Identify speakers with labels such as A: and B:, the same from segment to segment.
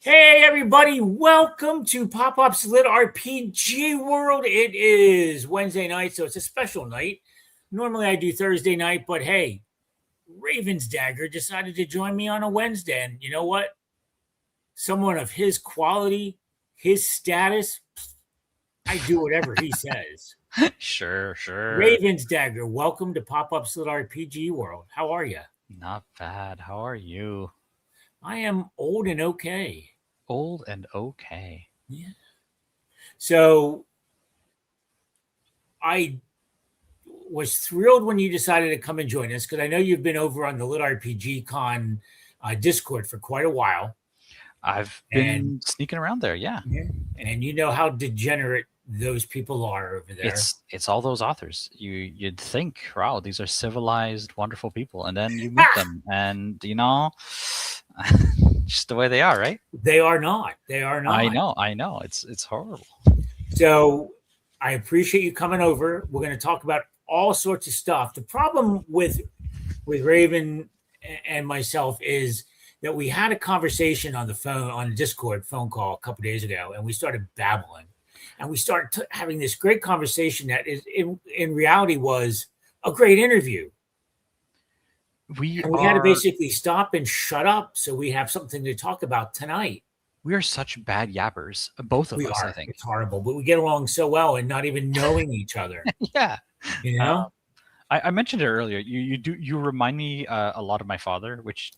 A: Hey everybody, welcome to PopPop's LitRPG world. It is Wednesday night, so it's a special night. Normally I do Thursday night, but hey, RavensDagger decided to join me on a Wednesday. And you know what? Someone of his quality, his status, I do whatever he says.
B: Sure.
A: RavensDagger, welcome to PopPop's LitRPG world. How are you?
B: Not bad. How are you?
A: I am old and okay.
B: Old and okay.
A: Yeah. So I was thrilled when you decided to come and join us because I know you've been over on the LitRPG Con Discord for quite a while.
B: I've
A: And
B: been sneaking around there, yeah.
A: And you know how degenerate those people are over there.
B: It's all those authors. You'd think, wow, these are civilized, wonderful people, and then you meet them, and just the way they are, right?
A: They are not. They are not.
B: I know. It's horrible.
A: So I appreciate you coming over. We're going to talk about all sorts of stuff. The problem with Raven and myself is that we had a conversation on the phone, on a Discord phone call a couple days ago, and we started babbling. And we started having this great conversation that is in reality was a great interview. We had to basically stop and shut up so we have something to talk about tonight.
B: We are such bad yappers, both of us, I think.
A: It's horrible, but we get along so well and not even knowing each other.
B: Yeah.
A: You know?
B: I mentioned it earlier. You remind me a lot of my father, which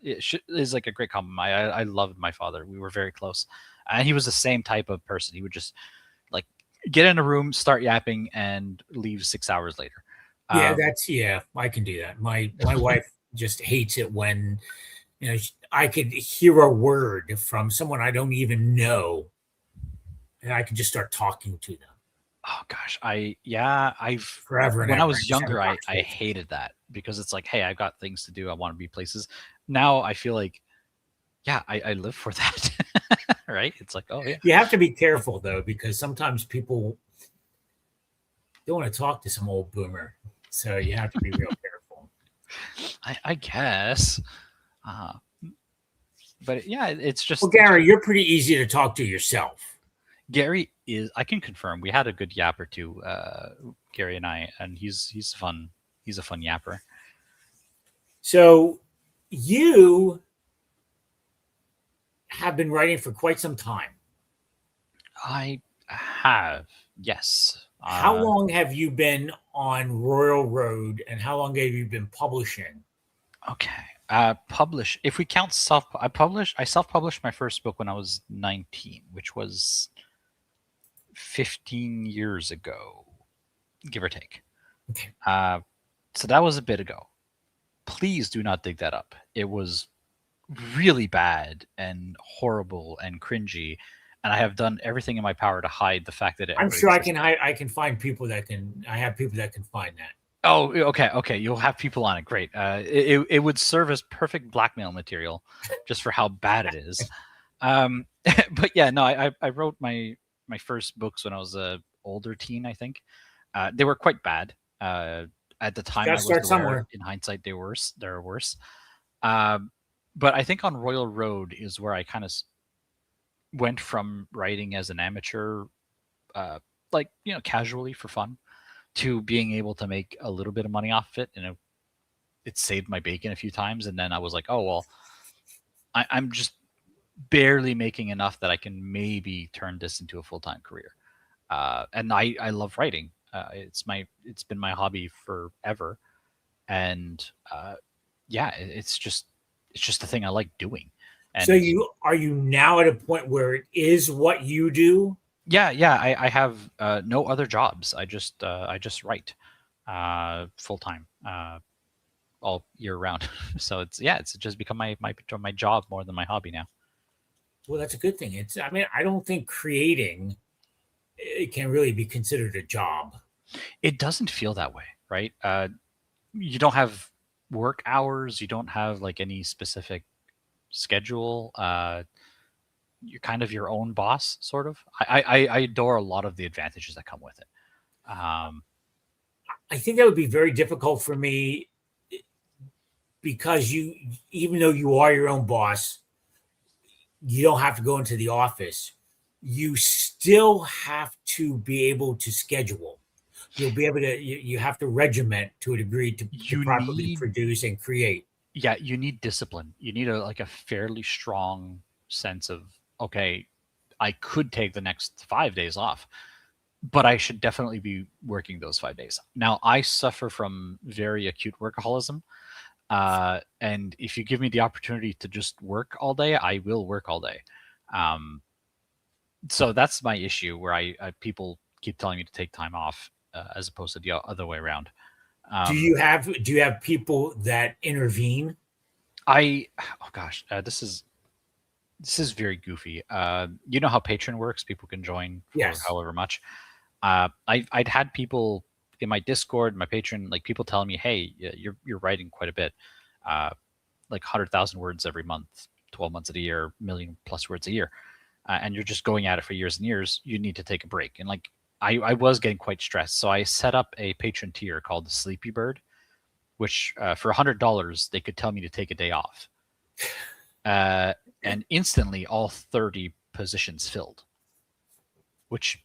B: is like a great compliment. I loved my father. We were very close, and he was the same type of person. He would just like get in a room, start yapping, and leave 6 hours later.
A: Yeah, I can do that. My wife just hates it when I could hear a word from someone I don't even know, and I could just start talking to them.
B: Oh gosh,
A: forever.
B: When I was younger, I hated that because it's like, hey, I've got things to do. I want to be places. Now I feel like, yeah, I live for that. Right? It's like, oh yeah.
A: You have to be careful though, because sometimes people don't want to talk to some old boomer, so you have to be real careful.
B: I guess. But yeah, it's just.
A: Well, Gary, you're pretty easy to talk to yourself.
B: Gary is. I can confirm. We had a good yap or two, Gary and I, and he's fun. He's a fun yapper.
A: So, you have been writing for quite some time.
B: I have, yes.
A: How long have you been on Royal Road, and how long have you been publishing?
B: Okay. If we count I self-published my first book when I was 19, which was 15 years ago, give or take.
A: Okay.
B: So that was a bit ago. Please do not dig that up. It was really bad and horrible and cringy, and I have done everything in my power to hide the fact that it.
A: I'm sure existed. I can find people that can. I have people that can find that.
B: Oh, okay. You'll have people on it. Great. It would serve as perfect blackmail material, just for how bad it is. But yeah, no, I wrote my first books when I was a older teen. I think they were quite bad. At the time, I was aware, somewhere. In hindsight, they were worse. But I think on Royal Road is where I kind of went from writing as an amateur, casually for fun, to being able to make a little bit of money off of it. And it saved my bacon a few times. And then I was like, oh, well, I'm just barely making enough that I can maybe turn this into a full-time career. And I love writing. It's been my hobby forever. And it's just the thing I like doing. And
A: so are you now at a point where it is what you do?
B: Yeah. I have no other jobs. I just write full time all year round. So it's just become my job more than my hobby now.
A: Well, that's a good thing. I don't think creating it can really be considered a job.
B: It doesn't feel that way, right? You don't have work hours. You don't have like any specific schedule. You're kind of your own boss, sort of. I adore a lot of the advantages that come with it.
A: I think that would be very difficult for me because even though you are your own boss, you don't have to go into the office. You still have to be able to schedule. You'll be able to, you have to regiment to a degree to
B: You
A: properly
B: need,
A: produce and create.
B: yeah, you need discipline. You need a fairly strong sense of, okay, I could take the next 5 days off, but I should definitely be working those 5 days. Now, I suffer from very acute workaholism. And if you give me the opportunity to just work all day, I will work all day. So that's my issue, where people keep telling me to take time off, as opposed to the other way around.
A: Do you have people that intervene?
B: Oh gosh, this is very goofy. You know how Patreon works? People can join for
A: Yes.
B: however much. I'd had people in my Discord, my Patreon, like people telling me, "Hey, you're writing quite a bit, like 100,000 words every month, 12 months of the year, million plus words a year, and you're just going at it for years and years. You need to take a break." And like I was getting quite stressed, so I set up a Patreon tier called the Sleepy Bird, which for $100 they could tell me to take a day off, and instantly all 30 positions filled, which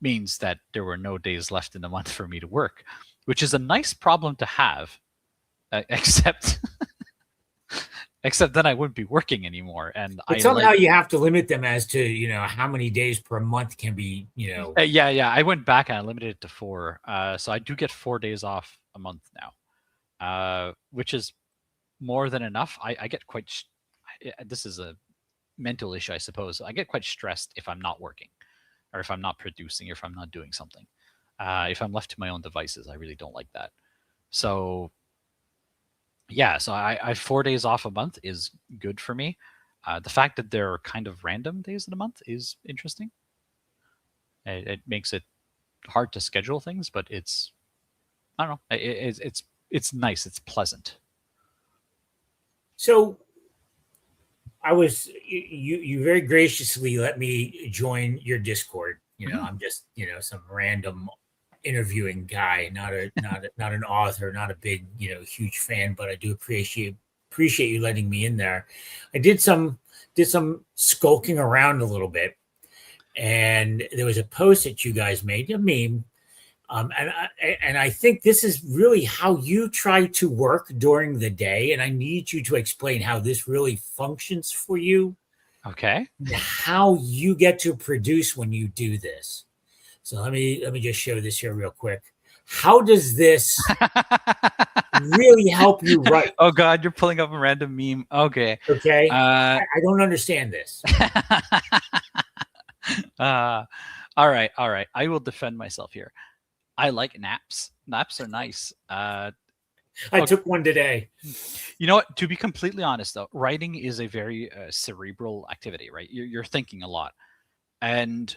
B: means that there were no days left in the month for me to work, which is a nice problem to have, except except then I wouldn't be working anymore. And
A: But somehow you have to limit them as to, how many days per month can be,
B: yeah, I went back and I limited it to 4. So I do get 4 days off a month now, which is more than enough. I get quite, this is a mental issue, I suppose. I get quite stressed if I'm not working, or if I'm not producing, or if I'm not doing something. If I'm left to my own devices, I really don't like that. So yeah, so I 4 days off a month is good for me. The fact that they're kind of random days in a month is interesting. It makes it hard to schedule things, but it's, I don't know, it's nice, it's pleasant.
A: So you very graciously let me join your Discord. I'm just, some random interviewing guy, not an author, not a big, huge fan, but I do appreciate you letting me in there. I did some skulking around a little bit, and there was a post that you guys made, a meme. And I think this is really how you try to work during the day, and I need you to explain how this really functions for you.
B: Okay.
A: How you get to produce when you do this. So let me just show this here real quick. How does this really help you write?
B: Oh God, you're pulling up a random meme. Okay.
A: Okay. I don't understand this.
B: All right. I will defend myself here. I like naps. Naps are nice.
A: I took one today.
B: You know what? To be completely honest, though, writing is a very cerebral activity, right? You're thinking a lot, and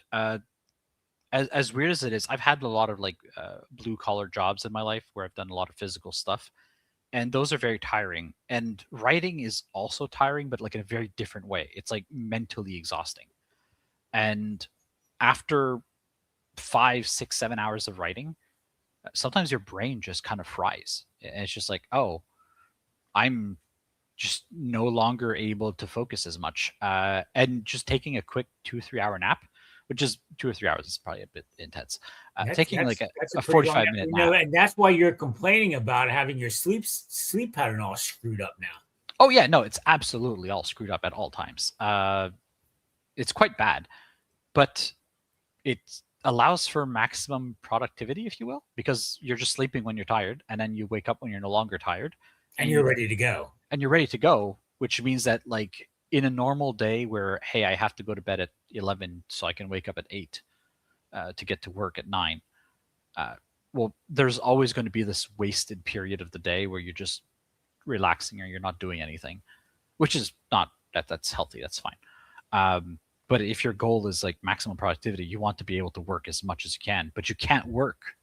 B: as weird as it is, I've had a lot of like blue collar jobs in my life where I've done a lot of physical stuff, and those are very tiring. And writing is also tiring, but like in a very different way. It's like mentally exhausting, and after 5, 6, 7 hours of writing, sometimes your brain just kind of fries. And it's just like, oh, I'm just no longer able to focus as much. And just taking a quick 2-3 hour nap, which is 2 or 3 hours is probably a bit intense. Taking like a 45-minute nap.
A: And that's why you're complaining about having your sleep pattern all screwed up now.
B: Oh yeah, no, it's absolutely all screwed up at all times. It's quite bad, but it's allows for maximum productivity, if you will, because you're just sleeping when you're tired, and then you wake up when you're no longer tired,
A: and you're ready to go.
B: And you're ready to go, which means that like in a normal day where, hey, I have to go to bed at 11 so I can wake up at 8 to get to work at 9. Well, there's always going to be this wasted period of the day where you're just relaxing or you're not doing anything, which is not that's healthy. That's fine. But if your goal is like maximum productivity, you want to be able to work as much as you can, but you can't work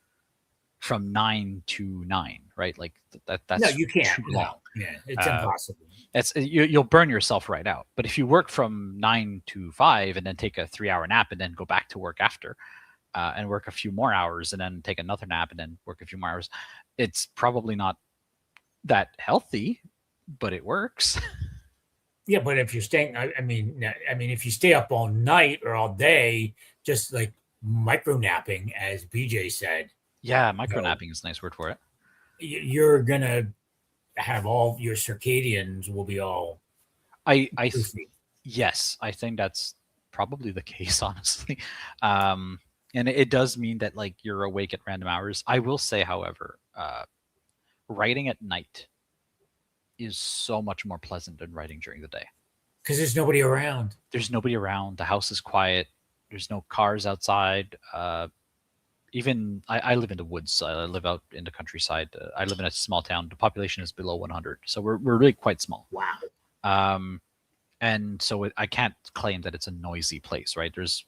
B: from 9 to 9, right? Like that's
A: no, you can't.
B: Too long.
A: No. Yeah, it's impossible.
B: You'll burn yourself right out. But if you work from 9 to 5 and then take a 3-hour nap and then go back to work after, and work a few more hours and then take another nap and then work a few more hours, it's probably not that healthy, but it works.
A: Yeah, but if you're staying, if you stay up all night or all day, just like micro napping, as BJ said,
B: Yeah,
A: you
B: micro
A: know,
B: napping is a nice word for it.
A: you're gonna have all your circadians will be all
B: I
A: goofy.
B: Yes, I think that's probably the case, honestly. And it does mean that like you're awake at random hours. I will say, however, writing at night is so much more pleasant than writing during the day.
A: Because there's nobody around.
B: There's nobody around. The house is quiet. There's no cars outside. Even I live in the woods. I live out in the countryside. I live in a small town. The population is below 100, so we're really quite small.
A: Wow.
B: And so I can't claim that it's a noisy place, right? There's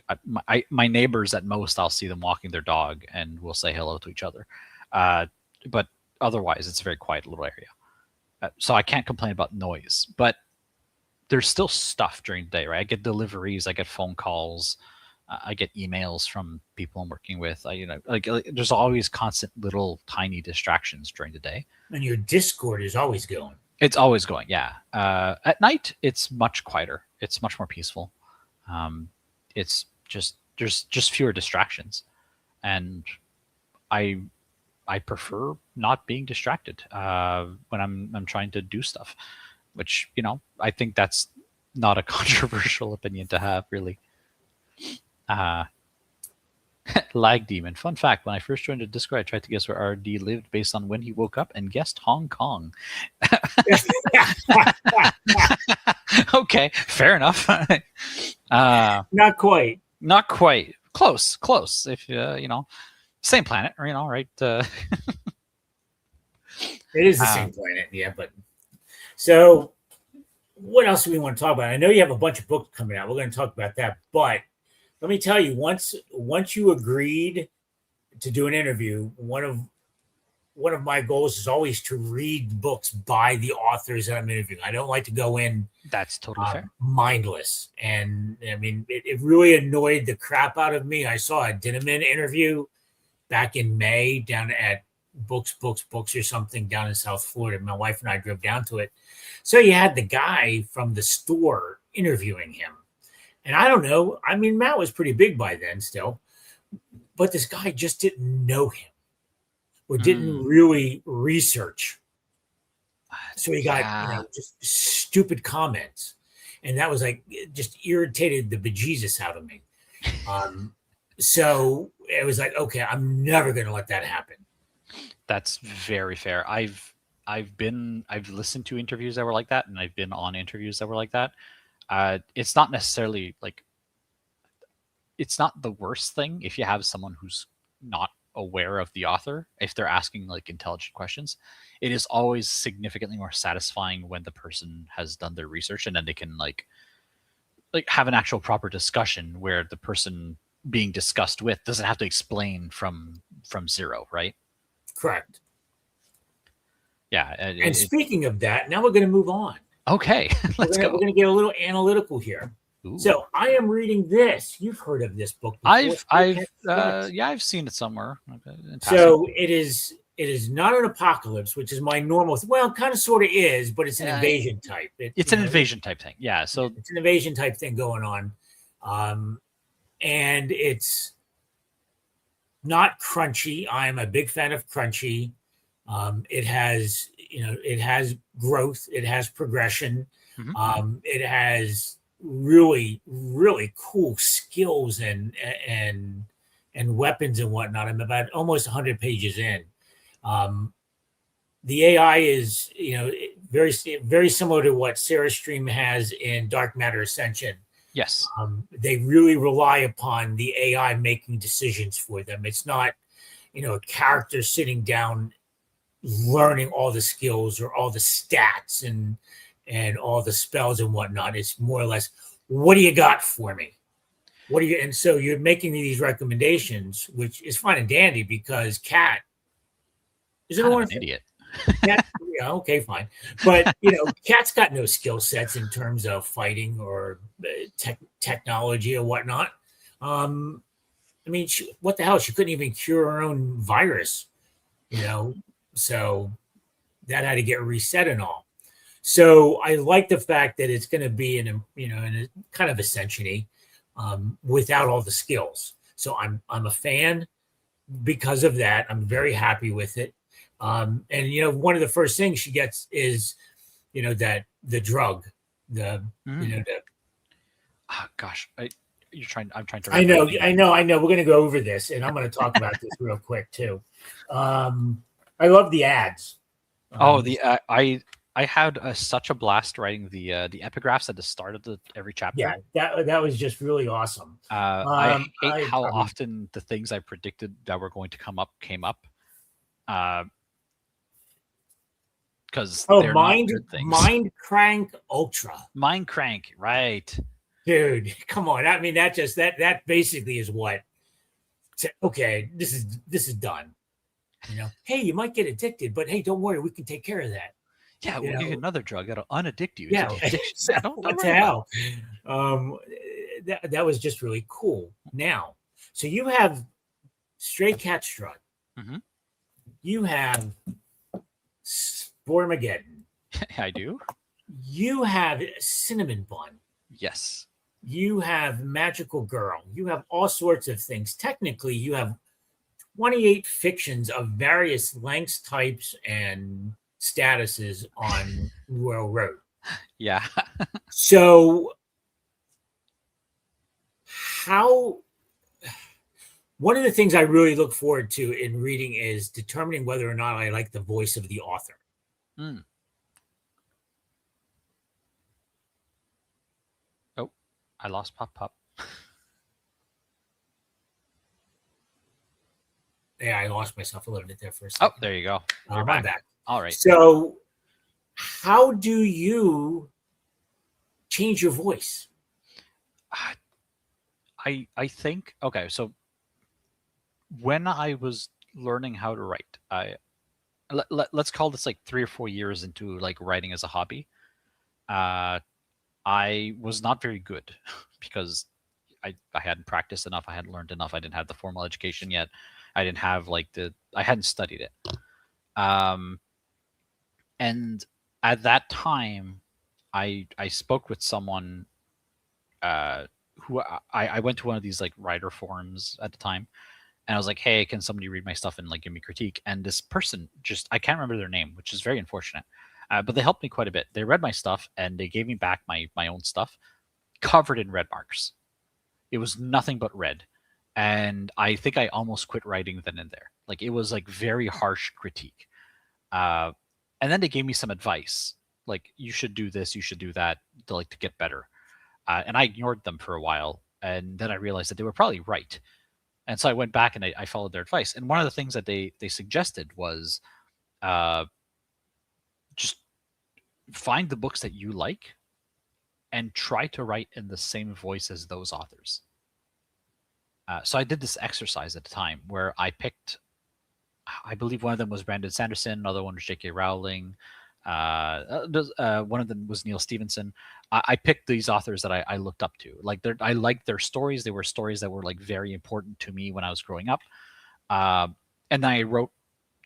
B: like my neighbors at most, I'll see them walking their dog, and we'll say hello to each other. But otherwise, it's a very quiet little area. So I can't complain about noise, but there's still stuff during the day, right? I get deliveries, I get phone calls, I get emails from people I'm working with. Like there's always constant little tiny distractions during the day.
A: And your Discord is always going.
B: It's always going, yeah. At night, it's much quieter. It's much more peaceful. It's just there's just fewer distractions, and I prefer not being distracted when I'm trying to do stuff, which I think that's not a controversial opinion to have, really. Lag Demon. Fun fact, when I first joined the Discord, I tried to guess where RD lived based on when he woke up and guessed Hong Kong. Okay, fair enough.
A: Not quite.
B: Not quite. Close. If same planet, right?
A: It is the same planet, yeah. But so, what else do we want to talk about? I know you have a bunch of books coming out. We're going to talk about that, but let me tell you, once you agreed to do an interview, one of my goals is always to read books by the authors that I'm interviewing. I don't like to go in
B: That's totally fair.
A: mindless. And I mean, it really annoyed the crap out of me. I saw a Cinnamon interview back in May down at Books or something down in South Florida. My wife and I drove down to it. So you had the guy from the store interviewing him. And I don't know. I mean, Matt was pretty big by then still, but this guy just didn't know him or didn't really research. So he got just stupid comments. And that was like, just irritated the bejesus out of me. So it was like, okay, I'm never going to let that happen.
B: That's very fair. I've listened to interviews that were like that, and I've been on interviews that were like that. It's not necessarily like it's not the worst thing if you have someone who's not aware of the author, if they're asking like intelligent questions. It is always significantly more satisfying when the person has done their research, and then they can like have an actual proper discussion where the person being discussed with doesn't have to explain from zero, right?
A: Correct.
B: Yeah.
A: And speaking of that, now we're going to move on.
B: Okay, let's go.
A: We're going to get a little analytical here. Ooh. So I am reading this. You've heard of this book before.
B: I've seen it somewhere.
A: So it is not an apocalypse, which is my normal. Well, kind of sort of is, but it's an invasion type.
B: It's an invasion type thing. Yeah. So
A: it's an invasion type thing going on. And it's not crunchy. I'm a big fan of crunchy. It has growth. It has progression. Mm-hmm. It has really, really cool skills and weapons and whatnot. I'm about almost 100 pages in. The AI is, very, very similar to what Sarah Stream has in Dark Matter Ascension.
B: Yes.
A: They really rely upon the AI making decisions for them. It's not, a character sitting down learning all the skills or all the stats and all the spells and whatnot. It's more or less, what do you got for me? And so you're making these recommendations, which is fine and dandy because Kat is an
B: idiot.
A: Kat, yeah, okay, fine. But, Kat's got no skill sets in terms of fighting or technology or whatnot. What the hell? She couldn't even cure her own virus, so that had to get reset and all. So I like the fact that it's going to be in a kind of ascension-y, without all the skills. So I'm a fan because of that. I'm very happy with it. And one of the first things she gets is that the drug, the the
B: Gosh, I'm trying to
A: I
B: remember
A: know,
B: the name.
A: I know, I know. We're going to go over this, and I'm going to talk about this real quick too. I love the ads.
B: Oh, I had such a blast writing the epigraphs at the start of every chapter.
A: Yeah, that was just really awesome.
B: I hate
A: I
B: how
A: probably
B: often the things I predicted that were going to come up came up, because they're not good things.
A: Mind Crank Ultra.
B: Mind Crank, right?
A: Dude, come on. I mean, that basically is what. Okay, this is done. Hey, you might get addicted, but hey, don't worry, we can take care of that.
B: Yeah, we'll give you another drug that'll unaddict you.
A: Yeah,
B: Yeah, don't
A: what
B: worry
A: the
B: about
A: hell? That was just really cool. Now, so you have Stray Cat Strut.
B: Mhm.
A: You have Spormageddon.
B: I do.
A: You have Cinnamon Bun.
B: Yes.
A: You have Magical Girl. You have all sorts of things. Technically, you have 28 fictions of various lengths, types, and statuses on Royal Road.
B: Yeah.
A: So, one of the things I really look forward to in reading is determining whether or not I like the voice of the author.
B: Oh, I lost PopPop.
A: Yeah, I lost myself a little bit there for a second.
B: Oh, there you go.
A: I'm back.
B: All right.
A: So, how do you change your voice?
B: I think, okay, so when I was learning how to write, let's call this like 3 or 4 years into like writing as a hobby. I was not very good because I hadn't practiced enough. I hadn't learned enough. I didn't have the formal education yet. I didn't have I hadn't studied it. And at that time, I spoke with someone who I went to one of these like writer forums at the time, and I was like, hey, can somebody read my stuff and like give me critique? And this person I can't remember their name, which is very unfortunate. But they helped me quite a bit. They read my stuff and they gave me back my own stuff covered in red marks. It was nothing but red. And I think I almost quit writing then and there. Like, it was like very harsh critique. And then they gave me some advice, like, you should do this, you should do that, to get better. And I ignored them for a while, and then I realized that they were probably right. And so I went back and I followed their advice. And one of the things that they suggested was, just find the books that you like and try to write in the same voice as those authors. So I did this exercise at the time where I picked, I believe one of them was Brandon Sanderson, another one was J.K. Rowling, one of them was Neil Stevenson. I picked these authors that I looked up to. Like, I liked their stories. They were stories that were like very important to me when I was growing up. And then I wrote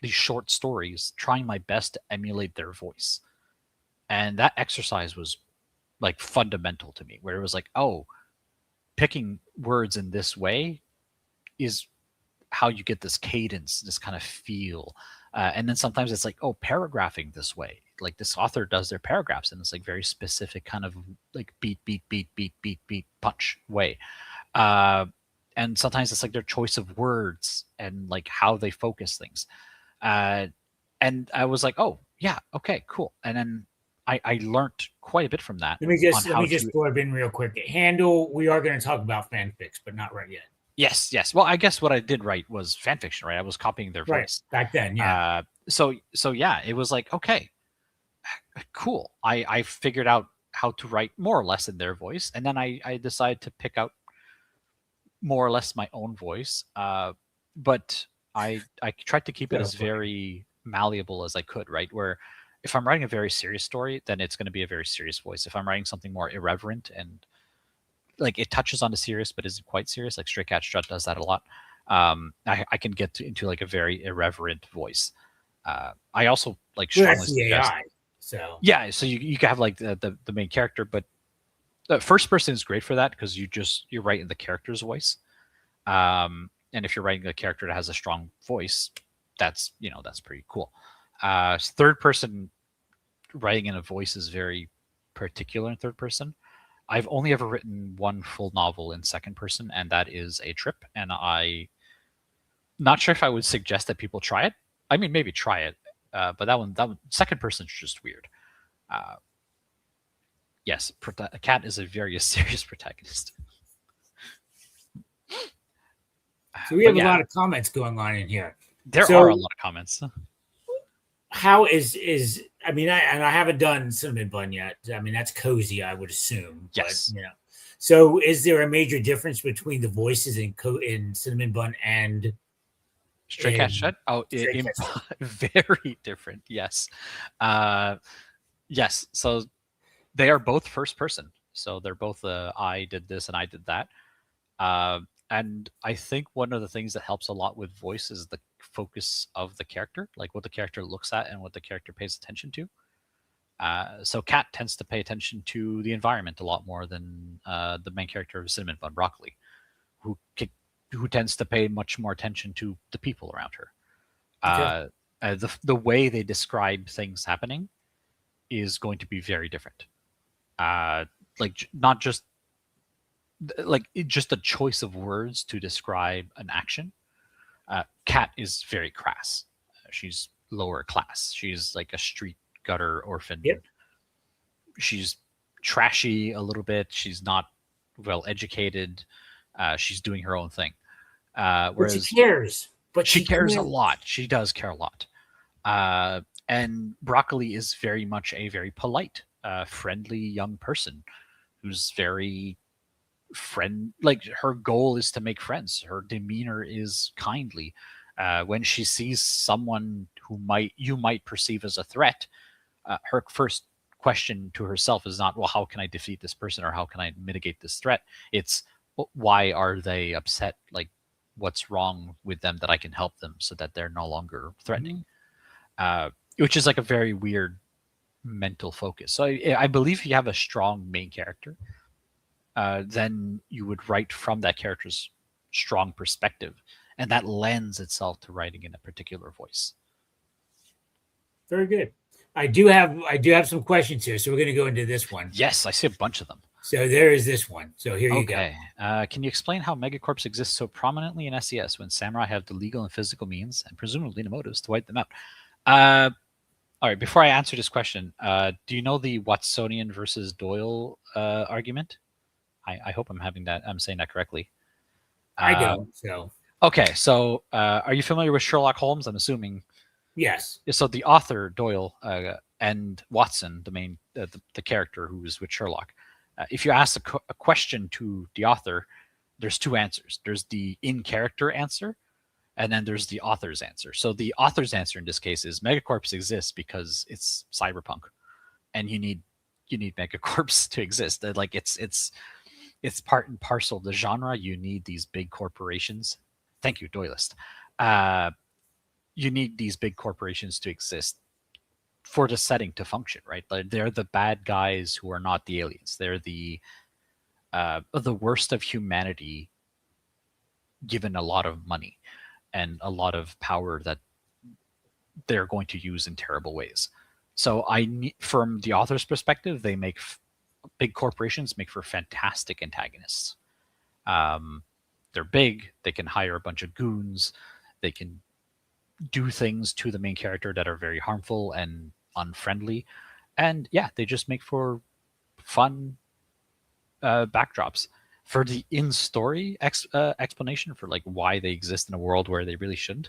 B: these short stories, trying my best to emulate their voice. And that exercise was like fundamental to me, where it was like, oh, picking words in this way is how you get this cadence, this kind of feel. And then sometimes it's like, oh, paragraphing this way. Like, this author does their paragraphs in this like very specific kind of like beat, punch way. And sometimes it's like their choice of words and like how they focus things. And I was like, oh yeah, okay, cool. And then I learned quite a bit from that.
A: Let me just blurb in real quick. Handle, we are going to talk about fanfics, but not right yet.
B: Yes. Well, I guess what I did write was fan fiction, right? I was copying their voice
A: back then, yeah.
B: So yeah, it was like, okay, cool. I figured out how to write more or less in their voice, and then I decided to pick out more or less my own voice. But I tried to keep it as very malleable as I could, right? Where if I'm writing a very serious story, then it's going to be a very serious voice. If I'm writing something more irreverent and like it touches on the serious but isn't quite serious, like Stray Cat Strut does that a lot, I can get into like a very irreverent voice. I also like strongly suggest.
A: So
B: Yeah, so you can have like the main character, but the first person is great for that because you're writing the character's voice. And if you're writing a character that has a strong voice, that's that's pretty cool. Third person writing in a voice is very particular in third person. I've only ever written one full novel in second person, and that is A Trip. And I not sure if I would suggest that people try it. I mean, maybe try it, but that one second person is just weird. Uh, yes, Cat is a very serious protagonist.
A: so we
B: But
A: have a
B: yeah,
A: lot of comments going on in here.
B: there are a
A: So
B: lot of comments.
A: how is I mean, I haven't done Cinnamon Bun yet. I mean, that's cozy, I would assume. But
B: Yes.
A: so is there a major difference between the voices in Cinnamon Bun and
B: Stray Cat
A: in
B: Strut? Oh,
A: Stray Cat Strut?
B: very different. Yes. Uh, yes. So they are both first person. So they're both I did this and I did that. And I think one of the things that helps a lot with voice is the focus of the character, like what the character looks at and what the character pays attention to. So Cat tends to pay attention to the environment a lot more than the main character of Cinnamon Bun Broccoli, who who tends to pay much more attention to the people around her.
A: Okay.
B: The way they describe things happening is going to be very different. Like not just like just a choice of words to describe an action. Cat is very crass. She's lower class. She's like a street gutter orphan.
A: Yep.
B: She's trashy a little bit. She's not well educated. She's doing her own thing.
A: But she
B: Whereas
A: cares. But
B: she cares a
A: cares.
B: lot. She does care a lot. And Broccoli is very much a very polite, friendly young person who's very like her goal is to make friends. Her demeanor is kindly. When she sees someone who you might perceive as a threat, her first question to herself is not, well, how can I defeat this person or how can I mitigate this threat? It's, why are they upset? Like, what's wrong with them that I can help them so that they're no longer threatening? Which is like a very weird mental focus. So I believe if you have a strong main character, then you would write from that character's strong perspective, and that lends itself to writing in a particular voice.
A: Very good. I do have some questions here, so we're going to go into this one.
B: Yes, I see a bunch of them.
A: So there is this one. So here you go.
B: Okay. Can you explain how megacorps exist so prominently in SES when samurai have the legal and physical means and presumably the motives to wipe them out? All right. Before I answer this question, do you know the Watsonian versus Doyle argument? I hope I'm saying that correctly.
A: I don't. So
B: okay. So are you familiar with Sherlock Holmes? I'm assuming.
A: yes.
B: So the author Doyle and Watson, the main the character who is with Sherlock, if you ask a question to the author, there's two answers. There's the in-character answer, and then there's the author's answer. So the author's answer in this case is megacorps exists because it's cyberpunk, and you need megacorps to exist. Like it's part and parcel of the genre. You need these big corporations. Thank you, Doylist. You need these big corporations to exist for the setting to function, right? They're the bad guys who are not the aliens. They're the worst of humanity, given a lot of money and a lot of power that they're going to use in terrible ways. So from the author's perspective, they make big corporations make for fantastic antagonists. They're big. They can hire a bunch of goons. They can do things to the main character that are very harmful and unfriendly, and yeah, they just make for fun backdrops. For the in-story explanation for like why they exist in a world where they really shouldn't,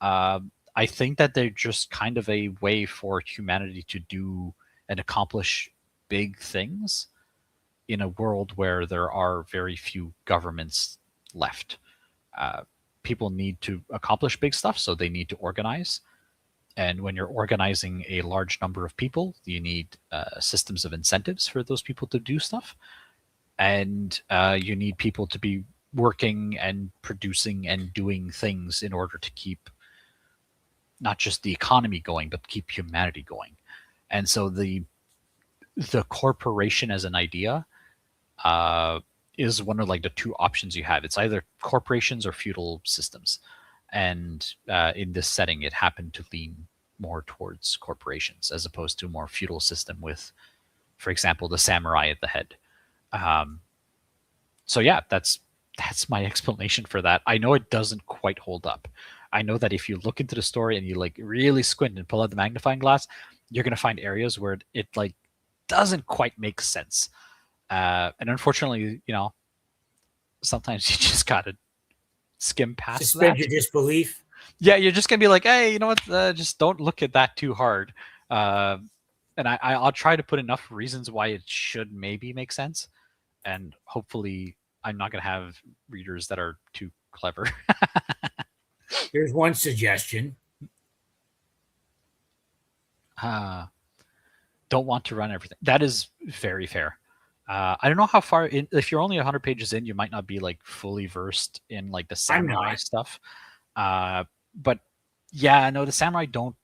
B: I think that they're just kind of a way for humanity to do and accomplish big things in a world where there are very few governments left. People need to accomplish big stuff, so they need to organize. And when you're organizing a large number of people, you need systems of incentives for those people to do stuff. And you need people to be working and producing and doing things in order to keep not just the economy going, but keep humanity going. And so the corporation as an idea is one of like the two options you have. It's either corporations or feudal systems, and in this setting, it happened to lean more towards corporations as opposed to a more feudal system with, for example, the samurai at the head. So yeah, that's my explanation for that. I know it doesn't quite hold up. I know that if you look into the story and you like really squint and pull out the magnifying glass, you're gonna find areas where it like doesn't quite make sense. And unfortunately, sometimes you just gotta skim past
A: Suspend
B: that.
A: your disbelief.
B: Yeah, you're just gonna be like, hey, you know what? Just don't look at that too hard. And I'll try to put enough reasons why it should maybe make sense, and hopefully, I'm not gonna have readers that are too clever.
A: Here's one suggestion.
B: Don't want to run everything. That is very fair. I don't know how far in. If you're only 100 pages in, you might not be like fully versed in like the samurai stuff. But yeah, no, the samurai don't.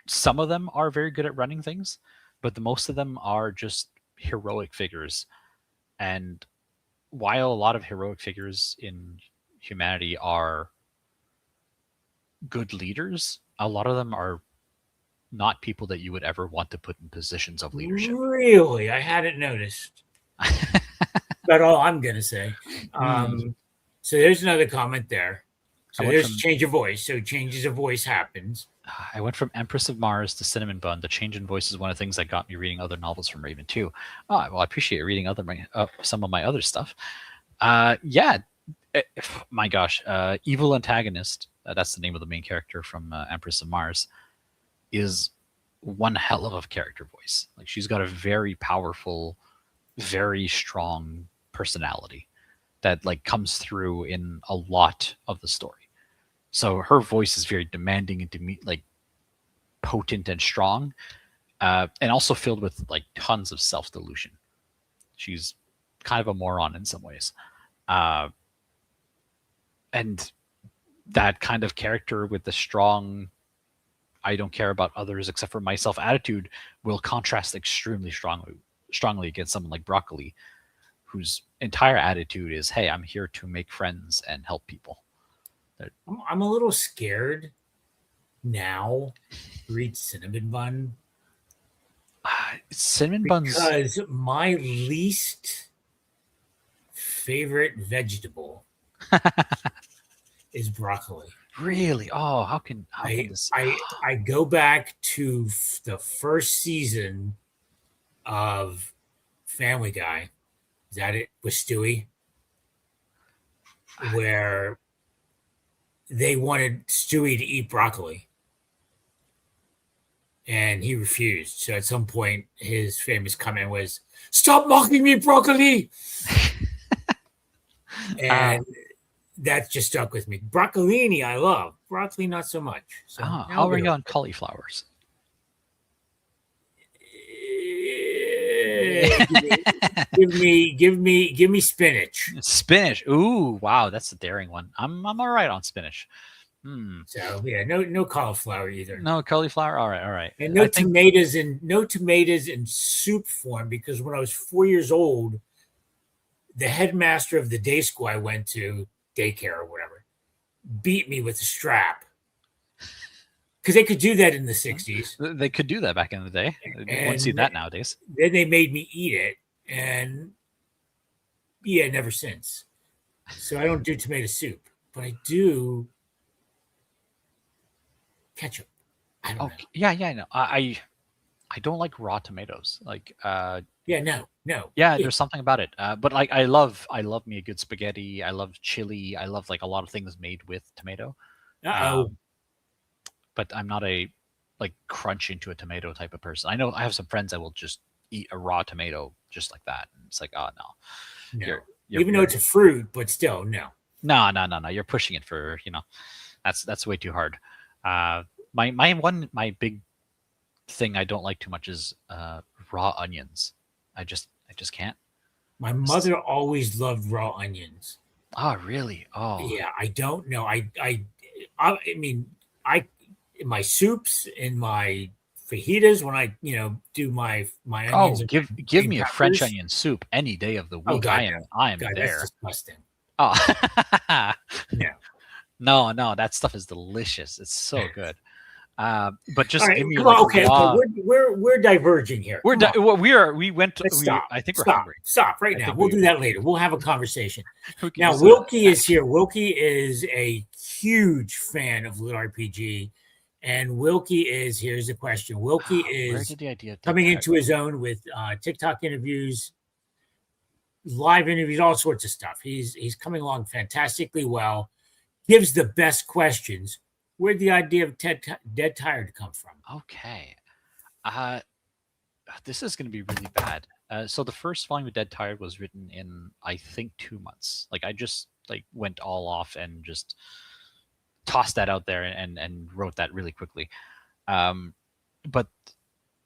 B: Some of them are very good at running things, but the most of them are just heroic figures. And while a lot of heroic figures in humanity are good leaders, a lot of them are not people that you would ever want to put in positions of leadership.
A: Really? I hadn't noticed. That's all I'm going to say. So there's another comment there. So there's change of voice. So changes of voice happens.
B: I went from Empress of Mars to Cinnamon Bun. The change in voice is one of the things that got me reading other novels from Raven too. Oh, well, I appreciate reading some of my other stuff. Yeah, my gosh, evil antagonist. That's the name of the main character from Empress of Mars. Is one hell of a character voice. Like, she's got a very powerful, very strong personality that like comes through in a lot of the story. So her voice is very demanding and like potent and strong, and also filled with like tons of self-delusion. She's kind of a moron in some ways, and that kind of character with the strong I don't care about others except for myself attitude will contrast extremely strongly against someone like Broccoli, whose entire attitude is, hey, I'm here to make friends and help people.
A: I'm a little scared now to read Cinnamon Bun.
B: Cinnamon Bun's...
A: Because my least favorite vegetable is broccoli.
B: Really? Oh, how can this...
A: I go back to the first season of Family Guy. Is that it? With Stewie? Where they wanted Stewie to eat broccoli. And he refused. So at some point, his famous comment was, "Stop mocking me, broccoli!" And that just stuck with me. Broccolini, I love. Broccoli, not so much. So
B: how are you on cauliflowers?
A: Give me spinach.
B: Spinach. Ooh, wow, that's a daring one. I'm all right on spinach.
A: So yeah, no cauliflower either.
B: No cauliflower. All right.
A: And no tomatoes in soup form, because when I was 4 years old, the headmaster of the day school I went to, daycare or whatever, beat me with a strap. Because they could do that in the 60s.
B: They could do that back in the day. You wouldn't see that nowadays.
A: Then they made me eat it, and yeah, never since. So I don't do tomato soup, but I do ketchup. I don't know.
B: Yeah, no. I don't like raw tomatoes. Like
A: no.
B: Yeah, there's something about it. But like I love me a good spaghetti. I love chili. I love like a lot of things made with tomato. But I'm not a like crunch into a tomato type of person. I know I have some friends that will just eat a raw tomato just like that. And it's like, oh no.
A: You're even though it's a fruit, but still no.
B: No. You're pushing it for, that's way too hard. My big thing I don't like too much is raw onions. I just can't. My
A: mother always loved raw onions.
B: Oh, really? Oh,
A: yeah. I don't know. I mean, in my soups, in my fajitas, when I do my
B: Oh,
A: onions and
B: give
A: green
B: me a French
A: peppers.
B: onion soup any day of the
A: Oh
B: week.
A: God,
B: I am
A: God, that's
B: there.
A: disgusting.
B: Oh,
A: Yeah.
B: no, that stuff is delicious. It's so good. But
A: All
B: just
A: right,
B: give me
A: come on.
B: like
A: Okay,
B: raw.
A: we're diverging here. Come on.
B: We went to,
A: Let's stop.
B: I think we're
A: Stop.
B: hungry.
A: Stop right
B: I
A: now.
B: think
A: We'll do that later. We'll have a conversation.
B: we could
A: Now,
B: use a
A: Wilkie is
B: snack.
A: here. Wilkie is a huge fan of LitRPG. And Wilkie is, here's the question. Wilkie
B: Where
A: is
B: did the idea of
A: coming
B: Dead
A: into his own with TikTok interviews, live interviews, all sorts of stuff. He's coming along fantastically well, gives the best questions. Where'd the idea of Dead Tired come from?
B: Okay. This is going to be really bad. So the first volume of Dead Tired was written in, I think, 2 months. Like I just went all off and just tossed that out there and wrote that really quickly. But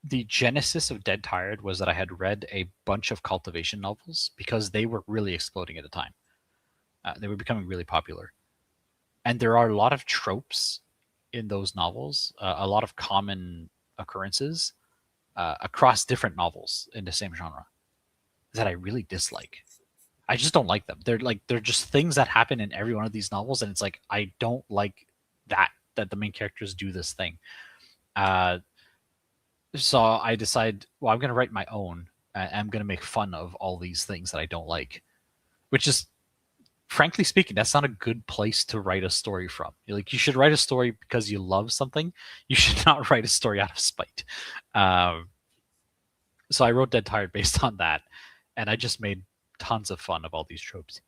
B: the genesis of Dead Tired was that I had read a bunch of cultivation novels because they were really exploding at the time. They were becoming really popular. And there are a lot of tropes in those novels, a lot of common occurrences across different novels in the same genre that I really dislike. I just don't like them. They're just things that happen in every one of these novels, and it's like I don't like that the main characters do this thing. So I decide, well, I'm going to write my own. I'm going to make fun of all these things that I don't like, which is, frankly speaking, that's not a good place to write a story from. You should write a story because you love something. You should not write a story out of spite. So I wrote Dead Tired based on that, and I just made tons of fun of all these tropes.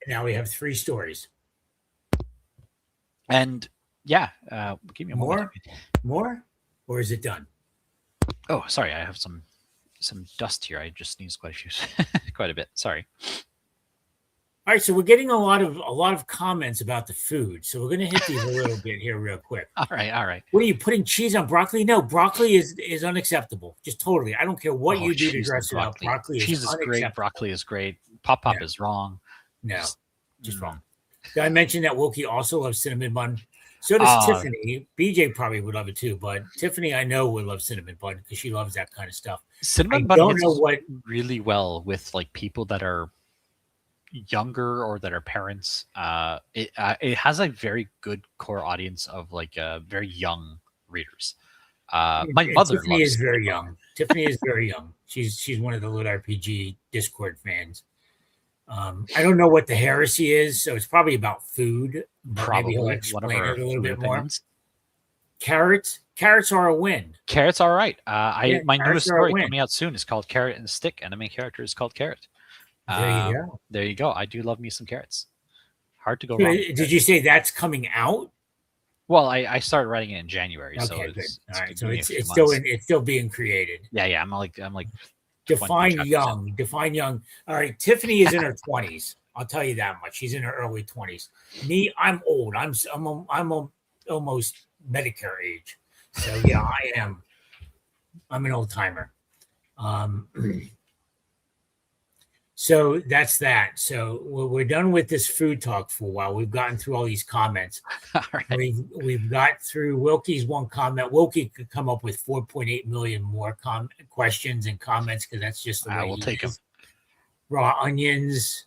A: Now we have 3 stories.
B: And yeah, give me a moment.
A: More, or is it done?
B: Oh, sorry, I have some dust here. I just sneezed quite a bit. Sorry.
A: All right, so we're getting a lot of comments about the food. So we're going to hit these a little bit here real quick.
B: All right.
A: What are you putting cheese on broccoli? No, broccoli is unacceptable. Just totally. I don't care what you do to dress it up. Broccoli
B: cheese is great. Broccoli is great. PopPop is wrong.
A: No, just wrong. Did I mention that Wilkie also loves cinnamon bun? So does Tiffany. BJ probably would love it too, but Tiffany, I know, would love cinnamon bun because she loves that kind of stuff.
B: Cinnamon bun hits really well with people that are younger or that are parents. It has a very good core audience of very young readers. My mother
A: Tiffany is very young. Tiffany is very young. She's one of the LitRPG Discord fans. I don't know what the heresy is, so it's probably about food. Maybe he'll explain it a little bit more. Carrots are a win.
B: Carrots are right. My newest story coming out soon is called Carrot and Stick, and the main character is called Carrot.
A: There you go.
B: There you go. I do love me some carrots. Hard to go wrong.
A: Did you say that's coming out?
B: Well, I started writing it in January, so
A: it's all right. So it's still being created.
B: Yeah. I'm like
A: define young. All right, Tiffany is in her 20s. I'll tell you that much. She's in her early 20s. Me, I'm old. I'm almost Medicare age. So yeah, I am. I'm an old timer. So that's that. So we're done with this food talk for a while. We've gotten through all these comments.
B: All right.
A: We've got through Wilkie's one comment. Wilkie could come up with 4.8 million more questions and comments because that's just the way
B: we'll take them.
A: Raw onions.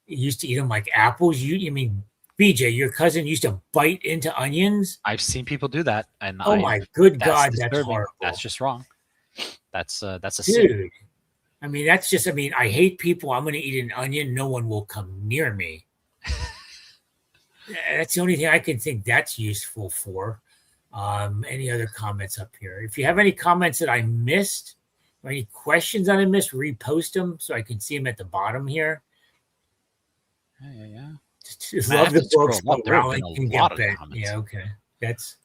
A: You used to eat them like apples. You mean BJ, your cousin used to bite into onions?
B: I've seen people do that, and
A: my good God, that's horrible.
B: That's just wrong. That's a
A: dude.
B: sin.
A: I mean, that's just, I hate people. I'm going to eat an onion. No one will come near me. That's the only thing I can think that's useful for. Any other comments up here? If you have any comments that I missed or any questions that I missed, repost them so I can see them at the bottom here.
B: Yeah.
A: Just love the books.
B: Yeah,
A: okay. That's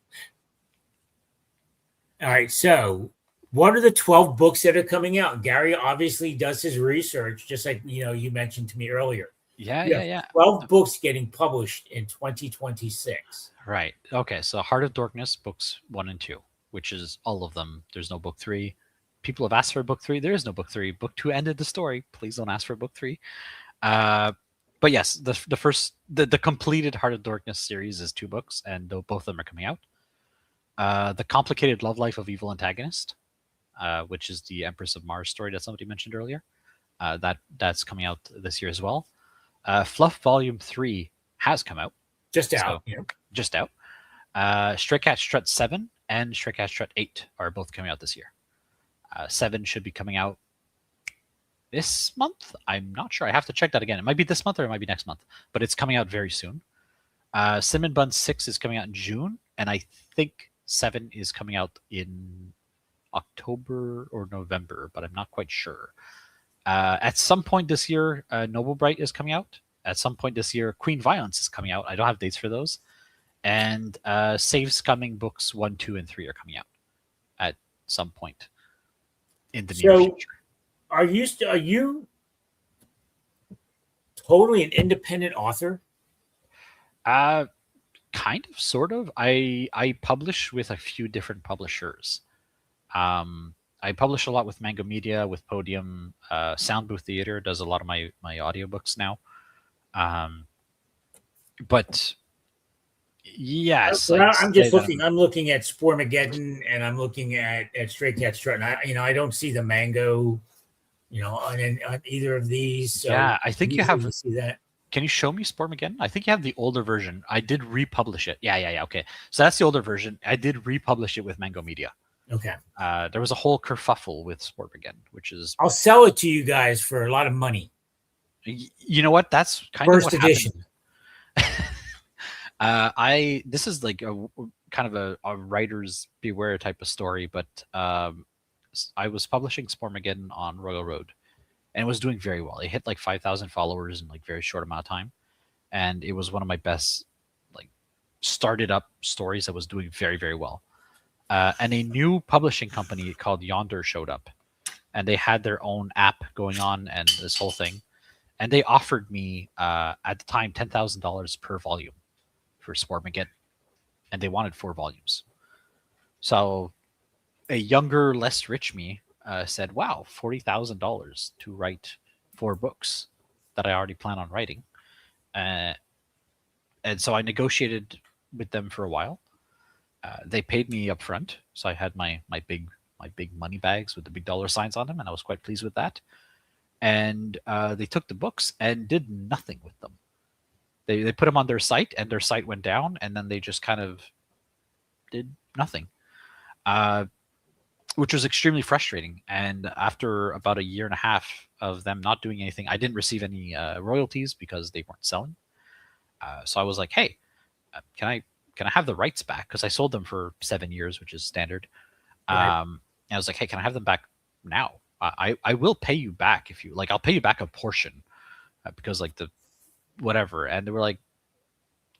A: all right. So, what are the 12 books that are coming out? Gary obviously does his research, just like you mentioned to me earlier.
B: Yeah.
A: 12 books getting published in 2026.
B: Right. Okay. So Heart of Darkness, books 1 and 2, which is all of them. There's no book 3. People have asked for book 3. There is no book 3. Book 2 ended the story. Please don't ask for book 3. But yes, the completed Heart of Darkness series is 2 books, and both of them are coming out. The Complicated Love Life of Evil Antagonist, which is the Empress of Mars story that somebody mentioned earlier. That's coming out this year as well. Fluff Volume 3 has come out.
A: Just out. Yeah.
B: Just out. Stray Cat Strut 7 and Stray Cat Strut 8 are both coming out this year. 7 should be coming out this month. I'm not sure. I have to check that again. It might be this month or it might be next month, but it's coming out very soon. Cinnamon Bun 6 is coming out in June, and I think 7 is coming out in October or November, but I'm not quite sure. At some point this year, Noble Bright is coming out. At some point this year, Queen Violence is coming out. I don't have dates for those. And Saves Coming books 1, 2, and 3 are coming out at some point in the near future.
A: Are you totally an independent author?
B: Kind of, sort of. I publish with a few different publishers. I publish a lot with Mango Media, with Podium. Sound Booth Theater does a lot of my audiobooks now. But yes,
A: well, I'm just looking. I'm looking at Spormageddon, and I'm looking at Stray Cat Strut. And I don't see the Mango, on either of these. So
B: yeah, I think you have.
A: See that?
B: Can you show me Spormageddon? I think you have the older version. I did republish it. Yeah. Okay, so that's the older version. I did republish it with Mango Media.
A: Okay.
B: There was a whole kerfuffle with Spormageddon, which is.
A: I'll sell it to you guys for a lot of money.
B: You know what? That's kind
A: first
B: of what
A: edition.
B: This is like a kind of a writer's beware type of story, but I was publishing Spormageddon on Royal Road, and it was doing very well. It hit like 5,000 followers in like very short amount of time, and it was one of my best like started up stories that was doing very, very well. And a new publishing company called Yonder showed up, and they had their own app going on and this whole thing, and they offered me at the time $10,000 per volume for Spormageddon, and they wanted 4 volumes. So a younger, less rich me said, wow, $40,000 to write 4 books that I already plan on writing. And so I negotiated with them for a while. They paid me up front, so I had my big money bags with the big dollar signs on them, and I was quite pleased with that. And they took the books and did nothing with them. They put them on their site, and their site went down, and then they just kind of did nothing, which was extremely frustrating. And after about 1.5 years of them not doing anything, I didn't receive any royalties because they weren't selling. So I was like, hey, can I have the rights back? Because I sold them for 7 years, which is standard.
A: Right.
B: And I was like, hey, can I have them back now? I will pay you back if you like. I'll pay you back a portion because like the whatever. And they were like,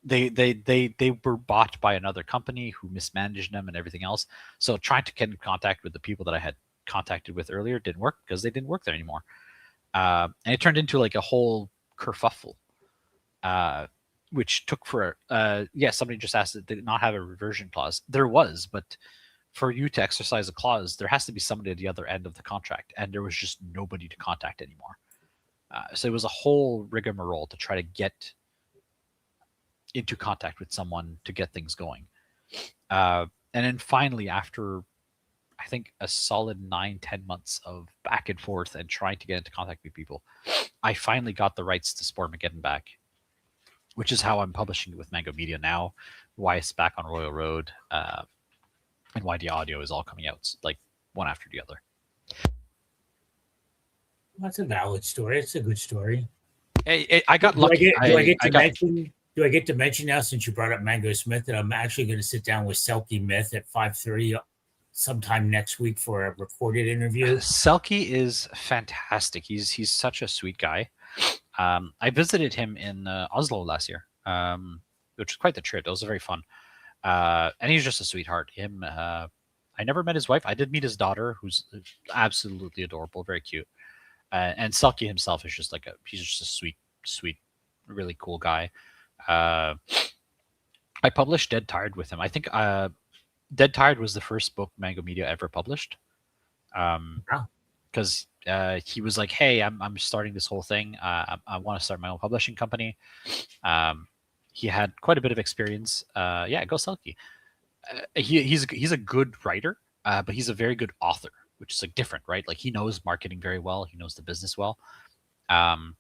B: they were bought by another company who mismanaged them and everything else. So trying to get in contact with the people that I had contacted with earlier didn't work because they didn't work there anymore. And it turned into like a whole kerfuffle. Which took for somebody just asked that they did not have a reversion clause. There was, but for you to exercise a clause, there has to be somebody at the other end of the contract, and there was just nobody to contact anymore. So it was a whole rigmarole to try to get into contact with someone to get things going. And then finally, after I think a solid 9-10 months of back and forth and trying to get into contact with people, I finally got the rights to Spormageddon back, which is how I'm publishing it with Mango Media now, why it's back on Royal Road, and why the audio is all coming out like one after the other.
A: That's a valid story. It's a good story.
B: I got lucky.
A: Do I get to mention now, since you brought up Mango Smith, that I'm actually going to sit down with Selkie Myth at 5:30 sometime next week for a recorded interview?
B: Selkie is fantastic. He's such a sweet guy. I visited him in Oslo last year, which was quite the trip. It was very fun. And he's just a sweetheart. I never met his wife. I did meet his daughter, who's absolutely adorable, very cute. And Selkie himself is just he's just a sweet, really cool guy. I published Dead Tired with him. I think Dead Tired was the first book Mango Media ever published. Because he was like, hey, I'm starting this whole thing. I want to start my own publishing company. He had quite a bit of experience. Yeah, go Selkie. He's a good writer, but he's a very good author, which is like different, right? Like he knows marketing very well, he knows the business well, um,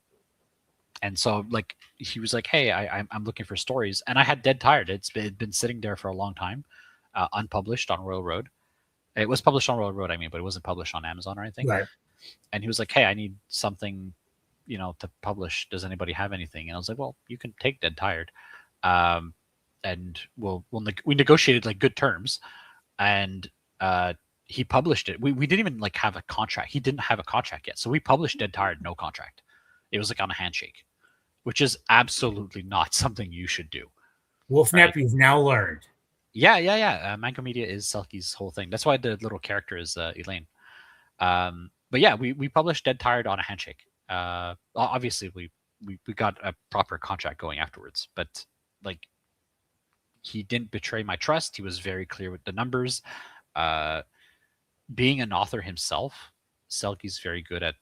B: and so like he was like, "Hey, I'm looking for stories," and I had Dead Tired. It'd been sitting there for a long time, unpublished on Royal Road. It was published on Royal Road, I mean, but it wasn't published on Amazon or anything.
A: Right.
B: And he was like, "Hey, I need something, to publish. Does anybody have anything?" And I was like, "Well, you can take Dead Tired." Um, and we negotiated like good terms, and he published it. We didn't even like have a contract. He didn't have a contract yet, so we published Dead Tired, no contract. It was like on a handshake, which is absolutely not something you should do.
A: Wolf
B: Right.
A: Nep, you've now learned.
B: Yeah. Mango Media is Selkie's whole thing. That's why the little character is Elaine. But yeah, we published Dead Tired on a handshake. Obviously, we got a proper contract going afterwards, but like he didn't betray my trust. He was very clear with the numbers. Being an author himself, Selkie's very good at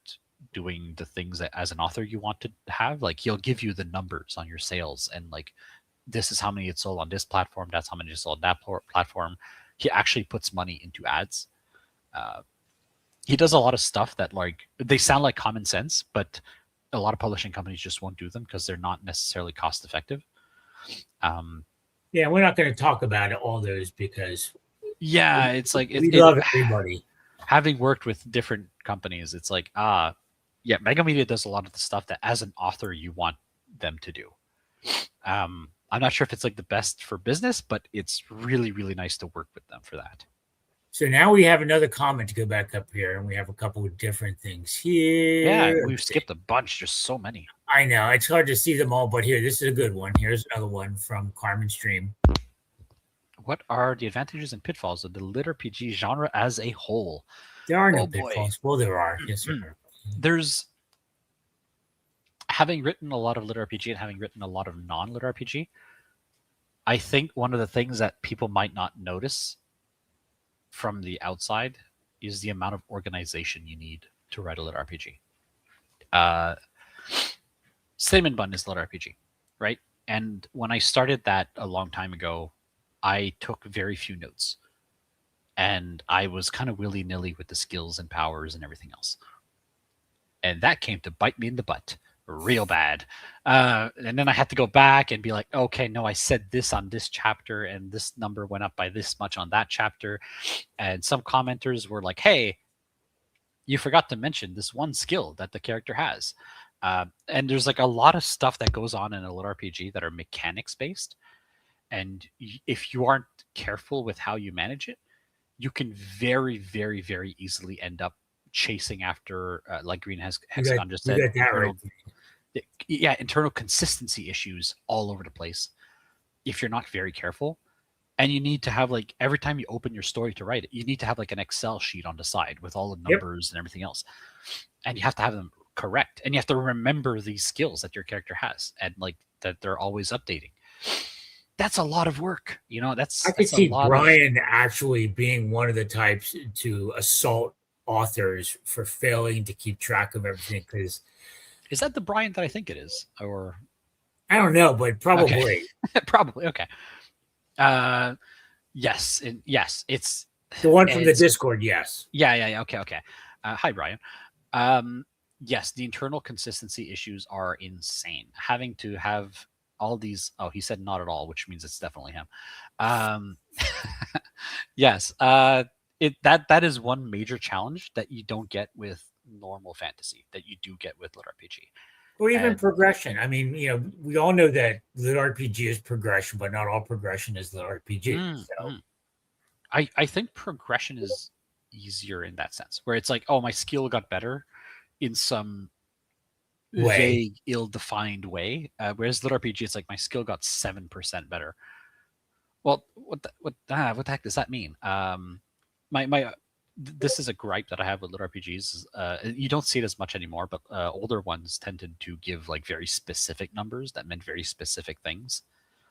B: doing the things that as an author you want to have. Like he'll give you the numbers on your sales and like this is how many it's sold on this platform, that's how many it's sold on that platform. He actually puts money into ads. He does a lot of stuff that like they sound like common sense, but a lot of publishing companies just won't do them because they're not necessarily cost effective.
A: Yeah, we're not going to talk about all those because
B: it's like
A: we love everybody.
B: Having worked with different companies, it's like yeah, Mega Media does a lot of the stuff that as an author you want them to do. I'm not sure if it's like the best for business, but it's really, really nice to work with them for that.
A: So now we have another comment to go back up here, and we have a couple of different things here.
B: Yeah, we've skipped a bunch. There's so many.
A: I know. It's hard to see them all, but here, this is a good one. Here's another one from Carmen Stream.
B: What are the advantages and pitfalls of the LitRPG genre as a whole?
A: There are no pitfalls. Well, there are. Yes, there are.
B: There's having written a lot of LitRPG and having written a lot of non-LitRPG, I think one of the things that people might not notice from the outside is the amount of organization you need to write a LitRPG. Cinnamon Bun is LitRPG, right? And when I started that a long time ago, I took very few notes. And I was kind of willy-nilly with the skills and powers and everything else. And that came to bite me in the butt real bad. And then I had to go back and be like, okay, no, I said this on this chapter and this number went up by this much on that chapter. And some commenters were like, hey, you forgot to mention this one skill that the character has. And there's like a lot of stuff that goes on in a LitRPG that are mechanics based. And if you aren't careful with how you manage it, you can very, very, very easily end up chasing after, like Green Hexagon just said, internal consistency issues all over the place if you're not very careful. And you need to have like every time you open your story to write it, you need to have like an Excel sheet on the side with all the numbers and everything else. And you have to have them correct. And you have to remember these skills that your character has and like that they're always updating. That's a lot of work, I
A: could see Brian actually being one of the types to assault authors for failing to keep track of everything. Because
B: is that the Brian that I think it is, or
A: I don't know, but probably
B: probably okay. Yes, it's
A: the one from the Discord. Yes,
B: yeah. Okay. Hi, Brian. Yes, the internal consistency issues are insane. Having to have all these, he said not at all, which means it's definitely him. Yes, that is one major challenge that you don't get with normal fantasy that you do get with LitRPG.
A: Or even progression. I mean, we all know that LitRPG is progression, but not all progression is LitRPG. So
B: I think progression is easier in that sense, where it's like, oh, my skill got better in some vague, ill-defined way. Whereas LitRPG, it's like my skill got 7% better. Well, what the heck does that mean? This is a gripe that I have with LitRPGs. You don't see it as much anymore, but older ones tended to give like very specific numbers that meant very specific things.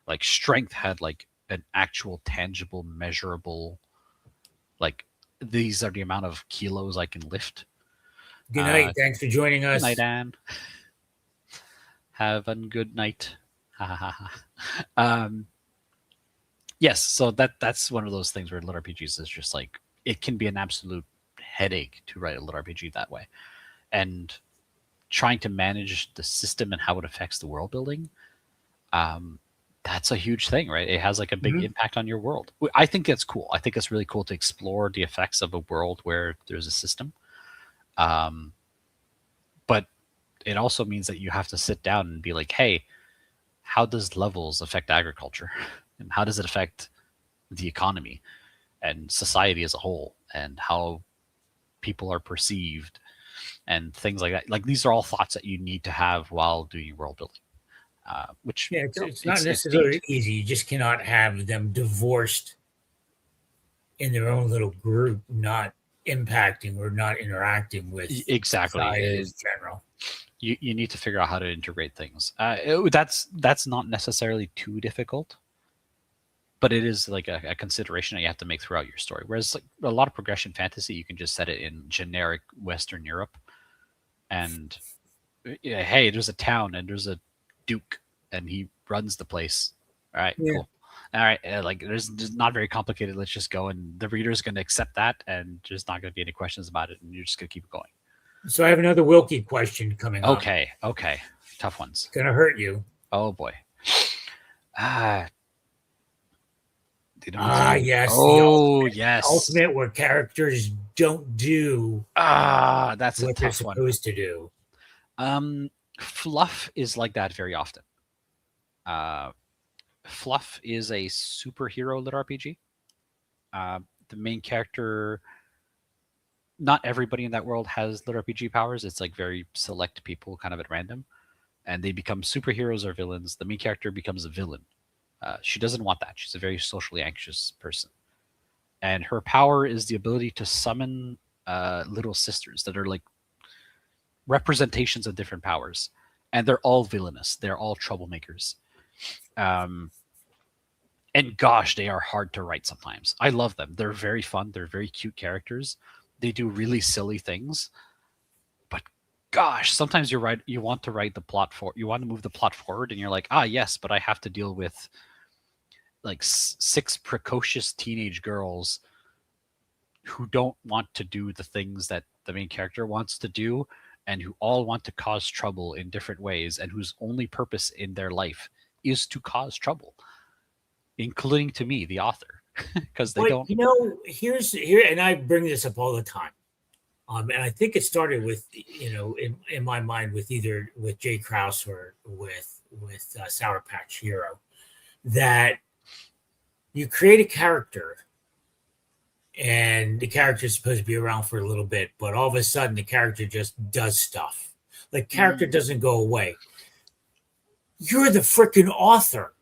B: Like strength had like an actual tangible, measurable, like these are the amount of kilos I can lift.
A: Good night. Thanks for joining us.
B: Good night, Anne. Have a good night. Yes, so that's one of those things where lit RPGs is just like it can be an absolute headache to write a lit RPG that way, and trying to manage the system and how it affects the world building. Um, that's a huge thing, right? It has like a big
A: Mhm.
B: impact on your world. I think that's cool. I think it's really cool to explore the effects of a world where there's a system. Um, but it also means that you have to sit down and be like, hey, how does levels affect agriculture? And how does it affect the economy and society as a whole? And how people are perceived and things like that. Like these are all thoughts that you need to have while doing world building, which
A: Yeah,
B: you know,
A: it's not
B: it's neat.
A: necessarily easy. You just cannot have them divorced in their own little group, not impacting or not interacting with
B: Exactly.
A: society as general.
B: You need to figure out how to integrate things. That's not necessarily too difficult, but it is like a consideration that you have to make throughout your story. Whereas like a lot of progression fantasy, you can just set it in generic Western Europe, and yeah, hey, there's a town and there's a duke, and he runs the place. All right,
A: Yeah.
B: cool. All right, like there's not very complicated. Let's just go, and the reader's going to accept that, and there's not going to be any questions about it, and you're just going to keep going.
A: So I have another Wilkie question coming up.
B: Okay, tough ones.
A: It's gonna hurt you.
B: Oh boy. Ah,
A: Yes, the
B: oh yes.
A: ultimate where characters don't do
B: That's a
A: what they're
B: tough one.
A: supposed to do.
B: Um, Fluff is like that very often. Uh, Fluff is a superhero lit RPG. Uh, the main character, not everybody in that world has lit RPG powers. It's like very select people, kind of at random, and they become superheroes or villains. The main character becomes a villain. She doesn't want that. She's a very socially anxious person, and her power is the ability to summon little sisters that are like representations of different powers, and they're all villainous. They're all troublemakers. Um, and gosh, they are hard to write sometimes. I love them. They're very fun. They're very cute characters. They do really silly things, but gosh, sometimes you're right. You want to write the plot for. You want to move the plot forward, and you're like, yes, but I have to deal with like six precocious teenage girls who don't want to do the things that the main character wants to do, and who all want to cause trouble in different ways, and whose only purpose in their life is to cause trouble, including to me, the author, because they
A: But
B: don't.
A: here's here, and I bring this up all the time. And I think it started with, in my mind, with either with Jay Krause or with Sour Patch Hero, that you create a character, and the character is supposed to be around for a little bit, but all of a sudden the character just does stuff. The character doesn't go away. You're the freaking author.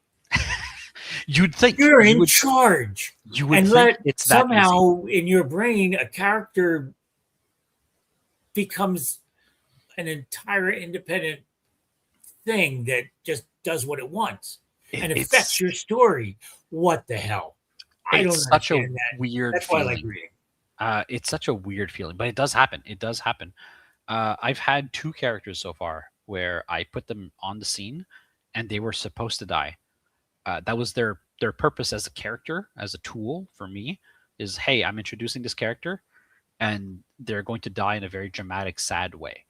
B: You'd think
A: You're in charge.
B: You would
A: And
B: think
A: let
B: it's that
A: somehow in your brain a character becomes an entire independent thing that just does what it wants
B: easy.
A: and affects your story. What the hell? I don't
B: It's such a
A: understand that.
B: weird
A: That's why I
B: feeling.
A: like reading.
B: It's such a weird feeling, but it does happen. It does happen. I've had two characters so far where I put them on the scene, and they were supposed to die. That was their purpose as a character, as a tool for me. Is hey, I'm introducing this character, and they're going to die in a very dramatic, sad way.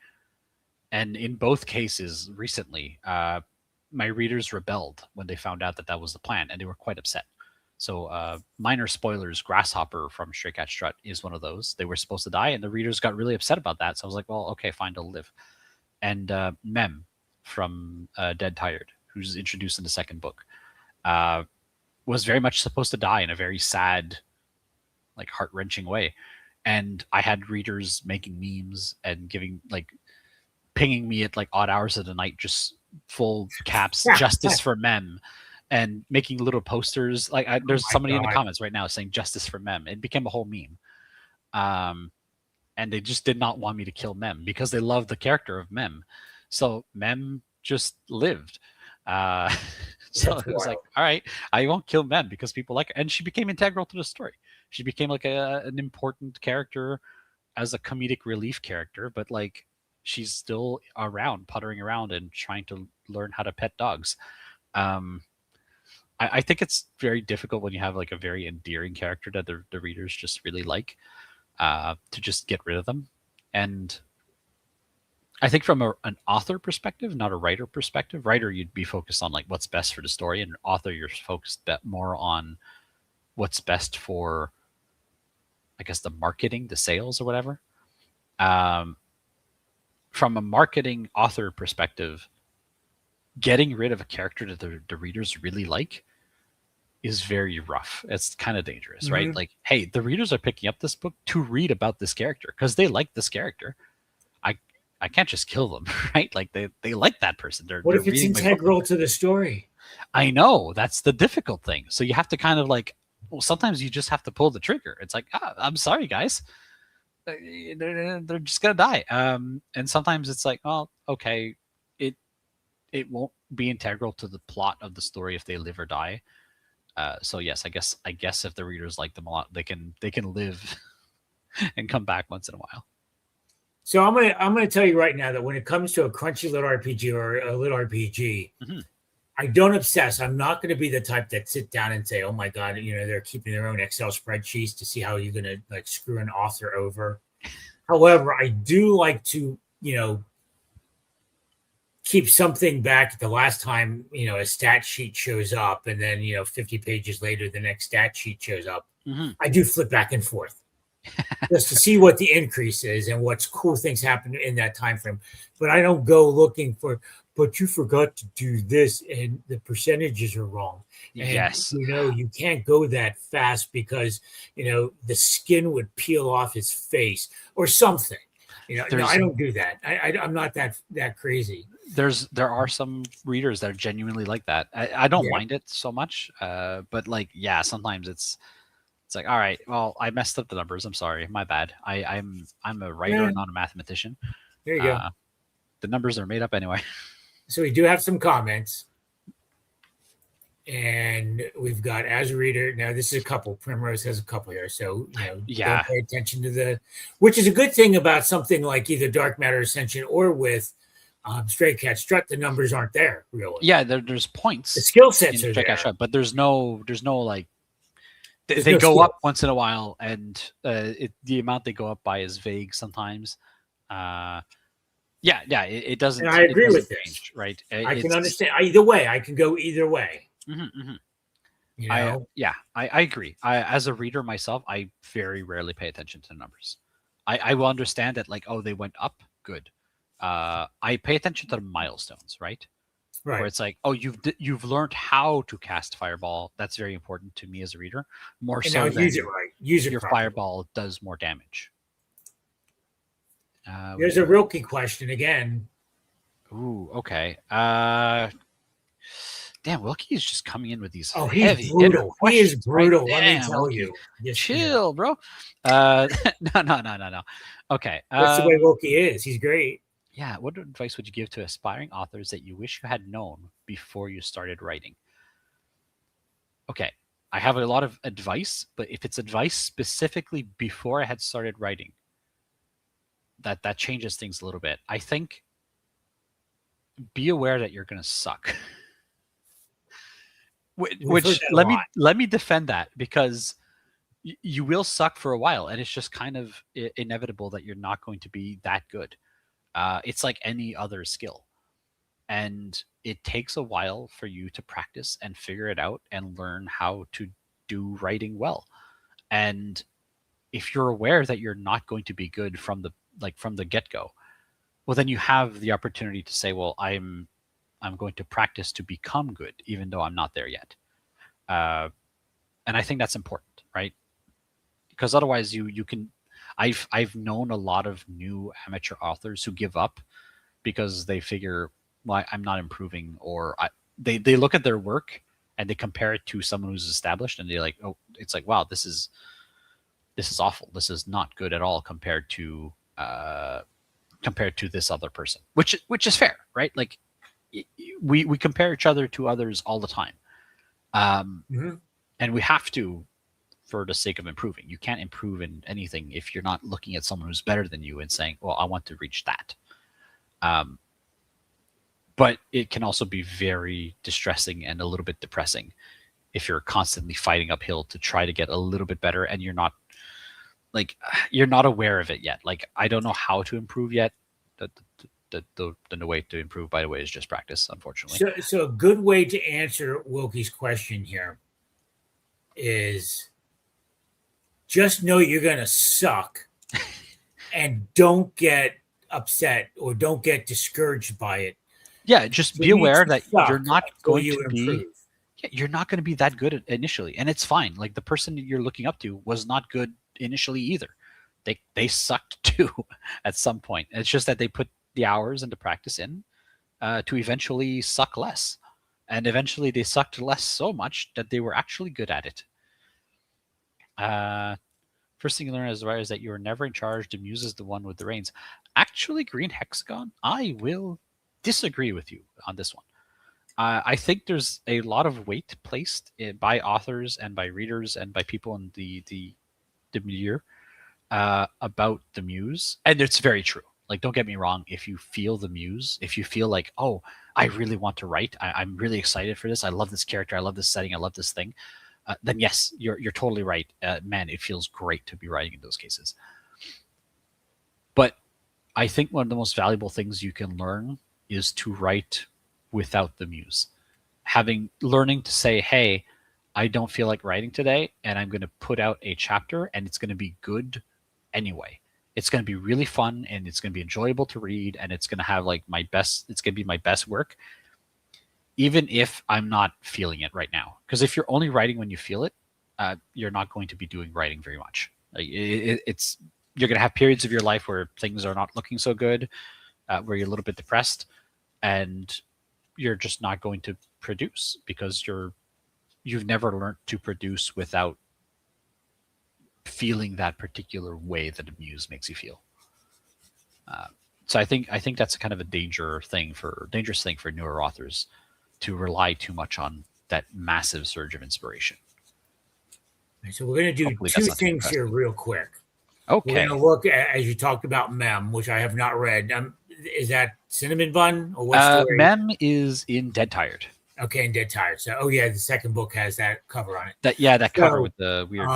B: And in both cases, recently, my readers rebelled when they found out that that was the plan, and they were quite upset. So, minor spoilers: Grasshopper from Stray Cat Strut is one of those. They were supposed to die, and the readers got really upset about that. So I was like, well, okay, fine, they'll live. And Mem from Dead Tired, who's introduced in the second book, uh, was very much supposed to die in a very sad, like heart wrenching way. And I had readers making memes and giving like pinging me at like odd hours of the night, just full caps, justice for Mem, and making little posters. Like there's somebody in the comments right now saying justice for Mem. It became a whole meme. And they just did not want me to kill Mem because they love the character of Mem. So Mem just lived. So it was like, all right, I won't kill Mem because people like her. And she became integral to the story. She became like an important character as a comedic relief character, but like she's still around, puttering around and trying to learn how to pet dogs. I think it's very difficult when you have like a very endearing character that the readers just really like, to just get rid of them. And I think from an author perspective, not a writer perspective, writer, you'd be focused on like what's best for the story, and author, you're focused more on what's best for, I guess, the marketing, the sales or whatever. Um, from a marketing author perspective, getting rid of a character that the readers really like is very rough. It's kind of dangerous, right? Like, hey, the readers are picking up this book to read about this character because they like this character. I can't just kill them, right? Like they like that person.
A: What
B: They're
A: if it's
B: reading my book.
A: integral to the story?
B: I know, that's the difficult thing. So you have to kind of like, well, sometimes you just have to pull the trigger. It's like, I'm sorry, guys. They're just gonna die. And sometimes it's like, well, okay, it won't be integral to the plot of the story if they live or die. So yes, I guess if the readers like them a lot, they can live and come back once in a while.
A: So I'm gonna tell you right now that when it comes to a crunchy LitRPG or a LitRPG, I don't obsess. I'm not going to be the type that sit down and say, "Oh my god, they're keeping their own Excel spreadsheets to see how you're going to like screw an author over." However, I do like to keep something back the last time a stat sheet shows up, and then 50 pages later the next stat sheet shows up. I do flip back and forth just to see what the increase is and what's cool things happen in that time frame. But I don't go looking for, but you forgot to do this and the percentages are wrong. And,
B: yes.
A: You can't go that fast because, the skin would peel off his face or something. No, I don't do that. I'm not that crazy.
B: There are some readers that are genuinely like that. I don't mind it so much. But like, yeah, sometimes it's like, all right, well, I messed up the numbers. I'm sorry, my bad. I'm a writer, not a mathematician.
A: There you go.
B: The numbers are made up anyway.
A: So we do have some comments, and we've got as a reader. Now this is a couple. Primrose has a couple here, so don't pay attention to which is a good thing about something like either Dark Matter Ascension or with Stray Cat Strut. The numbers aren't there really.
B: Yeah, there's points.
A: The skill sets are
B: Stray Cat Strut, but there's no like. They
A: no
B: go
A: skill.
B: Up once in a while, and the amount they go up by is vague sometimes. It doesn't.
A: And I agree with
B: change,
A: this.
B: right?
A: I can understand either way. I can go either way.
B: I agree. As a reader myself, I very rarely pay attention to the numbers. I will understand that, like, oh, they went up, good. I pay attention to the milestones, right? Where it's like, oh, you've learned how to cast Fireball. That's very important to me as a reader. More and so than
A: use it right. Use it
B: your
A: properly.
B: Fireball does more damage.
A: There's a Rilke question again.
B: Ooh, okay. Damn, Wilkie is just coming in with these heavy.
A: He's brutal. He is brutal.
B: Right?
A: Let me tell you.
B: Chill, bro. No. Okay.
A: That's the way Wilkie is. He's great.
B: Yeah. What advice would you give to aspiring authors that you wish you had known before you started writing? Okay. I have a lot of advice, but if it's advice specifically before I had started writing, that changes things a little bit. I think be aware that you're going to suck. Which let me defend that, because you will suck for a while, and it's just kind of inevitable that you're not going to be that good. It's like any other skill, and it takes a while for you to practice and figure it out and learn how to do writing well. And if you're aware that you're not going to be good from the get-go, well, then you have the opportunity to say, well, I'm going to practice to become good, even though I'm not there yet. And I think that's important, right? Because otherwise you can, I've known a lot of new amateur authors who give up because they figure, well, I'm not improving, or they look at their work and they compare it to someone who's established, and they're like, oh, it's like, wow, this is awful. This is not good at all compared to this other person, which is fair, right? Like we compare each other to others all the time. And we have to, for the sake of improving. You can't improve in anything if you're not looking at someone who's better than you and saying, well, I want to reach that. But it can also be very distressing and a little bit depressing if you're constantly fighting uphill to try to get a little bit better and you're not aware of it yet. Like, I don't know how to improve yet. The way to improve, by the way, is just practice, unfortunately.
A: So a good way to answer Wilkie's question here is just know you're going to suck and don't get upset or don't get discouraged by it.
B: Yeah, just
A: So
B: be
A: you
B: aware
A: need
B: that
A: to suck
B: you're not
A: until
B: going
A: you
B: to
A: improve.
B: be you're not going to be that good initially, and it's fine. Like, the person you're looking up to was not good initially either. They sucked too at some point. It's just that they put the hours into practice in to eventually suck less, and eventually they sucked less so much that they were actually good at it. First thing you learn as a writer is that you are never in charge. The muse is the one with the reins. Actually, Green Hexagon, I will disagree with you on this one. I think there's a lot of weight placed by authors and by readers and by people in the milieu about the muse, and it's very true. Like, don't get me wrong. If you feel the muse, if you feel like, oh, I really want to write, I'm really excited for this. I love this character. I love this setting. I love this thing. Then yes, you're totally right. Man, it feels great to be writing in those cases. But I think one of the most valuable things you can learn is to write without the muse. Learning to say, hey, I don't feel like writing today, and I'm going to put out a chapter, and it's going to be good anyway. It's going to be really fun, and it's going to be enjoyable to read, and it's going to have like it's going to be my best work, even if I'm not feeling it right now. Because if you're only writing when you feel it, you're not going to be doing writing very much. Like, you're going to have periods of your life where things are not looking so good, where you're a little bit depressed, and you're just not going to produce because you've never learned to produce without feeling that particular way that a muse makes you feel. So I think that's kind of a dangerous thing for newer authors, to rely too much on that massive surge of inspiration.
A: So we're going to do
B: Hopefully
A: two things here real quick.
B: Okay.
A: We're going to look at, as you talked about, Mem, which I have not read. Is that Cinnamon Bun or what story?
B: Mem is in Dead Tired.
A: Okay, in Dead Tired. So, the second book has that cover on it.
B: That cover with the weird.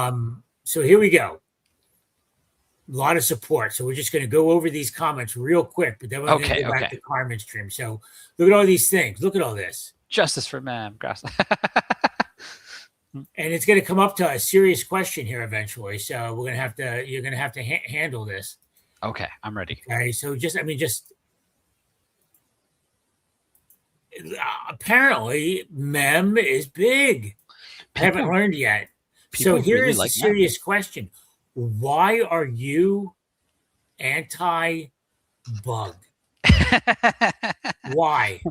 A: So here we go. A lot of support. So we're just going to go over these comments real quick, but then we're going to go back to Carmen stream. So look at all these things. Look at all this.
B: Justice for Mem. Grass.
A: And it's going to come up to a serious question here eventually. So you're going to have to handle this.
B: Okay, I'm ready.
A: Okay, so apparently Mem is big. I haven't learned yet. So here's a serious question. Why are you anti-bug? Why?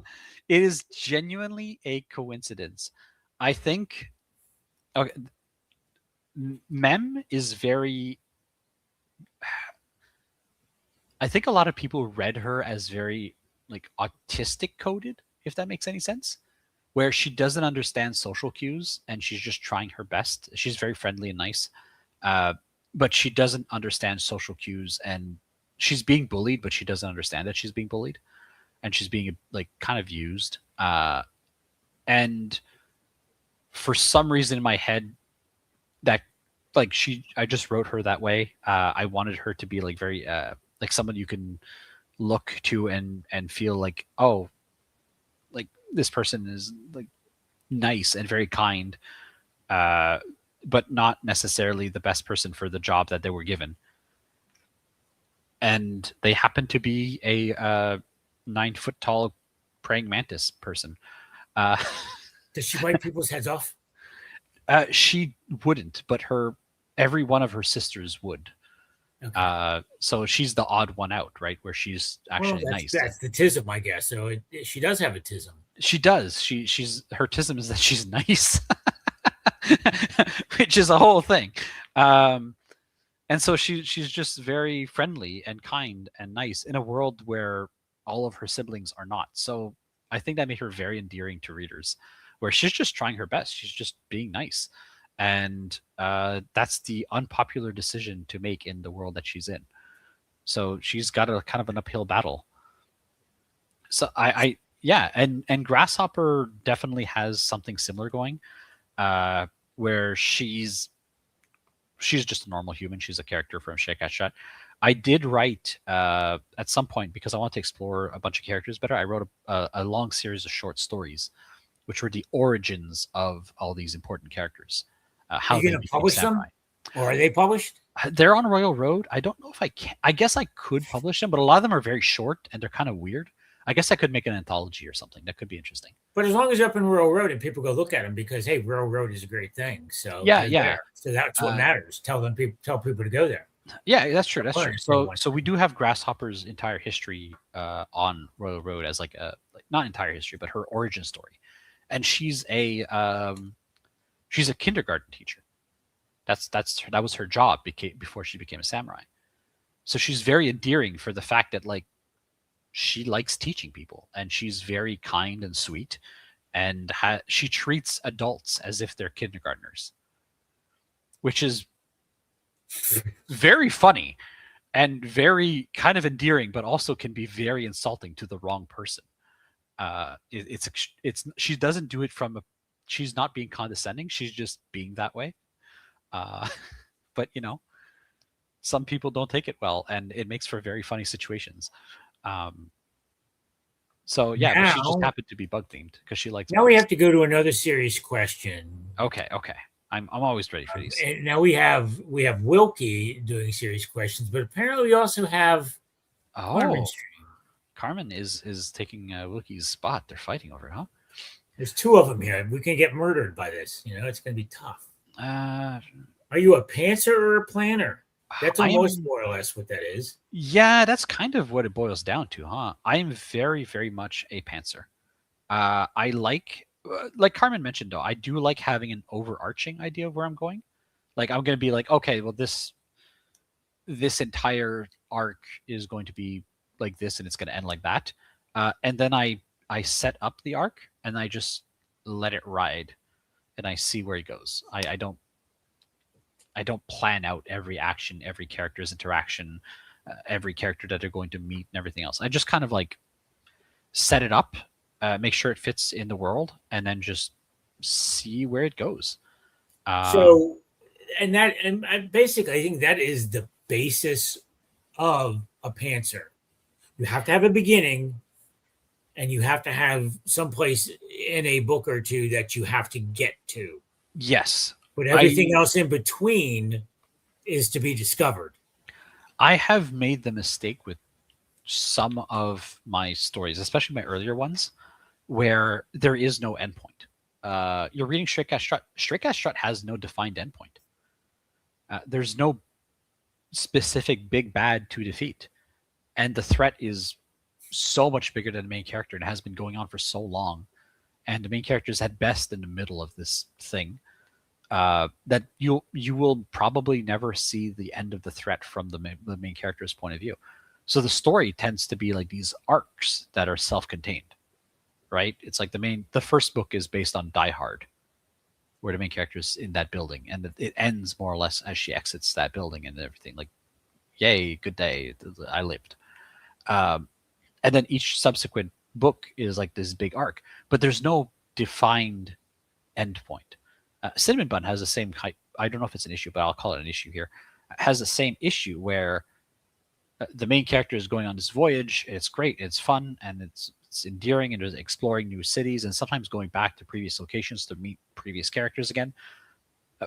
B: It is genuinely a coincidence. I think Mem is very... I think a lot of people read her as very like autistic coded, if that makes any sense, where she doesn't understand social cues and she's just trying her best. She's very friendly and nice, but she doesn't understand social cues, and she's being bullied, but she doesn't understand that she's being bullied, and she's being like kind of used. And for some reason in my head, that like I just wrote her that way. I wanted her to be like very like someone you can look to and feel like, oh, like this person is like nice and very kind, but not necessarily the best person for the job that they were given. And they happen to be a 9 foot tall praying mantis person.
A: Does she bite people's heads off?
B: She wouldn't, but every one of her sisters would. Okay. So she's the odd one out, right? Where she's actually nice.
A: That's the tism, I guess. So she does have a tism.
B: She does. Her tism is that she's nice, which is a whole thing. And so she's just very friendly and kind and nice in a world where all of her siblings are not. So I think that made her very endearing to readers, where she's just trying her best. She's just being nice. And that's the unpopular decision to make in the world that she's in. So she's got a kind of an uphill battle. So and Grasshopper definitely has something similar going. where she's just a normal human. She's a character from Stray Cat Strut. I did write at some point, because I want to explore a bunch of characters better. I wrote a long series of short stories, which were the origins of all these important characters,
A: Are
B: how
A: you
B: they
A: going to
B: became
A: publish
B: samurai.
A: them, or are they published?
B: They're on Royal Road. I don't know if I can. I guess I could publish them, but a lot of them are very short and they're kind of weird. I guess I could make an anthology or something. That could be interesting.
A: But as long as you're up in Rural Road and people go look at them, because hey, Rural Road is a great thing. So
B: Yeah,
A: they're
B: yeah.
A: there. So that's what
B: Uh,
A: matters. Tell people to go there.
B: Yeah, that's true. That's
A: Learn
B: true.
A: if they
B: So,
A: want
B: so we
A: to.
B: do have Grasshopper's entire history on Royal Road as like a not entire history, but her origin story, and she's a kindergarten teacher. That was her job before she became a samurai. So she's very endearing for the fact that like she likes teaching people, and she's very kind and sweet, and she treats adults as if they're kindergartners, which is very funny and very kind of endearing, but also can be very insulting to the wrong person. It's she doesn't do it from she's not being condescending. She's just being that way. Uh, but some people don't take it well, and it makes for very funny situations. Um, so yeah, but she just
A: Now,
B: happened to be bug themed because she likes
A: now we
B: bugs.
A: have to go to another serious question.
B: Okay, okay. I'm always ready for these.
A: And now we have Wilkie doing serious questions, but apparently we also have Carmen
B: Oh,
A: stream.
B: Carmen is taking Wilkie's spot. They're fighting over it, huh?
A: There's two of them here. We can get murdered by this. It's going to be tough.
B: Uh,
A: Are you a pantser or a planner? That's
B: I
A: almost
B: am.
A: more or less what that is.
B: Yeah, that's kind of what it boils down to, huh? I am very, very much a pantser. I like Carmen mentioned though, I do like having an overarching idea of where I'm going. Like I'm going to be like, okay, well this entire arc is going to be like this, and it's going to end like that. And then I set up the arc and I just let it ride, and I see where he goes. I don't plan out every action, every character's interaction, every character that they're going to meet, and everything else. I just kind of like set it up, make sure it fits in the world, and then just see where it goes.
A: So, and basically, I think that is the basis of a pantser. You have to have a beginning, and you have to have someplace in a book or two that you have to get to.
B: Yes,
A: But everything else in between is to be discovered.
B: I have made the mistake with some of my stories, especially my earlier ones, where there is no endpoint. You're reading Stray Cat Strut. Stray Cat Strut has no defined endpoint. There's no specific big bad to defeat, and the threat is so much bigger than the main character and has been going on for so long. And the main character is at best in the middle of this thing. That you will probably never see the end of the threat from the main character's point of view. So the story tends to be like these arcs that are self-contained, right? It's like the first book is based on Die Hard, where the main character is in that building, and it ends more or less as she exits that building and everything. Like, yay, good day, I lived. And then each subsequent book is like this big arc, but there's no defined endpoint. Cinnamon Bun has the same type. I don't know if it's an issue, but I'll call it an issue here. Has the same issue where the main character is going on this voyage. It's great, it's fun, and it's endearing, and it's exploring new cities, and sometimes going back to previous locations to meet previous characters again.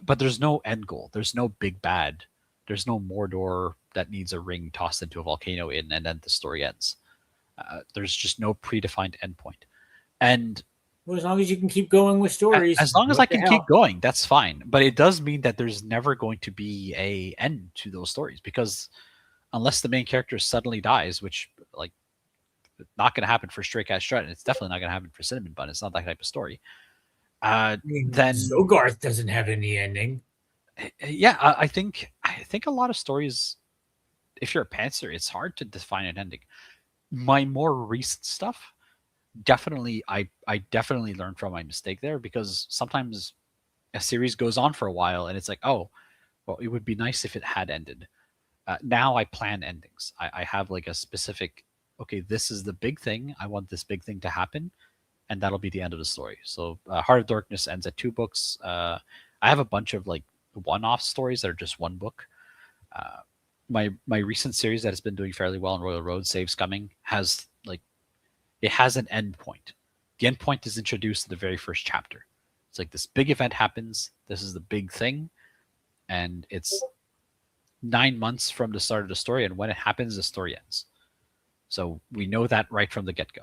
B: But there's no end goal. There's no big bad. There's no Mordor that needs a ring tossed into a volcano and then the story ends. There's just no predefined endpoint. And
A: Well, as long as you can keep going with stories,
B: as long as
A: what
B: I
A: the
B: can
A: hell?
B: keep going, that's fine. But it does mean that there's never going to be a end to those stories, because unless the main character suddenly dies, which like not going to happen for Stray Cat Strut, and it's definitely not going to happen for Cinnamon Bun. It's not that type of story.
A: I mean,
B: Then
A: Zogarth doesn't have any ending.
B: yeah, I think a lot of stories, if you're a pantser, it's hard to define an ending. My more recent stuff, definitely, I definitely learned from my mistake there, because sometimes a series goes on for a while and it's like, oh, well, it would be nice if it had ended. Now I plan endings. I have like a specific, okay, this is the big thing. I want this big thing to happen. and that'll be the end of the story. So Heart of Darkness ends at 2 books. I have a bunch of like one-off stories that are just 1 book. My recent series that has been doing fairly well in Royal Road, Saves Coming, has like, it has an end point. The end point is introduced in the very first chapter. It's like this big event happens. This is the big thing, and it's 9 months from the start of the story, and when it happens, the story ends. So we know that right from the get-go.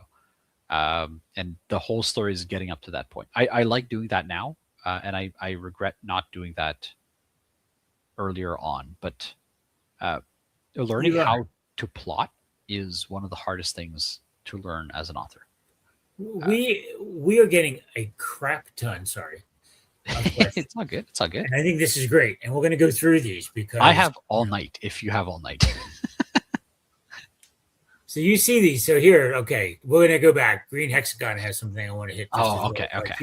B: And the whole story is getting up to that point. I like doing that now, and I regret not doing that earlier on. But learning how to plot is one of the hardest things to learn as an author.
A: We are getting a crap ton. Sorry.
B: It's all good. It's all good.
A: And I think this is great. And we're going to go through these because
B: I have all night if you have all night.
A: So you see these. So here, okay, we're going to go back. Green Hexagon has something I want to hit.
B: Oh, okay,
A: well.
B: okay.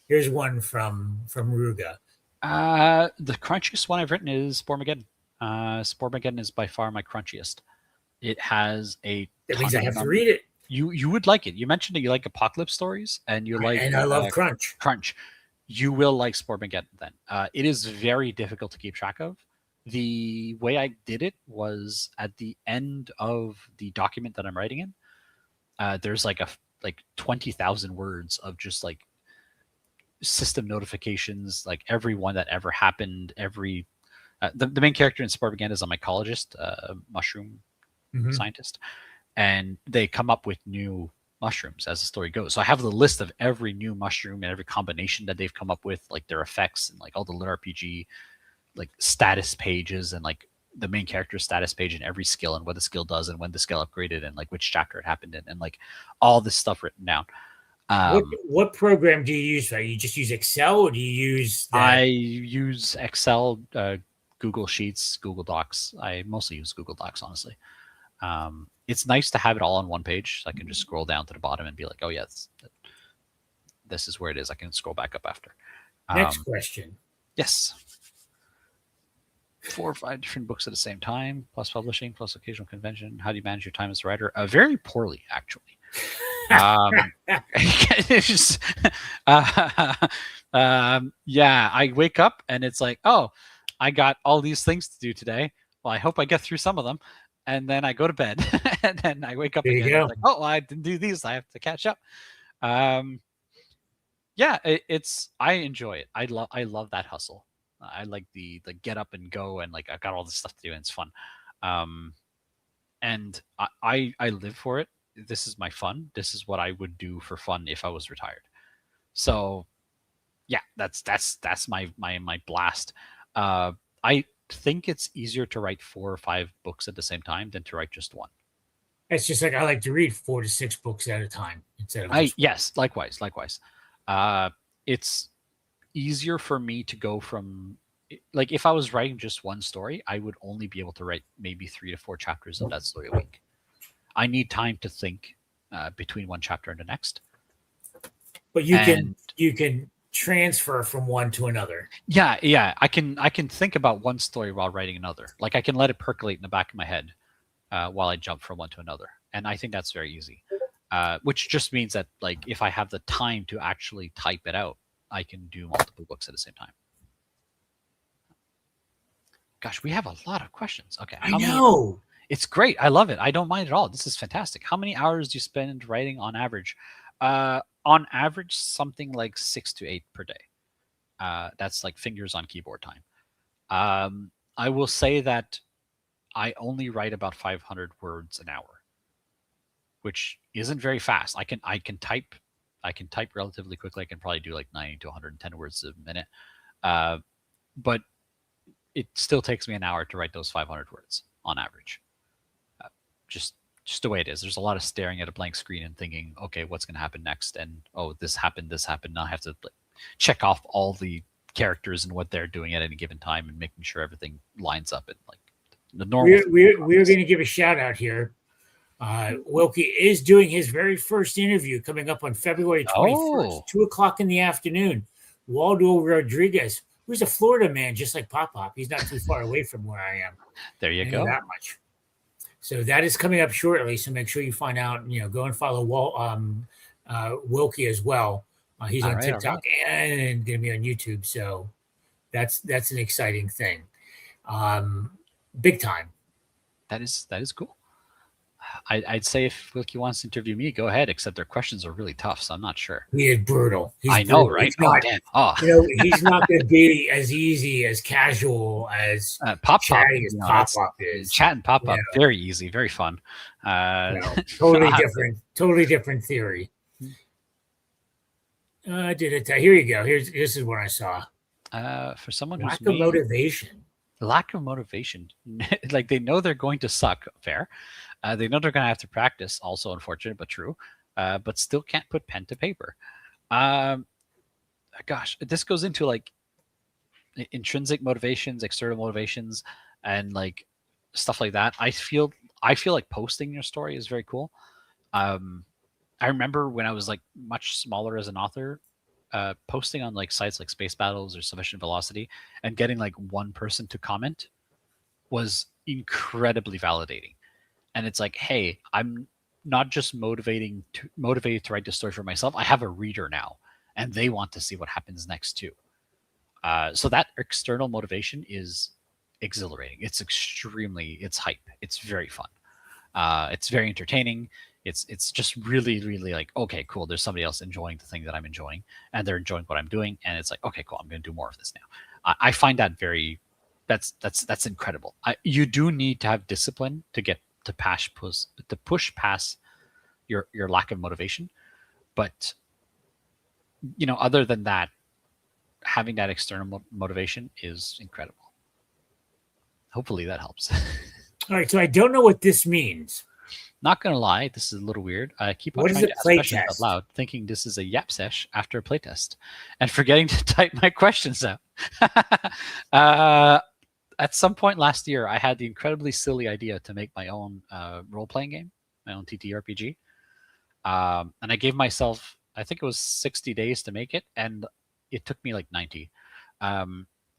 A: Here's one from Ruga.
B: The crunchiest one I've written is Spormageddon. Spormageddon is by far my crunchiest. It has a.
A: That means I have to read it.
B: You would like it. You mentioned that you like apocalypse stories, and you like.
A: And I love crunch.
B: Crunch. You will like Spormageddon then. It is very difficult to keep track of. The way I did it was at the end of the document that I'm writing in. There's like 20,000 words of just like system notifications, like every one that ever happened. Every the main character in Spormageddon is a mycologist, mushroom scientist, and they come up with new mushrooms as the story goes. So I have the list of every new mushroom and every combination that they've come up with, like their effects and like all the LitRPG like status pages and like the main character's status page and every skill and what the skill does and when the skill upgraded and like which chapter it happened in and like all this stuff written down.
A: What program do you use? You just use Excel, or do you use?
B: I use Excel, Google Sheets, Google Docs. I mostly use Google Docs, honestly. It's nice to have it all on one page, so I can just scroll down to the bottom and be like, oh yes, this is where it is. I can scroll back up after.
A: Next question.
B: Yes. 4 or 5 different books at the same time, plus publishing, plus occasional convention. How do you manage your time as a writer? Very poorly, actually. It's just, yeah, I wake up and it's like, oh, I got all these things to do today. Well, I hope I get through some of them. And then I go to bed and then I wake up
A: there
B: again. And like, oh, I didn't do these. I have to catch up. Yeah, I enjoy it. I love that hustle. I like the get up and go and like I got all this stuff to do and it's fun. And I live for it. This is my fun. This is what I would do for fun if I was retired. So yeah, that's my blast. I think it's easier to write 4 or 5 books at the same time than to write just one.
A: It's just like I like to read 4 to 6 books at a time instead of
B: yes, likewise. It's easier for me to go from like if I was writing just one story, I would only be able to write maybe 3 to 4 chapters of that story a week. I need time to think between one chapter and the next.
A: But you can transfer from one to another.
B: Yeah. I can think about one story while writing another. Like I can let it percolate in the back of my head while I jump from one to another. And I think that's very easy. Which just means that like if I have the time to actually type it out, I can do multiple books at the same time. Gosh, we have a lot of questions. Okay.
A: I know.
B: It's great. I love it. I don't mind at all. This is fantastic. How many hours do you spend writing on average? On average, something like 6 to 8 per day. That's like fingers on keyboard time. I will say that I only write about 500 words an hour, which isn't very fast. I can type relatively quickly. I can probably do like 90 to 110 words a minute. But it still takes me an hour to write those 500 words on average. Just the way it is. There's a lot of staring at a blank screen and thinking, okay, what's going to happen next? And oh, this happened. Now I have to like, check off all the characters and what they're doing at any given time and making sure everything lines up. And like the normal.
A: We're going to give a shout out here. Wilkie is doing his very first interview coming up on February 21st, 2:00 in the afternoon. Waldo Rodriguez, who's a Florida man, just like PopPop. He's not too far away from where I am.
B: There you go.
A: That much. So that is coming up shortly. So make sure you find out. Go and follow Wilkie as well. He's
B: All
A: on
B: right, all
A: TikTok
B: right.
A: and going to be on YouTube. So that's an exciting thing. Big time.
B: That is cool. I'd say if Wilkie wants to interview me, go ahead. Except their questions are really tough, so I'm not sure.
A: He is brutal. He's
B: I know,
A: brutal.
B: right?
A: He's
B: Oh,
A: not,
B: damn. Oh,
A: he's not going to be as easy, as casual, as
B: PopPop.
A: chatty as
B: You know,
A: Pop
B: that's
A: Up is.
B: chat and PopPop.
A: Yeah.
B: Very easy, very fun.
A: Totally different theory. Here you go. This is what I saw.
B: For someone who's
A: Lack of motivation.
B: lack of motivation, like they know they're going to suck. Fair. They know they're going to have to practice. Also unfortunate, but true. But still can't put pen to paper. Um, Gosh, this goes into like intrinsic motivations, external motivations, and like stuff like that. I feel like posting your story is very cool. Um, I remember when I was like much smaller as an author, posting on like sites like Space Battles or Sufficient Velocity and getting like one person to comment was incredibly validating. And it's like, hey, I'm not just motivated to write the story for myself. I have a reader now, and they want to see what happens next too. So that external motivation is exhilarating. It's hype. It's very fun. It's very entertaining. It's just really like, okay, cool. There's somebody else enjoying the thing that I'm enjoying, and they're enjoying what I'm doing, and it's like, okay, cool. I'm going to do more of this now. I find that that's incredible. You do need to have discipline to get to push past your lack of motivation, but other than that, having that external motivation is incredible. Hopefully that helps.
A: All right, so I don't know what this means.
B: Not gonna lie, this is a little weird. I keep on
A: What is
B: trying
A: a
B: to ask questions out
A: playtest?
B: loud, thinking this is a yap sesh after a playtest, and forgetting to type my questions out. At some point last year, I had the incredibly silly idea to make my own role-playing game, my own TTRPG, and I gave myself, I think it was 60 days to make it, and it took me like 90.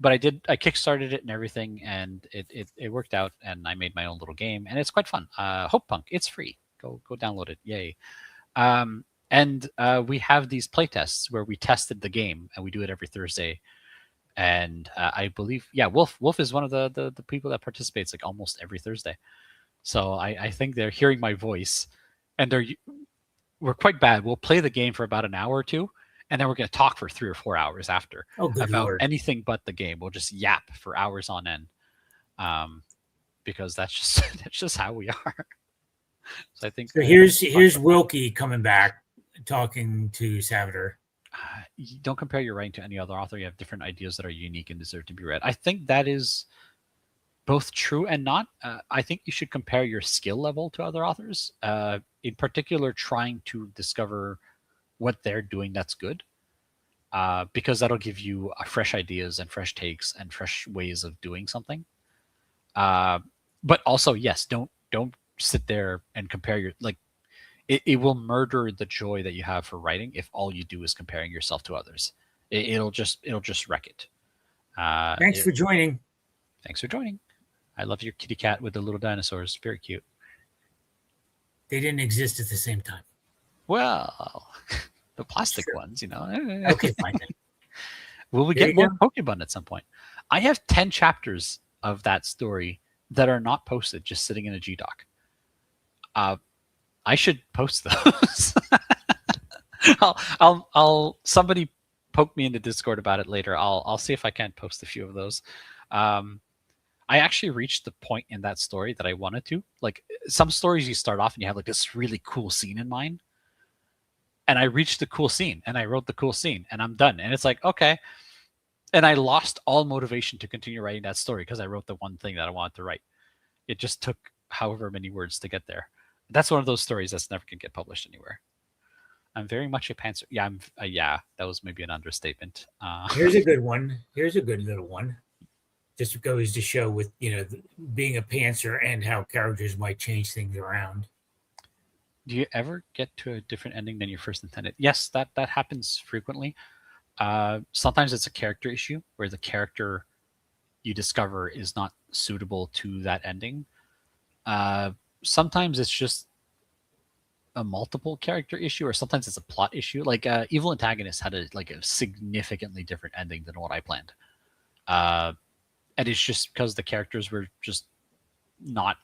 B: But I kickstarted it and everything, and it worked out, and I made my own little game, and it's quite fun. Hope Punk, it's free. Go download it. Yay. And we have these playtests where we tested the game, and we do it every Thursday. And I believe, yeah, Wolf is one of the people that participates like almost every Thursday. So I think they're hearing my voice, and we're quite bad. We'll play the game for about an hour or two, and then we're going to talk for 3 or 4 hours after
A: Good
B: about
A: Lord.
B: anything but the game. We'll just yap for hours on end, because that's just how we are. So I think.
A: So here's Wilkie coming back, talking to Salvador.
B: You don't compare your writing to any other author. You have different ideas that are unique and deserve to be read. I think that is both true and not. I think you should compare your skill level to other authors, in particular, trying to discover what they're doing that's good, because that'll give you fresh ideas and fresh takes and fresh ways of doing something. But also, yes, don't sit there and compare your it will murder the joy that you have for writing if all you do is comparing yourself to others. It'll just wreck it.
A: Thanks for joining.
B: Thanks for joining. I love your kitty cat with the little dinosaurs. Very cute.
A: They didn't exist at the same time.
B: Well, the plastic ones,
A: Okay, fine then.
B: Will we get more Pokemon at some point? I have 10 chapters of that story that are not posted, just sitting in a G-Doc. I should post those. I'll somebody poke me in the Discord about it later. I'll see if I can't post a few of those. I actually reached the point in that story that I wanted to. Like, some stories you start off and you have like this really cool scene in mind. And I reached the cool scene and I wrote the cool scene and I'm done. And it's like, okay. And I lost all motivation to continue writing that story because I wrote the one thing that I wanted to write. It just took however many words to get there. That's one of those stories that's never going to get published anywhere. I'm very much a pantser. Yeah, yeah, that was maybe an understatement.
A: Here's a good one. Here's a good little one. Just goes to show with, being a pantser and how characters might change things around.
B: Do you ever get to a different ending than you first intended? Yes, that happens frequently. Sometimes it's a character issue where the character you discover is not suitable to that ending. Sometimes it's just a multiple character issue, or sometimes it's a plot issue. Like Evil Antagonist had a significantly different ending than what I planned, and it's just because the characters were just not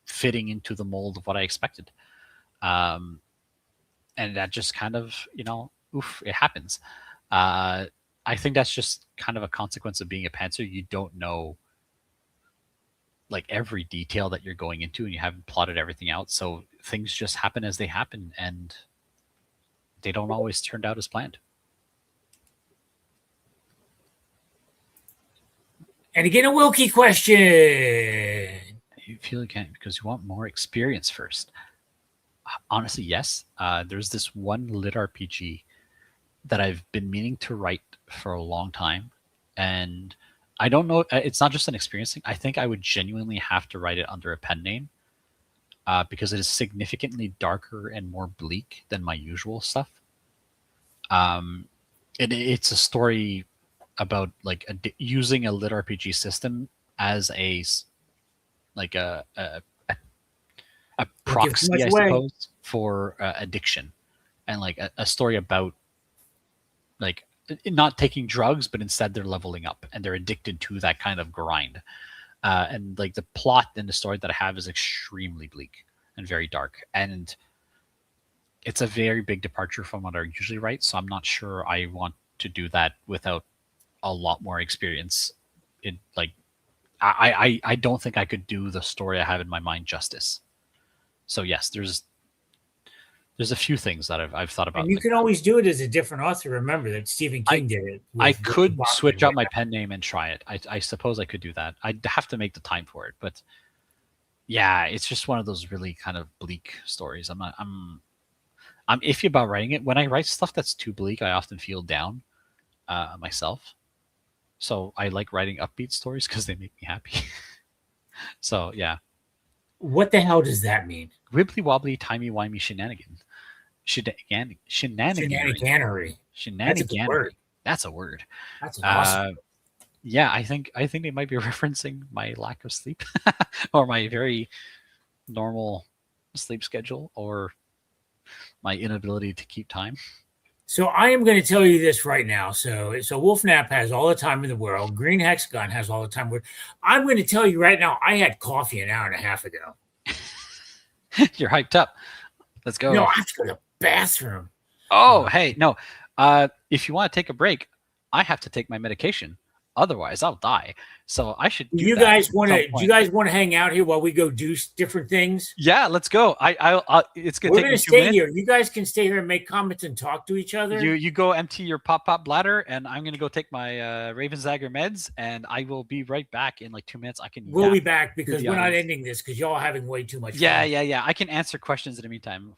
B: fitting into the mold of what I expected, and that just kind of oof, it happens. I think that's just kind of a consequence of being a pantser. You don't know like every detail that you're going into, and you haven't plotted everything out, so things just happen as they happen, and they don't always turn out as planned.
A: And again, a Wilkie question.
B: You feel you can't because you want more experience first. Honestly, yes. There's this one lit RPG that I've been meaning to write for a long time, and I don't know. It's not just an experience thing. I think I would genuinely have to write it under a pen name, because it is significantly darker and more bleak than my usual stuff. It's a story about like using a lit RPG system as a proxy, I suppose, for addiction, and like a story about like not taking drugs, but instead they're leveling up and they're addicted to that kind of grind. And like the plot in the story that I have is extremely bleak and very dark, and it's a very big departure from what I usually write. So I'm not sure I want to do that without a lot more experience. It like I don't think I could do the story I have in my mind justice. So yes, there's a few things that I've thought about.
A: And you can always do it as a different author. Remember that Stephen King did it.
B: I could switch out my pen name and try it. I suppose I could do that. I'd have to make the time for it, but yeah, it's just one of those really kind of bleak stories. I'm iffy about writing it. When I write stuff that's too bleak, I often feel down myself. So I like writing upbeat stories because they make me happy. So yeah.
A: What the hell does that mean?
B: Wibbly wobbly, timey wimey shenanigan. Shenaniganery.
A: Shenaniganery.
B: That's a word.
A: That's awesome.
B: Yeah, I think they might be referencing my lack of sleep or my very normal sleep schedule or my inability to keep time.
A: So I am going to tell you this right now. So Wolfnap has all the time in the world. Green Hexagon has all the time. I'm going to tell you right now, I had coffee an hour and a half ago.
B: You're hyped up. Let's go.
A: No, I have to go to the bathroom.
B: Oh, hey, no. If you want to take a break, I have to take my medication. Otherwise, I'll die. So I should. Do you guys want
A: to hang out here while we go do different things?
B: Yeah, let's go. It's gonna.
A: We're gonna stay here. You guys can stay here and make comments and talk to each other.
B: You go empty your pop bladder, and I'm gonna go take my RavensDagger meds, and I will be right back in like 2 minutes. We'll
A: be back because we're not ending this because y'all are having way too much.
B: Yeah. I can answer questions in the meantime.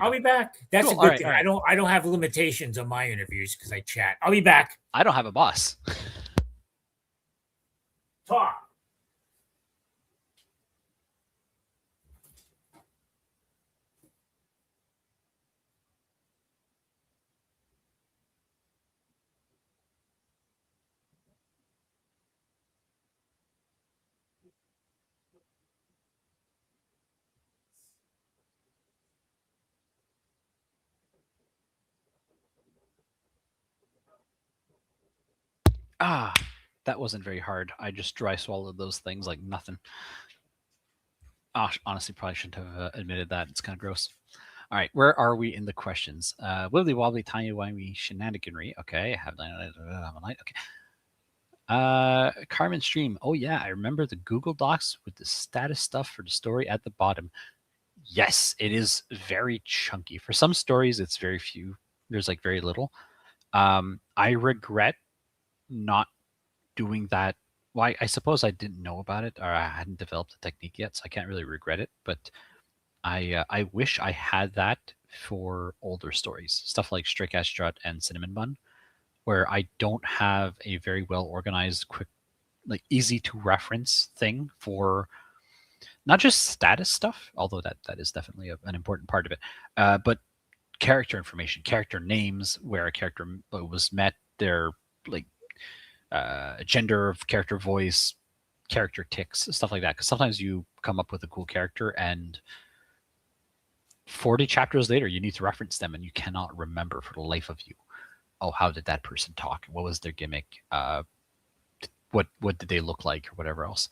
A: I'll be back. That's cool. A good thing. Right. I don't have limitations on my interviews because I chat. I'll be back.
B: I don't have a boss.
A: Talk.
B: That wasn't very hard. I just dry swallowed those things like nothing. Honestly, probably shouldn't have admitted that. It's kind of gross. All right, where are we in the questions? Wibbly wobbly, tiny wimey shenaniganry. Okay, I have a light. Okay. Carmen Stream. Oh yeah, I remember the Google Docs with the status stuff for the story at the bottom. Yes, it is very chunky. For some stories, it's very few. There's like very little. I regret not doing that. Well, I suppose I didn't know about it, or I hadn't developed the technique yet, so I can't really regret it. But I wish I had that for older stories, stuff like Stray Cat Strut and Cinnamon Bun, where I don't have a very well organized, quick, like easy to reference thing for not just status stuff, although that is definitely an important part of it, but character information, character names, where a character was met, their like gender, character voice, character ticks, stuff like that. Because sometimes you come up with a cool character and 40 chapters later, you need to reference them, and you cannot remember for the life of you. Oh, how did that person talk? What was their gimmick? What did they look like, or whatever else?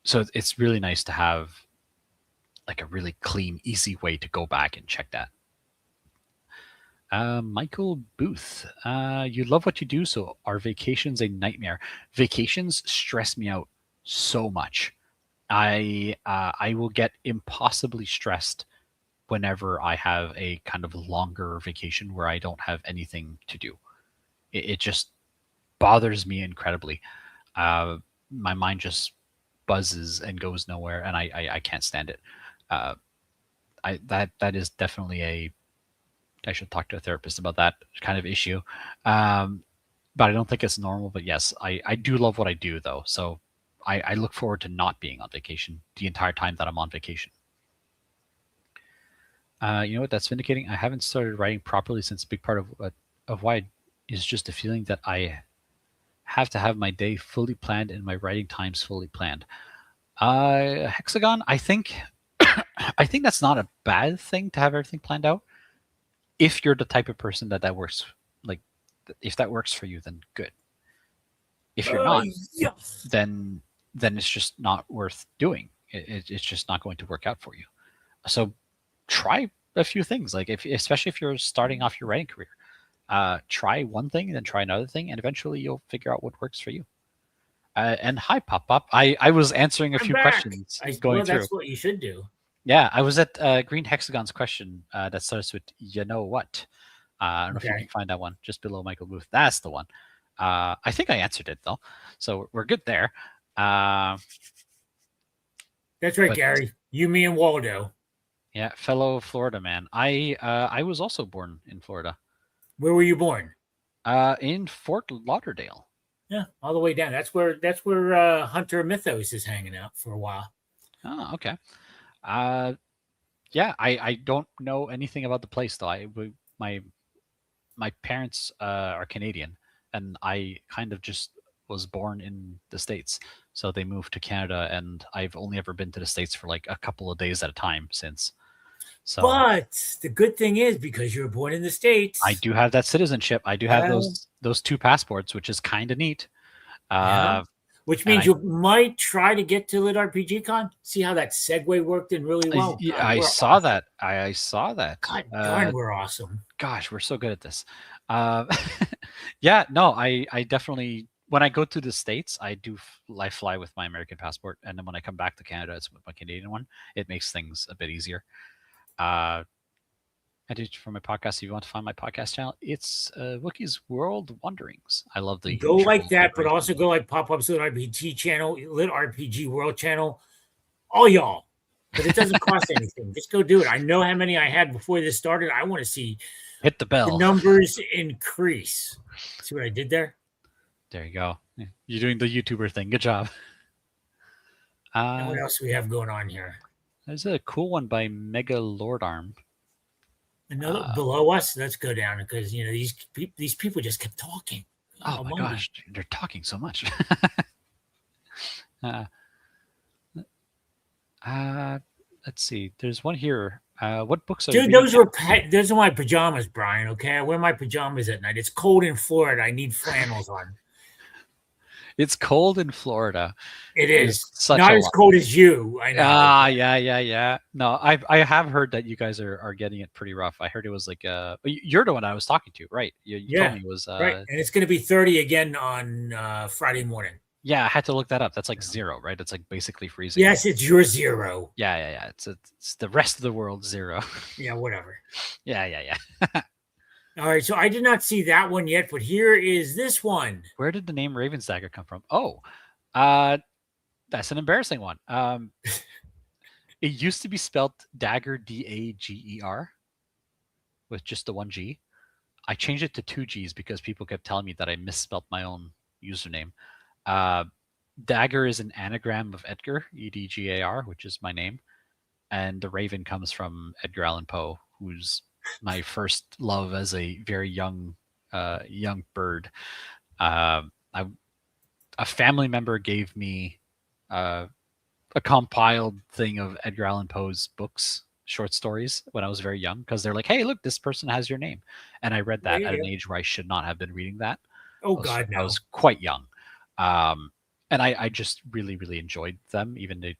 B: So it's really nice to have like a really clean, easy way to go back and check that. Michael Booth, you love what you do, so are vacations a nightmare? Vacations stress me out so much. I will get impossibly stressed whenever I have a kind of longer vacation where I don't have anything to do. It just bothers me incredibly. My mind just buzzes and goes nowhere, and I can't stand it. That is definitely a I should talk to a therapist about that kind of issue. But I don't think it's normal. But yes, I do love what I do, though. So I look forward to not being on vacation the entire time that I'm on vacation. You know what? That's vindicating. I haven't started writing properly since a big part of why is just a feeling that I have to have my day fully planned and my writing times fully planned. Hexagon, I think I think that's not a bad thing to have everything planned out. If you're the type of person that works, like if that works for you, then good. If you're not,
A: Yes.
B: then it's just not worth doing. It's just not going to work out for you. So try a few things, like especially if you're starting off your writing career, try one thing and then try another thing, and eventually you'll figure out what works for you. And hi, PopPop. I was answering a
A: I'm
B: few
A: back.
B: questions going through.
A: That's what you should do.
B: Yeah, I was at Green Hexagon's question that starts with "you know what." I don't know if you
A: Okay.
B: can find that one just below Michael Booth. That's the one. I think I answered it though, so we're good there.
A: That's right,
B: But-
A: Gary. You, me, and Waldo.
B: Yeah, fellow Florida man. I was also born in Florida,
A: Where were you born?
B: in Fort Lauderdale.
A: Yeah, all the way down. That's where Hunter Mythos is hanging out for a while.
B: Oh, okay. Yeah, I don't know anything about the place though. My parents are Canadian, and I kind of just was born in the States. So they moved to Canada, and I've only ever been to the States for like a couple of days at a time since. So
A: But the good thing is, because you were born in the States,
B: I do have that citizenship. I do have those two passports, which is kind of neat.
A: yeah. Which means you might try to get to LitRPG Con. See how that segue worked in really well.
B: God, I saw awesome. That. I saw that.
A: God darn, we're awesome.
B: Gosh, we're so good at this. Yeah, no, I definitely, when I go to the States, I fly with my American passport, and then when I come back to Canada, it's with my Canadian one. It makes things a bit easier. I did for my podcast. If you want to find my podcast channel, it's Wookiees World Wanderings. I love the
A: go like that, but also go like PopPop's LitRPG channel, LitRPG World channel, all y'all. But it doesn't cost anything. Just go do it. I know how many I had before this started. I want to see
B: hit the bell.
A: The numbers increase. See what I did there?
B: There you go. You're doing the YouTuber thing. Good job.
A: And what else do we have going on here?
B: There's a cool one by Mega Lordarm.
A: Another below us. Let's go down because these people just kept talking.
B: Oh my gosh, they're talking so much. Let's see. There's one here. What books are
A: Dude, those are my pajamas, Brian. Okay, I wear my pajamas at night. It's cold in Florida. I need flannels on.
B: It's cold in Florida.
A: It is not as cold as you. I know.
B: Yeah. No, I have heard that you guys are getting it pretty rough. I heard it was like you're the one I was talking to, right? You told me it was
A: right, and it's going to be 30 again on Friday morning.
B: Yeah, I had to look that up. That's like 0, right? It's like basically freezing.
A: Yes, it's your 0.
B: Yeah. It's the rest of the world 0.
A: Yeah, whatever.
B: Yeah.
A: All right, so I did not see that one yet, but here is this one.
B: Where did the name RavensDagger come from? Oh, that's an embarrassing one. It used to be spelled Dagger, Dager, with just the 1 G. I changed it to 2 Gs because people kept telling me that I misspelled my own username. Dagger is an anagram of Edgar, Edgar, which is my name, and the Raven comes from Edgar Allan Poe, who's my first love as a very young bird. A family member gave me a compiled thing of Edgar Allan Poe's books short stories when I was very young because they're like, "Hey, look, this person has your name," and I read that
A: Yeah,
B: at an
A: yeah.
B: age where I should not have been reading that.
A: Oh
B: I was
A: God,
B: I
A: no.
B: was quite young, um, and I just really really enjoyed them. Even though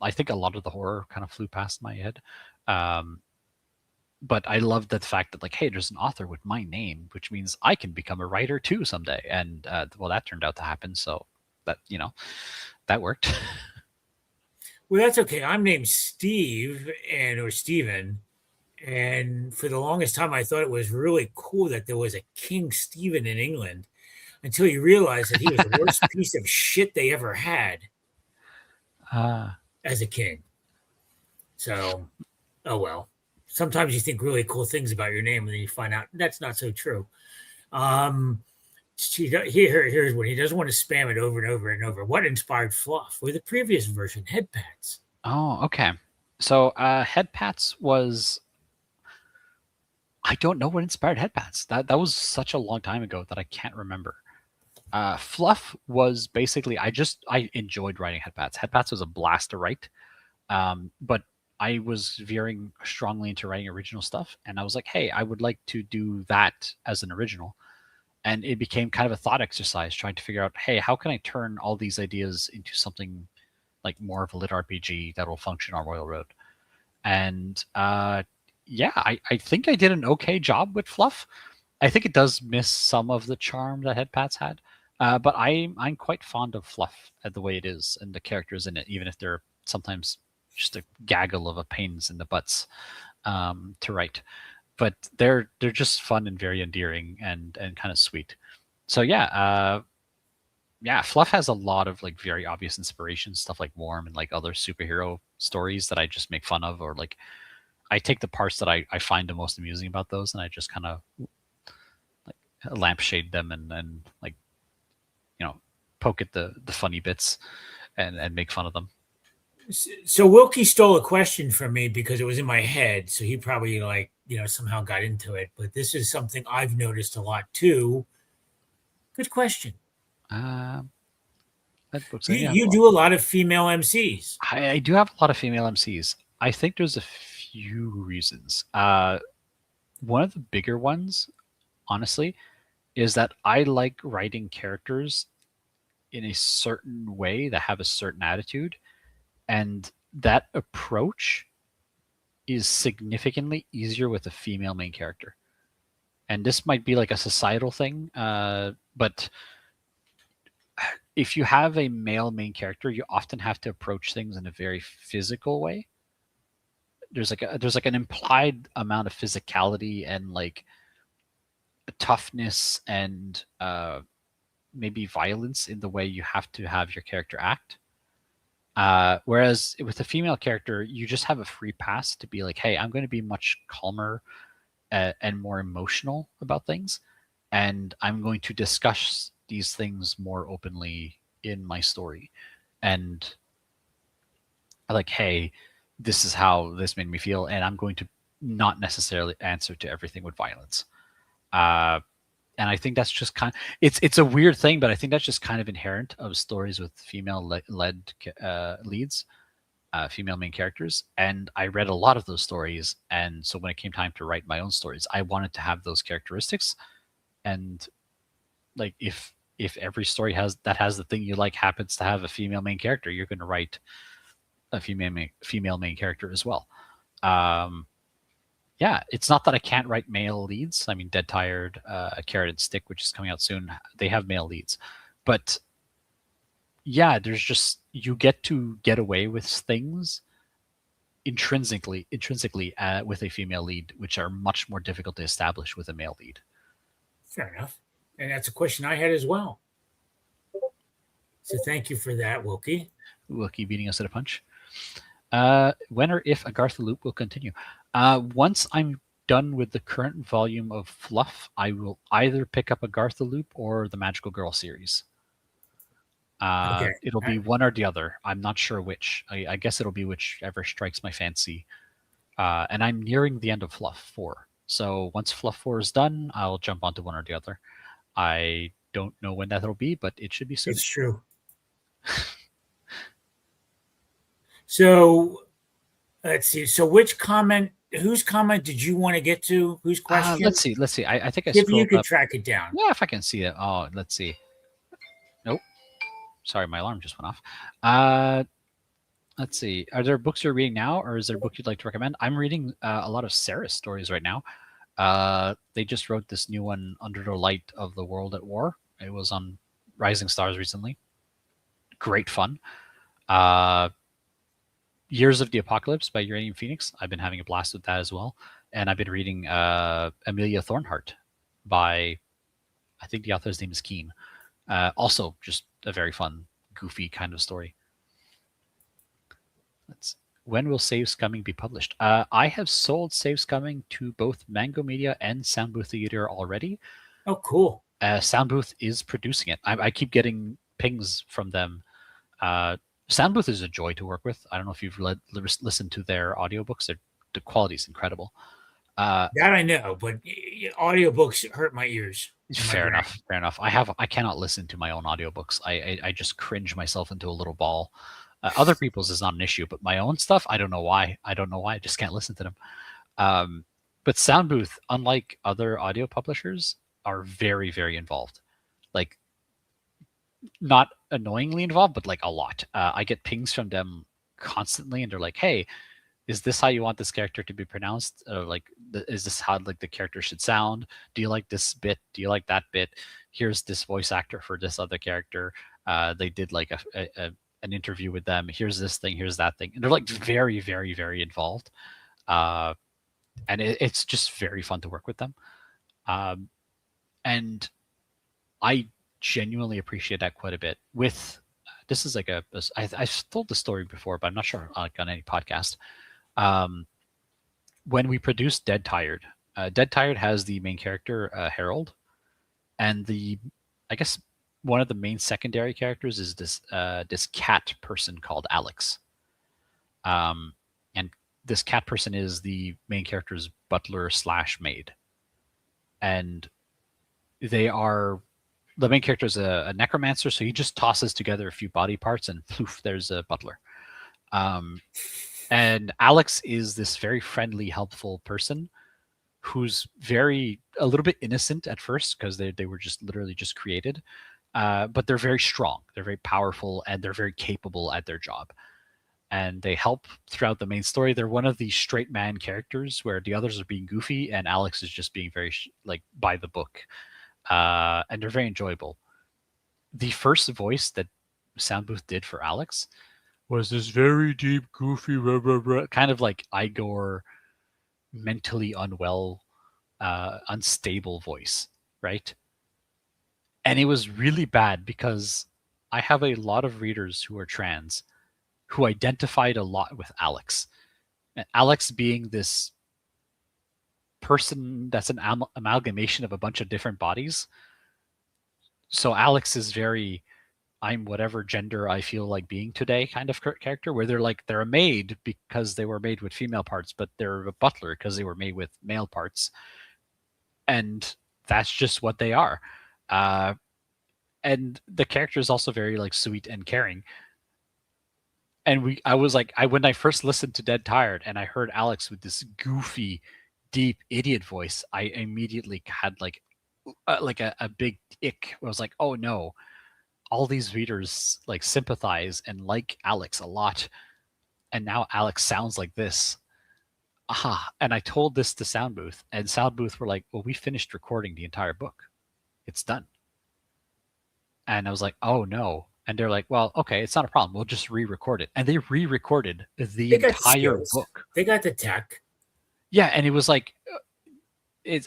B: I think a lot of the horror kind of flew past my head, um, but I love the fact that like, hey, there's an author with my name, which means I can become a writer too someday. And well, that turned out to happen. So that that worked.
A: Well, that's okay. I'm named Steve and or Steven. And for the longest time, I thought it was really cool that there was a King Stephen in England until you realize that he was the worst piece of shit they ever had
B: uh,
A: as a king. So, oh well. Sometimes you think really cool things about your name, and then you find out that's not so true. Um, here's what he doesn't want to spam it over and over and over. What inspired Fluff? With the previous version, head pats.
B: oh, okay. So head pats was I don't know what inspired head pats. That was such a long time ago that I can't remember. Fluff was basically I enjoyed writing head pats. Head pats was a blast to write. But I was veering strongly into writing original stuff, and I was like, hey, I would like to do that as an original. And it became kind of a thought exercise trying to figure out, hey, how can I turn all these ideas into something like more of a lit RPG that will function on Royal Road? And yeah, I think I did an okay job with Fluff. I think it does miss some of the charm that Headpats had, but I'm quite fond of Fluff at the way it is and the characters in it, even if they're sometimes just a gaggle of a pains in the butts to write. But they're just fun and very endearing and kind of sweet. So yeah, Fluff has a lot of like very obvious inspiration, stuff like Warm and like other superhero stories that I just make fun of, or like I take the parts that I find the most amusing about those and I just kind of like lampshade them and like poke at the funny bits and make fun of them.
A: So Wilkie stole a question from me because it was in my head. So he probably somehow got into it. But this is something I've noticed a lot too. Good question.
B: Um, that book's
A: You
B: yeah.
A: you do a lot of female MCs.
B: I do have a lot of female MCs. I think there's a few reasons. One of the bigger ones, honestly, is that I like writing characters in a certain way that have a certain attitude, and that approach is significantly easier with a female main character. And this might be like a societal thing, but if you have a male main character, you often have to approach things in a very physical way. There's like an implied amount of physicality and like toughness and maybe violence in the way you have to have your character act. Whereas with a female character, you just have a free pass to be like, hey, I'm going to be much calmer and more emotional about things, and I'm going to discuss these things more openly in my story. And like, hey, this is how this made me feel, and I'm going to not necessarily answer to everything with violence. Uh, and I think that's just it's a weird thing, but I think that's just kind of inherent of stories with female led leads, female main characters. And I read a lot of those stories, and so when it came time to write my own stories, I wanted to have those characteristics. And like if every story has the thing you like happens to have a female main character, you're going to write a female main character as well. Um, yeah, it's not that I can't write male leads. I mean, Dead Tired, Carrot and Stick, which is coming out soon, they have male leads. But yeah, there's just you get to get away with things intrinsically with a female lead, which are much more difficult to establish with a male lead.
A: Fair enough. And that's a question I had as well. So thank you for that, Wilkie.
B: Wookie beating us at a punch. When or if Agartha loop will continue. Once I'm done with the current volume of Fluff, I will either pick up Agartha loop or the Magical Girl series.
A: Okay.
B: It'll be one or the other. I'm not sure which. I guess it'll be whichever strikes my fancy. And I'm nearing the end of Fluff 4. So once Fluff 4 is done, I'll jump onto one or the other. I don't know when that'll be, but it should be soon.
A: It's true. So Let's see. So which comment? Whose comment did you want to get to? Whose question?
B: Let's see. Let's see. I think I
A: See if you
B: scrolled
A: could
B: up.
A: track it down.
B: Yeah, if I can see it. Oh, let's see. Nope. Sorry, my alarm just went off. Uh, let's see. Are there books you're reading now, or is there a book you'd like to recommend? I'm reading a lot of Sarah's stories right now. They just wrote this new one, Under the Light of the World at War. It was on Rising Stars recently. Great fun. Years of the Apocalypse by Uranium Phoenix. I've been having a blast with that as well. And I've been reading Amelia Thornhart by, I think the author's name is Keen. Also, just a very fun, goofy kind of story. When will Saves Coming be published? I have sold Saves Coming to both Mango Media and Soundbooth Theater already.
A: Oh, cool.
B: Soundbooth is producing it. I keep getting pings from them. Soundbooth is a joy to work with. I don't know if you've listened to their audiobooks. The quality is incredible.
A: That I know, but audiobooks hurt my ears.
B: Fair enough. Fair enough. I cannot listen to my own audiobooks. I just cringe myself into a little ball. Other people's is not an issue, but my own stuff, I don't know why. I don't know why. I just can't listen to them. But Soundbooth, unlike other audio publishers, are very, very involved. Like, not annoyingly involved, but like a lot. I get pings from them constantly, and they're like, "Hey, is this how you want this character to be pronounced? Is this how like the character should sound? Do you like this bit? Do you like that bit? Here's this voice actor for this other character. They did like an interview with them. Here's this thing. Here's that thing." And they're like very, very, very involved, and it's just very fun to work with them. And I genuinely appreciate that quite a bit. With this is like I've told the story before, but I'm not sure on any podcast. When we produced Dead Tired, Dead Tired has the main character Harold, and I guess one of the main secondary characters is this cat person called Alex. And this cat person is the main character's butler / maid, and the main character is a necromancer, so he just tosses together a few body parts and poof, there's a butler. And Alex is this very friendly, helpful person who's a little bit innocent at first because they were just literally just created. But they're very strong, they're very powerful, and they're very capable at their job. And they help throughout the main story. They're one of the straight man characters where the others are being goofy and Alex is just being very like by the book. And they're very enjoyable. The first voice that Soundbooth did for Alex was this very deep, goofy, kind of like Igor, mentally unwell, unstable voice, right? And it was really bad because I have a lot of readers who are trans who identified a lot with Alex. And Alex being this person that's an amalgamation of a bunch of different bodies. So Alex is very, I'm whatever gender I feel like being today kind of character, where they're a maid because they were made with female parts, but they're a butler because they were made with male parts. And that's just what they are. And the character is also very like sweet and caring. And when I first listened to Dead Tired and I heard Alex with this goofy, deep idiot voice, I immediately had like a big ick. I was like, oh no, all these readers like sympathize and like Alex a lot, and now Alex sounds like this. Aha. And I told this to Soundbooth, and Soundbooth were like, well, we finished recording the entire book, it's done. And I was like, oh no. And they're like, well, okay, it's not a problem, we'll just re-record it. And they re-recorded the entire book.
A: They got the tech.
B: Yeah, and it was like,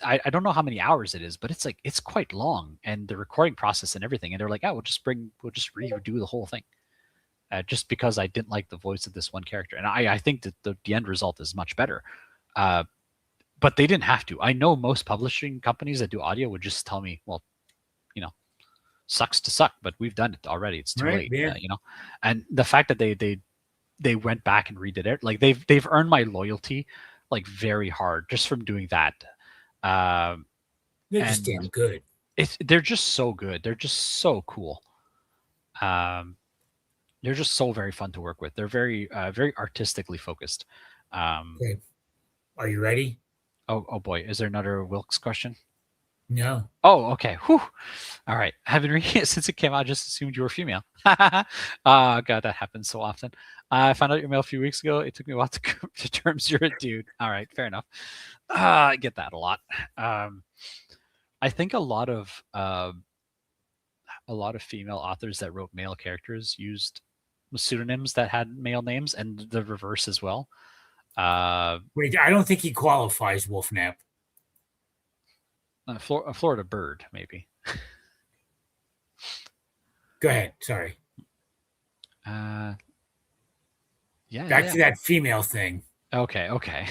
B: I don't know how many hours it is, but it's quite long, and the recording process and everything. And they're like, we'll just redo the whole thing, just because I didn't like the voice of this one character. And I think that the end result is much better, but they didn't have to. I know most publishing companies that do audio would just tell me, well, sucks to suck, but we've done it already. It's too late,
A: yeah.
B: And the fact that they went back and redid it, like they've earned my loyalty, like very hard just from doing that.
A: They're just damn good.
B: They're just so good. They're just so cool. They're just so very fun to work with. They're very very artistically focused.
A: Okay. Are you ready?
B: Oh boy, is there another Wilkes question?
A: No.
B: Oh, okay. Whew. All right. I've been reading it since it came out. I just assumed you were female. God, that happens so often. I found out you're male a few weeks ago. It took me a while to come to terms you're a dude. All right, fair enough. I get that a lot. I think a lot of female authors that wrote male characters used pseudonyms that had male names, and the reverse as well.
A: Wait, I don't think he qualifies, Wolfnap.
B: A Florida bird, maybe.
A: Go ahead. Sorry.
B: Yeah.
A: Back to that female thing.
B: Okay.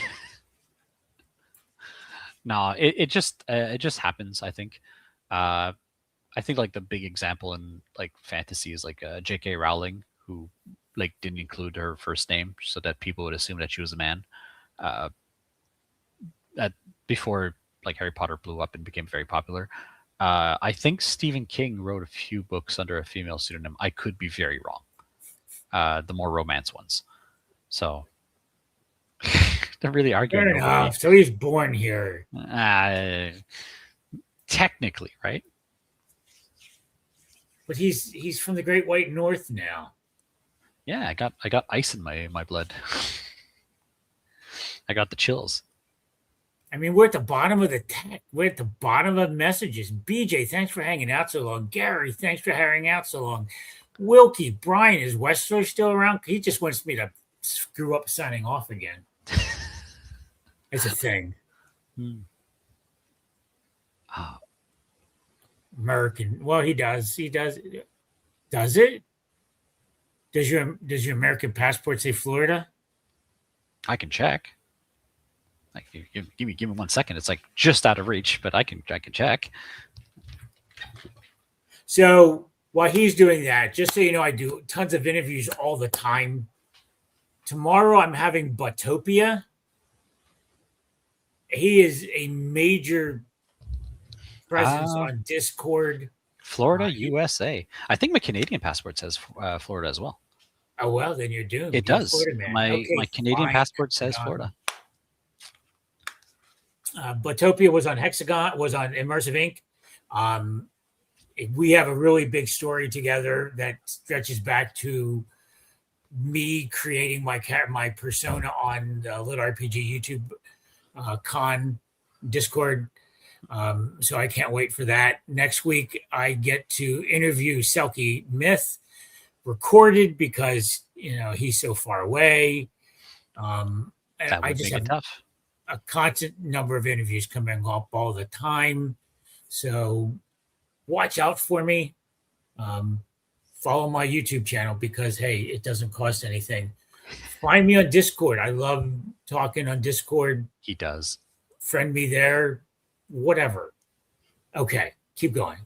B: No, it just happens. I think. I think like the big example in like fantasy is like J.K. Rowling, who like didn't include her first name so that people would assume that she was a man. That before like Harry Potter blew up and became very popular. I think Stephen King wrote a few books under a female pseudonym. I could be very wrong. The more romance ones. So they're really arguing.
A: Fair enough. So he's born here.
B: Technically, right?
A: But he's from the Great White North now.
B: Yeah, I got ice in my blood. I got the chills.
A: I mean, we're at the bottom of the tech. We're at the bottom of messages. BJ, thanks for hanging out so long. Gary, thanks for hanging out so long. Wilkie, Brian, is Westler still around? He just wants me to screw up signing off again. It's a thing. American. Well, he does. He does. Does it? Does your American passport say Florida?
B: I can check. Like, give me 1 second. It's like just out of reach, but I can check.
A: So while he's doing that, just so you know, I do tons of interviews all the time. Tomorrow I'm having Butopia. He is a major presence on Discord.
B: Florida, USA. I think my Canadian passport says Florida as well.
A: Oh well, then you're doomed.
B: It
A: You're
B: does.
A: Florida, man.
B: My Canadian passport says
A: Hexagon.
B: Florida.
A: Butopia was on Hexagon, was on Immersive Inc. We have a really big story together that stretches back to me creating my persona on the LitRPG YouTube con Discord. So I can't wait for that. Next week, I get to interview Selkie Myth, recorded because he's so far away.
B: That would make it tough.
A: A constant number of interviews coming up all the time. So watch out for me. Follow my YouTube channel because, hey, it doesn't cost anything. Find me on Discord. I love talking on Discord.
B: He does.
A: Friend me there. Whatever. Okay, keep going.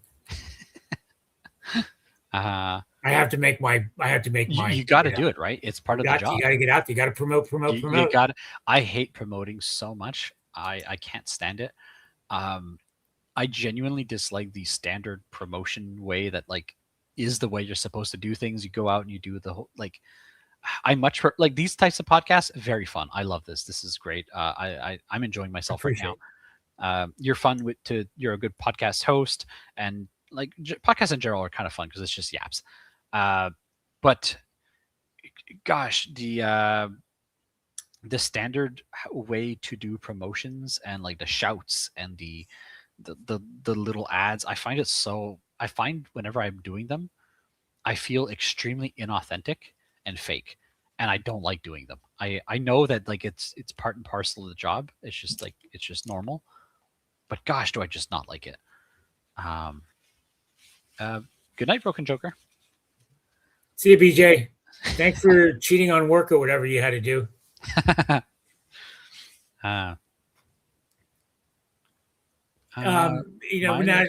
A: I have to make my.
B: You got to do it, right? It's part of the job.
A: You got to get out. You got to promote.
B: You got. I hate promoting so much. I can't stand it. I genuinely dislike the standard promotion way that like is the way you're supposed to do things. You go out and you do the whole like. I much like these types of podcasts. Very fun. I love this. This is great. I'm enjoying myself right now. You're fun you're a good podcast host, and like podcasts in general are kind of fun because it's just yaps. But gosh, the standard way to do promotions and like the shouts and the little ads, I find whenever I'm doing them, I feel extremely inauthentic and fake, and I don't like doing them. I know that like it's part and parcel of the job. It's just normal, but gosh, do I just not like it. Good night, Broken Joker.
A: See you, BJ. Thanks for cheating on work or whatever you had to do. Now,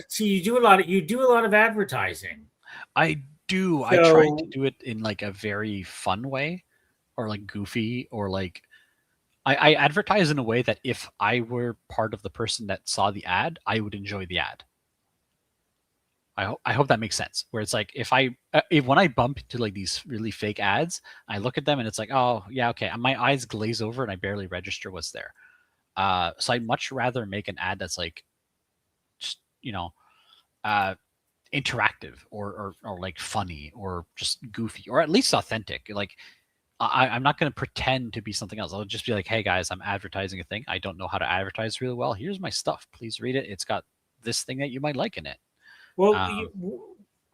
A: see, you do a lot of advertising.
B: I do. So, I try to do it in like a very fun way, or like goofy, or like I advertise in a way that if I were part of the person that saw the ad, I would enjoy the ad. I hope that makes sense. Where it's like if when I bump into like these really fake ads, I look at them and it's like, oh yeah, okay, my eyes glaze over and I barely register what's there. So I'd much rather make an ad that's like, just, uh, interactive or like funny or just goofy or at least authentic. Like I'm not going to pretend to be something else. I'll just be like, hey guys, I'm advertising a thing. I don't know how to advertise really well. Here's my stuff. Please read it. It's got this thing that you might like in it.
A: Well,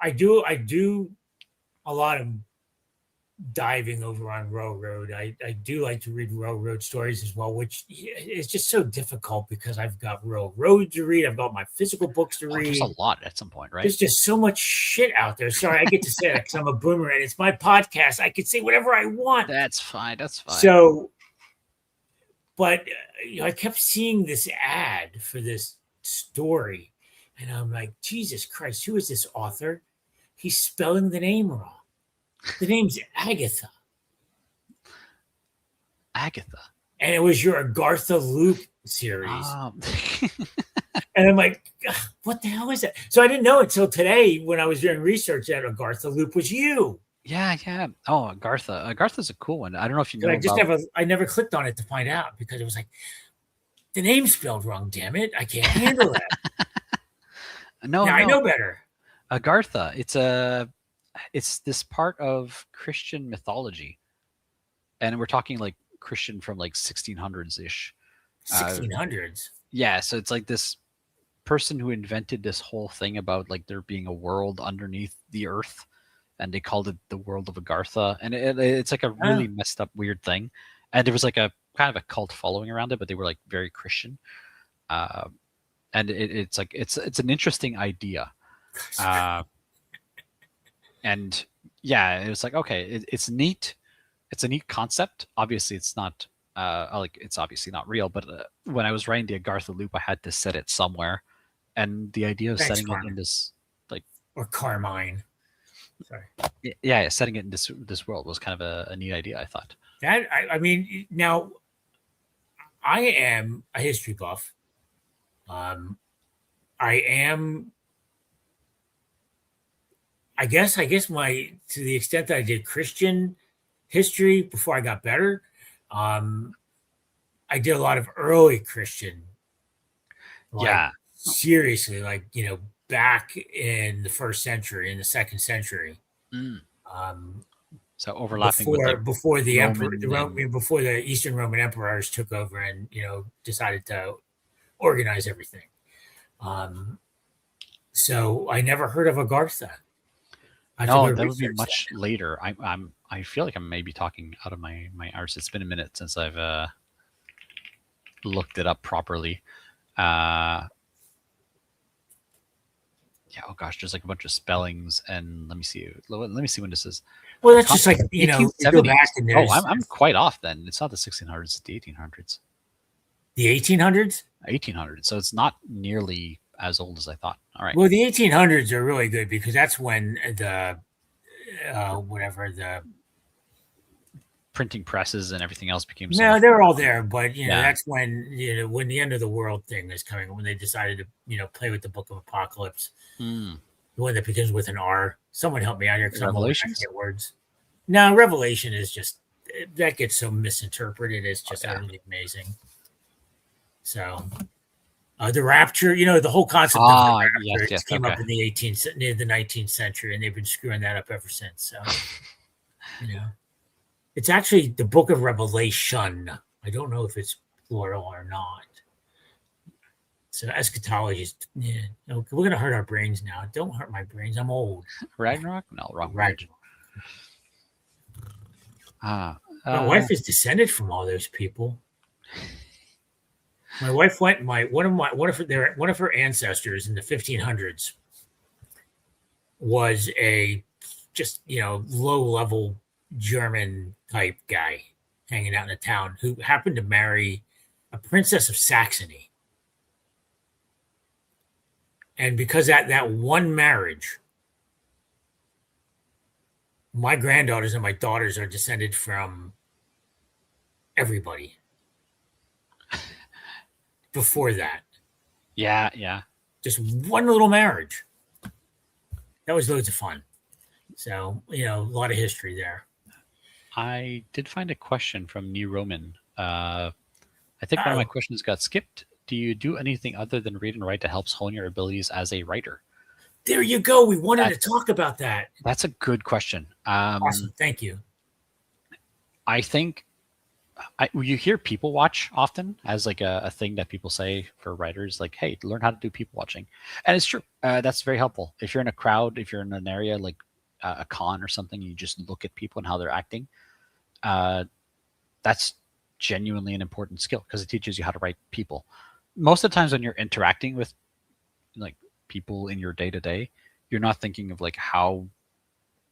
A: I do a lot of diving over on Railroad. I do like to read Railroad stories as well, which is just so difficult because I've got Railroad to read. I've got my physical books to read.
B: There's a lot at some point, right?
A: There's just so much shit out there. Sorry, I get to say that because I'm a boomer and it's my podcast. I can say whatever I want.
B: That's fine. That's fine.
A: So, but I kept seeing this ad for this story, and I'm like, Jesus Christ, who is this author? He's spelling the name wrong. The name's Agatha.
B: Agatha.
A: And it was your Agartha Loop series. And I'm like, what the hell is that? So I didn't know until today when I was doing research that Agartha Loop was you.
B: Yeah. Oh, Agartha. Agartha's a cool one. I don't know if you know.
A: I never clicked on it to find out because it was like, the name's spelled wrong, damn it. I can't handle that.
B: No,
A: I know better.
B: Agartha. It's this part of Christian mythology. And we're talking like Christian from like 1600s ish.
A: 1600s.
B: Yeah, so it's like this person who invented this whole thing about like there being a world underneath the earth, and they called it the world of Agartha, and it's like a really messed up weird thing. And there was like a kind of a cult following around it, but they were like very Christian. And it's like it's an interesting idea. And yeah, it was like, okay, it's neat. It's a neat concept. Obviously, it's not it's obviously not real. But when I was writing the Agartha loop, I had to set it somewhere, and the idea of setting it in this like
A: or Carmine. Sorry.
B: Yeah, setting it in this world was kind of a neat idea, I thought.
A: That I mean, now I am a history buff. I guess my to the extent that I did Christian history before I got better, I did a lot of early Christian.
B: Yeah.
A: Seriously, like, back in the first century, in the second century.
B: So overlapping
A: before the emperor, before the Eastern Roman emperors took over and decided to organize everything. So I never heard of Agartha.
B: No, that would be much later. I feel like I'm maybe talking out of my arse. It's been a minute since I've looked it up properly. Yeah. Oh gosh, there's like a bunch of spellings, and let me see when this is.
A: Well, that's just like you go back and
B: there's. Oh, I'm quite off then. It's not the 1600s; it's the 1800s.
A: The 1800s.
B: 1800s. So it's not nearly as old as I thought. All right.
A: Well, the 1800s are really good because that's when the
B: printing presses and everything else became.
A: No, they're all there, but that's when when the end of the world thing is coming, when they decided to play with the Book of Apocalypse, the one that begins with an R. Someone help me out here because I'm always forget words. No, Revelation is just that gets so misinterpreted. It's just utterly amazing. So. The rapture, the whole concept of the rapture came up in the 19th century, and they've been screwing that up ever since. So, it's actually the Book of Revelation. I don't know if it's plural or not. So eschatology is, we're going to hurt our brains now. Don't hurt my brains. I'm old.
B: Ragnarok? No, wrong.
A: Ragnarok. My wife is descended from all those people. My wife went. One of her ancestors in the 1500s was a just low level German type guy hanging out in the town who happened to marry a princess of Saxony, and because that one marriage, my granddaughters and my daughters are descended from everybody. Before that.
B: Yeah.
A: Just one little marriage. that was loads of fun. So, a lot of history there.
B: I did find a question from New Roman. I think one of my
A: Oh,
B: questions got skipped. Do you do anything other than read and write that helps hone your abilities as a writer?
A: there you go. We wanted
B: That,
A: to talk about that.
B: that's a good question.
A: Awesome. Thank you.
B: I think you hear people watch often as like a thing that people say for writers, like, hey, learn how to do people watching. And it's true. That's very helpful. If you're in a crowd, if you're in an area like a con or something, you just look at people and how they're acting. That's genuinely an important skill because it teaches you how to write people. Most of the times when you're interacting with like people in your day to day, you're not thinking of like how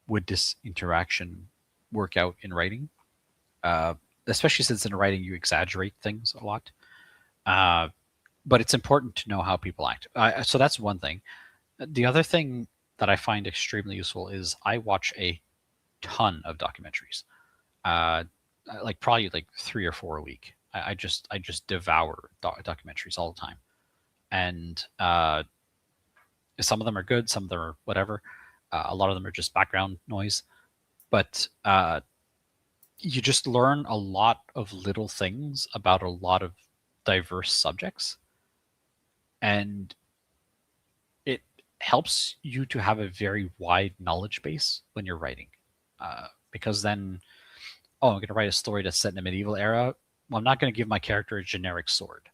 B: would this interaction work out in writing. Especially since in writing you exaggerate things a lot. Uh, but it's important to know how people act. So that's one thing. The other thing that I find extremely useful is I watch a ton of documentaries, uh, like probably like 3 or 4 a week. I just devour documentaries all the time, and some of them are good, some of them are whatever. A lot of them are just background noise, but you just learn a lot of little things about a lot of diverse subjects, and it helps you to have a very wide knowledge base when you're writing. Because then, oh, I'm going to write a story that's set in a medieval era. Well, I'm not going to give my character a generic sword,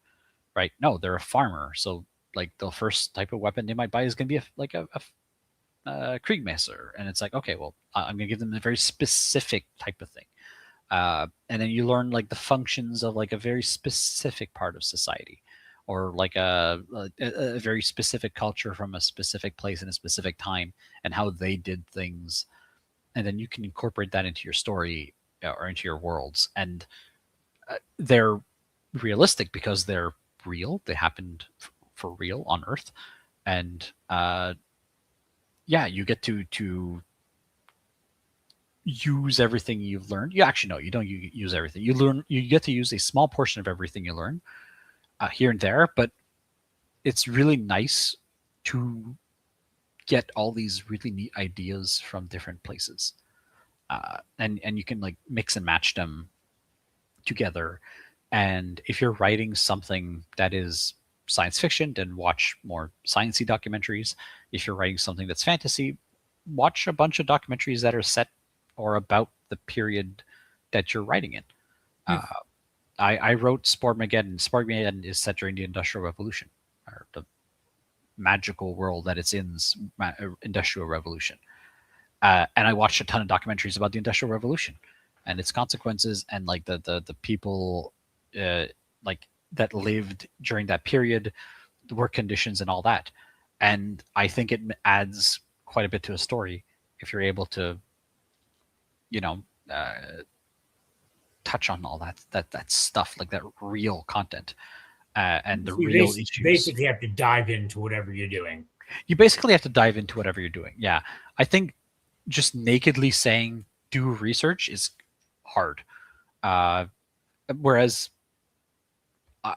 B: right? No, they're a farmer, so like the first type of weapon they might buy is going to be a Kriegmesser, and it's like, okay, well, I'm going to give them a very specific type of thing. And then you learn like the functions of like a very specific part of society, or like a very specific culture from a specific place in a specific time, and how they did things, and then you can incorporate that into your story or into your worlds, and they're realistic because they're real. They happened for real on Earth, and yeah, you get to use everything you've learned. You actually, no, you don't use everything. You get to use a small portion of everything you learn here and there, but it's really nice to get all these really neat ideas from different places. And you can like mix and match them together. And if you're writing something that is science fiction, then watch more sciencey documentaries. If you're writing something that's fantasy, watch a bunch of documentaries that are set or about the period that you're writing in.
A: Hmm.
B: I wrote Sportmageddon. Sportmageddon is set during the Industrial Revolution, or the magical world that it's in, Industrial Revolution. And I watched a ton of documentaries about the Industrial Revolution and its consequences, and like the people like that lived during that period, the work conditions, and all that. And I think it adds quite a bit to a story if you're able to, you know, touch on all that stuff, like that real content and the
A: You
B: real issues.
A: basically have to dive into whatever you're doing.
B: You basically have to dive into whatever you're doing. Yeah, I think just nakedly saying do research is hard. Whereas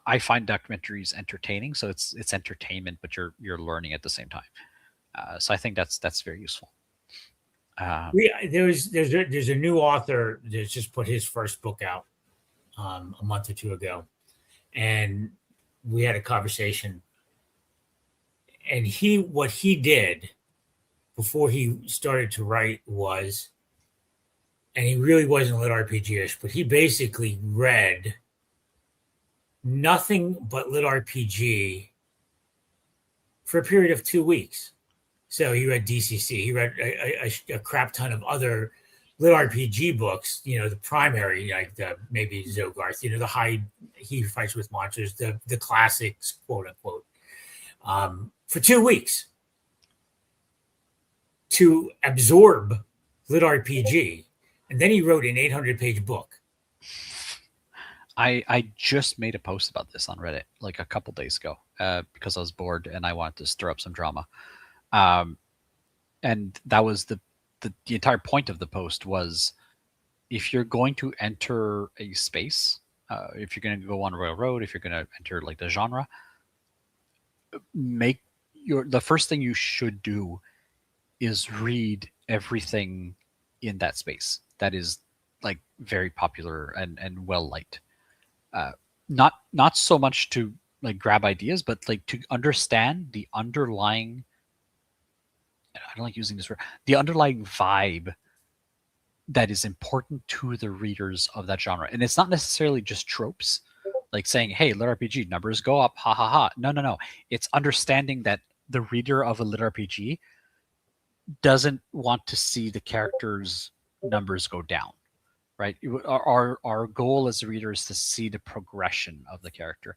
B: I find documentaries entertaining, so it's entertainment, but you're learning at the same time. So I think that's very useful.
A: There's a new author that's just put his first book out a month or two ago, and we had a conversation. And what he did before he started to write was, and he really wasn't lit RPG-ish, but he basically read nothing but lit RPG for a period of 2 weeks. So he read DCC. He read a crap ton of other lit RPG books. The primary, like maybe Zogarth. The high he fights with monsters. The classics, quote unquote, for 2 weeks to absorb lit RPG, and then he wrote an 800-page book.
B: I just made a post about this on Reddit like a couple days ago because I was bored and I wanted to stir up some drama. And that was the entire point of the post was, if you're going to enter a space, if you're going to go on Royal Road, if you're going to enter like the genre, the first thing you should do is read everything in that space that is like very popular and well liked. Not so much to like grab ideas, but like to understand the underlying. I don't like using this word. The underlying vibe that is important to the readers of that genre, and it's not necessarily just tropes, like saying, "Hey, lit RPG numbers go up, ha ha ha." No, no, no. It's understanding that the reader of a lit RPG doesn't want to see the characters' numbers go down, right? Our goal as a reader is to see the progression of the character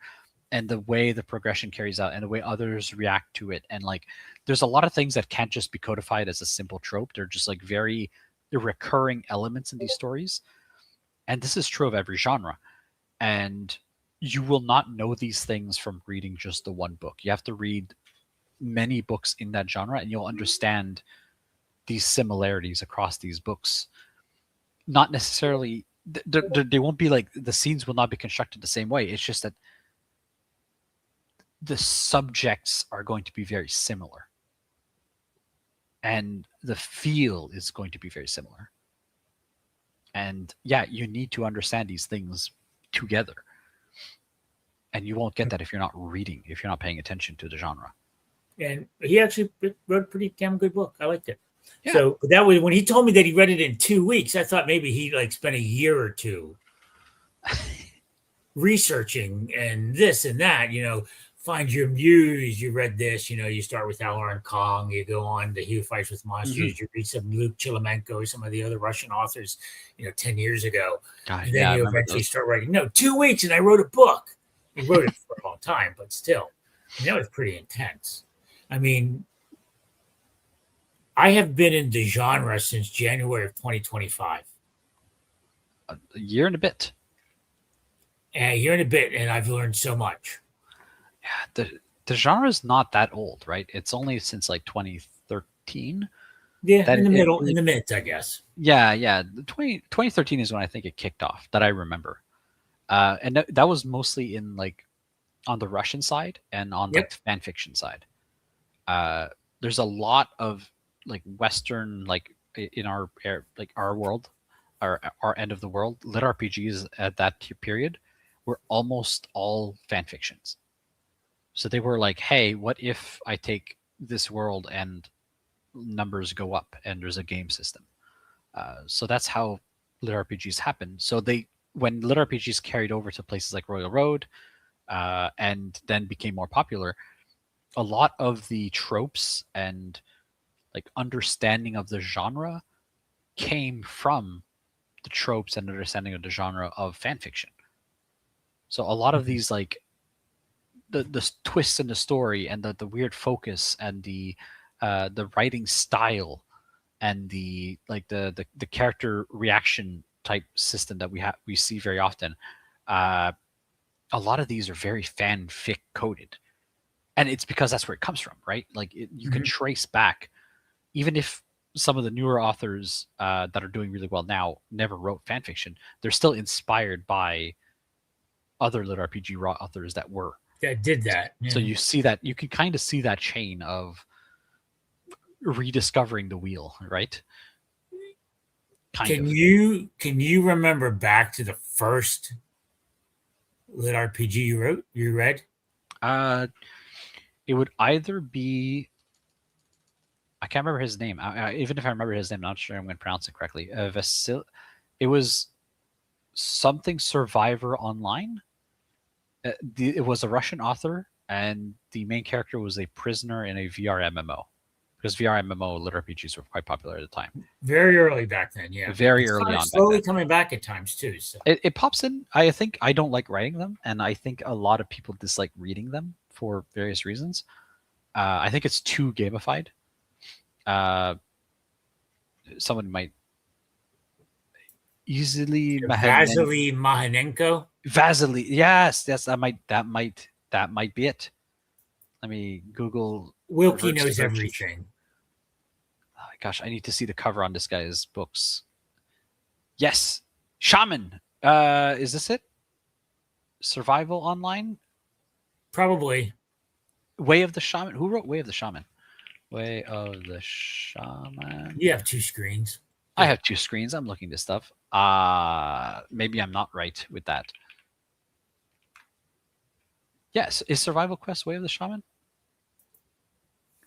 B: and the way the progression carries out and the way others react to it. And like, there's a lot of things that can't just be codified as a simple trope. They're just like very recurring elements in these stories. And this is true of every genre. And you will not know these things from reading just the one book. You have to read many books in that genre and you'll understand these similarities across these books. Not necessarily, they won't be like, the scenes will not be constructed the same way. It's just that the subjects are going to be very similar. And the feel is going to be very similar. And yeah, you need to understand these things together. And you won't get that if you're not reading, if you're not paying attention to the genre.
A: And he actually wrote a pretty damn good book. I liked it.
B: Yeah.
A: So that was when he told me that he read it in 2 weeks. I thought maybe he like spent a year or two researching and this and that. Find your muse. You read this. You start with Alan Kong. You go on to He Who Fights with Monsters. You read some Luke Chilimenko, some of the other Russian authors, 10 years ago.
B: God,
A: and then you eventually start writing. 2 weeks, and I wrote a book. He wrote it for a long time, but still, that was pretty intense. I mean, I have been in the genre since January of 2025.
B: A year and a bit.
A: A year and a bit, and I've learned so much.
B: Yeah, the genre is not that old, right? It's only since like 2013.
A: Yeah, in the mids, I guess.
B: Yeah. 2013 is when I think it kicked off, that I remember. And that was mostly in like on the Russian side and on like the fan fiction side. There's a lot of like Western, like in our world, our end of the world, lit RPGs at that period were almost all fan fictions. So they were like, hey, what if I take this world and numbers go up and there's a game system? So that's how lit RPGs happen. So when lit RPGs carried over to places like Royal Road and then became more popular, a lot of the tropes and like understanding of the genre came from the tropes and understanding of the genre of fan fiction. So a lot of these like the twists in the story and the weird focus and the writing style and the character reaction type system that we see very often, a lot of these are very fanfic coded, and it's because that's where it comes from, right? Like you can trace back, even if some of the newer authors that are doing really well now never wrote fan fiction, they're still inspired by other lit RPG authors that
A: did that.
B: So you see that, you can kind of see that chain of rediscovering the wheel, right?
A: Can you remember back to the first lit RPG you read?
B: It would either be, I can't remember his name. Even if I remember his name, I'm not sure I'm going to pronounce it correctly. It was something Survivor Online. It was a Russian author, and the main character was a prisoner in a VR MMO. Because VR MMO lit RPGs were quite popular at the time.
A: Very early back then, yeah.
B: Very early on.
A: Slowly coming back at times too. So.
B: It pops in. I think I don't like writing them, and I think a lot of people dislike reading them for various reasons. I think it's too gamified. Someone might easily
A: Vasily Mahanenko.
B: Vasily, yes, that might be it. Let me Google.
A: Wilkie knows everything.
B: Oh my gosh, I need to see the cover on this guy's books. Yes, Shaman. Is this it? Survival Online?
A: Probably.
B: Way of the Shaman. Who wrote Way of the Shaman? Way of the Shaman.
A: You have 2 screens.
B: I have 2 screens. I'm looking this stuff. Maybe I'm not right with that. Yes, is Survival Quest Way of the Shaman?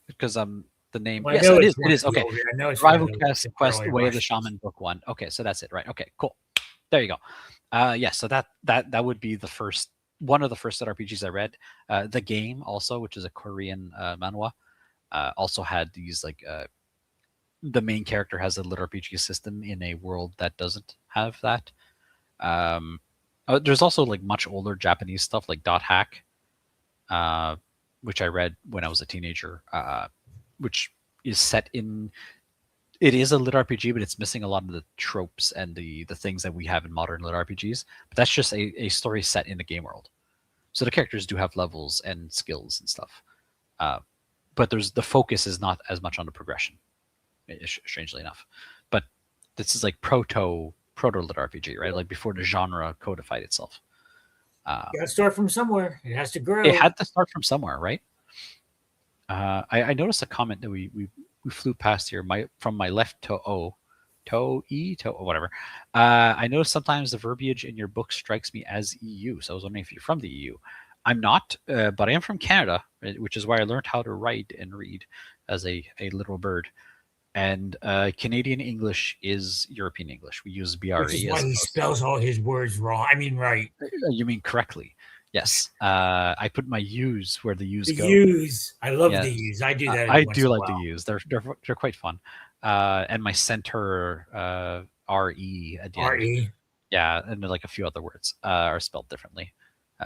B: Because the name.
A: Well,
B: Yes, it is. It is. Okay.
A: I know it's
B: Survival
A: one of
B: Quest
A: the
B: Quest
A: early
B: Way of the
A: Russians.
B: Shaman Book 1. Okay, so that's it, right? Okay, cool. There you go. Yeah, so that would be the first one of the first RPGs I read. The game also, which is a Korean manhwa, also had these like the main character has a LitRPG system in a world that doesn't have that. There's also like much older Japanese stuff like Dot Hack, which I read when I was a teenager, which is set in. It is a lit RPG, but it's missing a lot of the tropes and the things that we have in modern lit RPGs. But that's just a story set in the game world. So the characters do have levels and skills and stuff, but the focus is not as much on the progression, strangely enough. But this is like proto lit RPG, right? Like before the genre codified itself.
A: You got to start from somewhere. It has to grow.
B: It had to start from somewhere, right? I noticed a comment that we flew past here. From my left to whatever. I noticed sometimes the verbiage in your book strikes me as EU. So I was wondering if you're from the EU. I'm not, but I am from Canada, which is why I learned how to write and read as a little bird. And Canadian English is European English. We use BRE.
A: Which is why he spells all his words wrong. I mean, right.
B: You mean correctly. Yes. I put my U's where the U's go.
A: The U's. I love the U's. I do that.
B: I do like the U's. They're quite fun. And my center RE at the end.
A: RE.
B: Yeah, and like a few other words are spelled differently.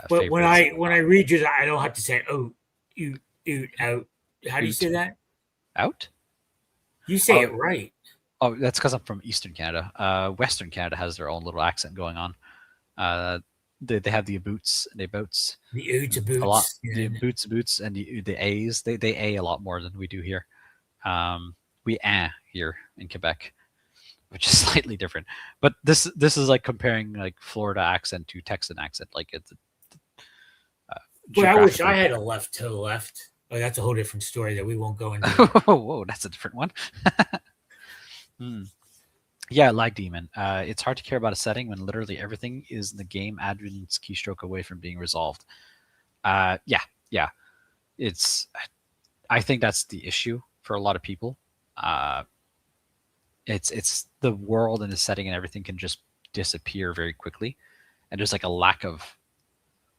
A: But when I read you, I don't have to say out. How do you say that?
B: Out?
A: You say it right.
B: Oh, that's because I'm from Eastern Canada. Western Canada has their own little accent going on. They have the boots, the boots.
A: The boots. A
B: lot. Yeah. The boots, and the A's. They A a lot more than we do here. We here in Quebec, which is slightly different. But this is like comparing like Florida accent to Texan accent. Like it's.
A: Boy, I wish I had a left toe left. Oh, that's a whole different story that we won't go into.
B: Whoa, that's a different one. Yeah, Lag Demon. It's hard to care about a setting when literally everything is in the game admin's keystroke away from being resolved. Yeah. I think that's the issue for a lot of people. It's the world and the setting and everything can just disappear very quickly, and there's like a lack of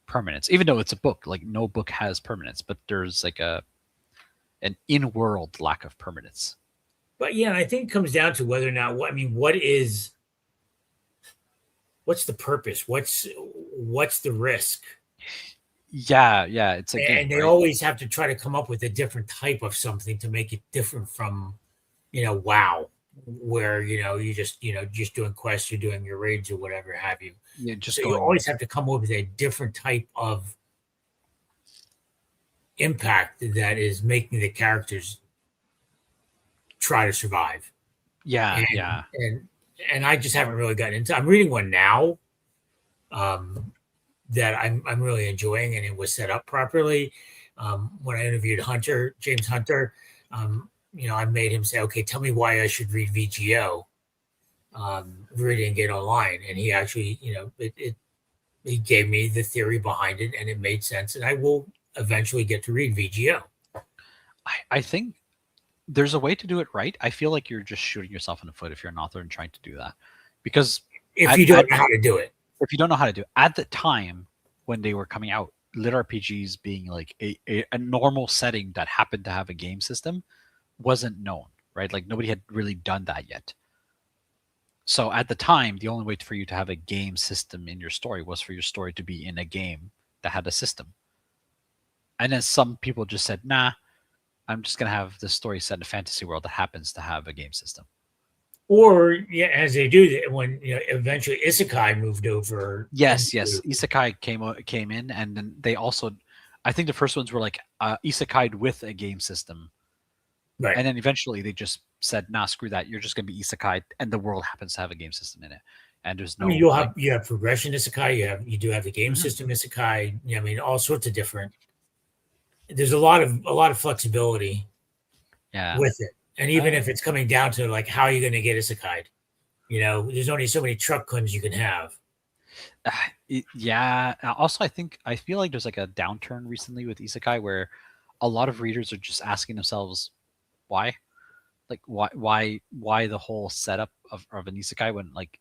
B: permanence. Even though it's a book, like no book has permanence, but there's like an in-world lack of permanence.
A: But yeah, and I think it comes down to whether or not what's the purpose? What's the risk?
B: Yeah, it's a game,
A: and they always have to try to come up with a different type of something to make it different from, WoW, where you just doing quests, you're doing your raids or whatever have you.
B: Yeah,
A: you always have to come up with a different type of impact that is making the characters try to survive.
B: Yeah.
A: And I just haven't really gotten into. I'm reading one now that I'm really enjoying, and it was set up properly. When I interviewed James Hunter, I made him say, "Okay, tell me why I should read VGO, read and get online." And he actually, he gave me the theory behind it, and it made sense. And I will eventually get to read VGO.
B: I think there's a way to do it right. I feel like you're just shooting yourself in the foot if you're an author and trying to do that, because
A: if you don't know how to do it,
B: at the time when they were coming out, lit RPGs being like a normal setting that happened to have a game system wasn't known, right? Like nobody had really done that yet. So at the time, the only way for you to have a game system in your story was for your story to be in a game that had a system. And then some people just said, nah, I'm just going to have this story set in a fantasy world that happens to have a game system.
A: Or, as they do when eventually Isekai moved over.
B: Yes. Isekai came in, and then they also, I think the first ones were like Isekai with a game system.
C: Right.
B: And then eventually they just said, nah, screw that. You're just going to be isekai, and the world happens to have a game system in it. And there's no...
A: I mean, you have progression isekai. You do have the game system isekai. I mean, all sorts of different... There's a lot of flexibility
B: Yeah.
A: with it. And even if it's coming down to like, how are you going to get isekai? There's only so many truck guns you can have.
B: Yeah. Also, I feel like there's like a downturn recently with isekai where a lot of readers are just asking themselves why, like why the whole setup of an isekai when like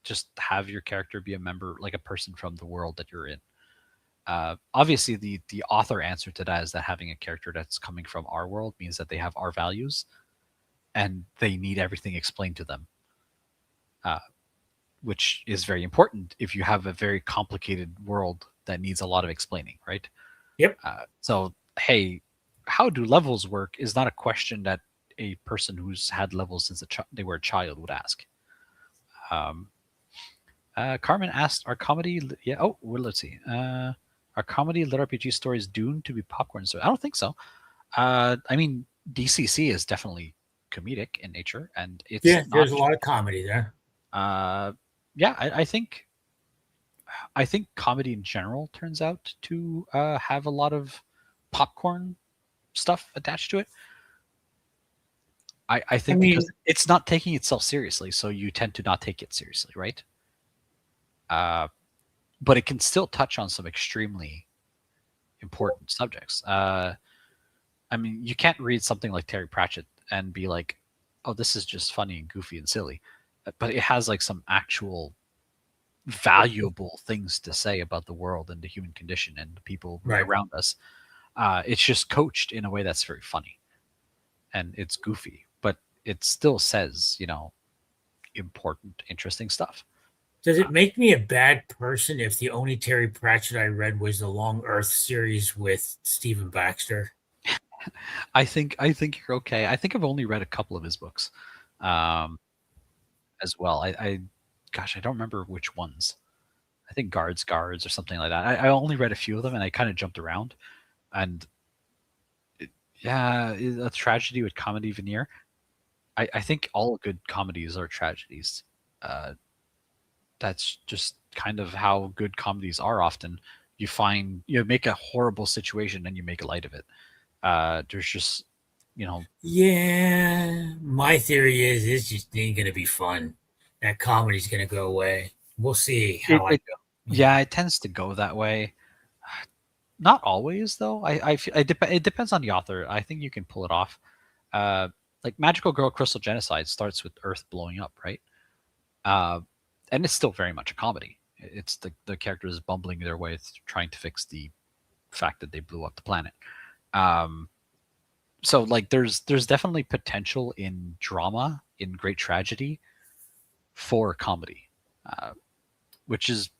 B: just have your character be a member, like a person from the world that you're in. Obviously, the author answer to that is that having a character that's coming from our world means that they have our values, and they need everything explained to them, which is very important if you have a very complicated world that needs a lot of explaining, right?
A: Yep.
B: So, hey, how do levels work is not a question that a person who's had levels since they were a child would ask. Carmen asked, "Are comedy? Yeah. Oh, well, let's see. Are comedy LitRPG stories doomed to be popcorn stories? I don't think so. I mean, DCC is definitely comedic in nature, and it's
A: Yeah,
B: not.
A: there's a lot of comedy there.
B: Yeah, I think comedy in general turns out to have a lot of popcorn stuff attached to it. I think because it's not taking itself seriously, so you tend to not take it seriously, right? But it can still touch on some extremely important subjects. I mean, you can't read something like Terry Pratchett and be like, "Oh, this is just funny and goofy and silly," but it has like some actual valuable things to say about the world and the human condition and the people
A: Right.
B: around us. It's just coached in a way that's very funny, and it's goofy, but it still says, important, interesting stuff.
A: Does it make me a bad person if the only Terry Pratchett I read was the Long Earth series with Stephen Baxter?
B: I think you're okay. I think I've only read a couple of his books, as well. Gosh, I don't remember which ones. I think Guards or something like that. I only read a few of them, and I kind of jumped around. And yeah, a tragedy with comedy veneer. I think all good comedies are tragedies. That's just kind of how good comedies are often. You make a horrible situation and you make light of it. There's just,
A: Yeah, my theory is it's just ain't gonna be fun. That comedy's gonna go away. We'll see how I
B: it
A: go.
B: yeah, it tends to go that way. Not always though. It depends on the author. I think you can pull it off. Like Magical Girl Crystal Genocide starts with Earth blowing up, right? And it's still very much a comedy. It's the characters bumbling their way trying to fix the fact that they blew up the planet. So like there's definitely potential in drama, in great tragedy, for comedy, which is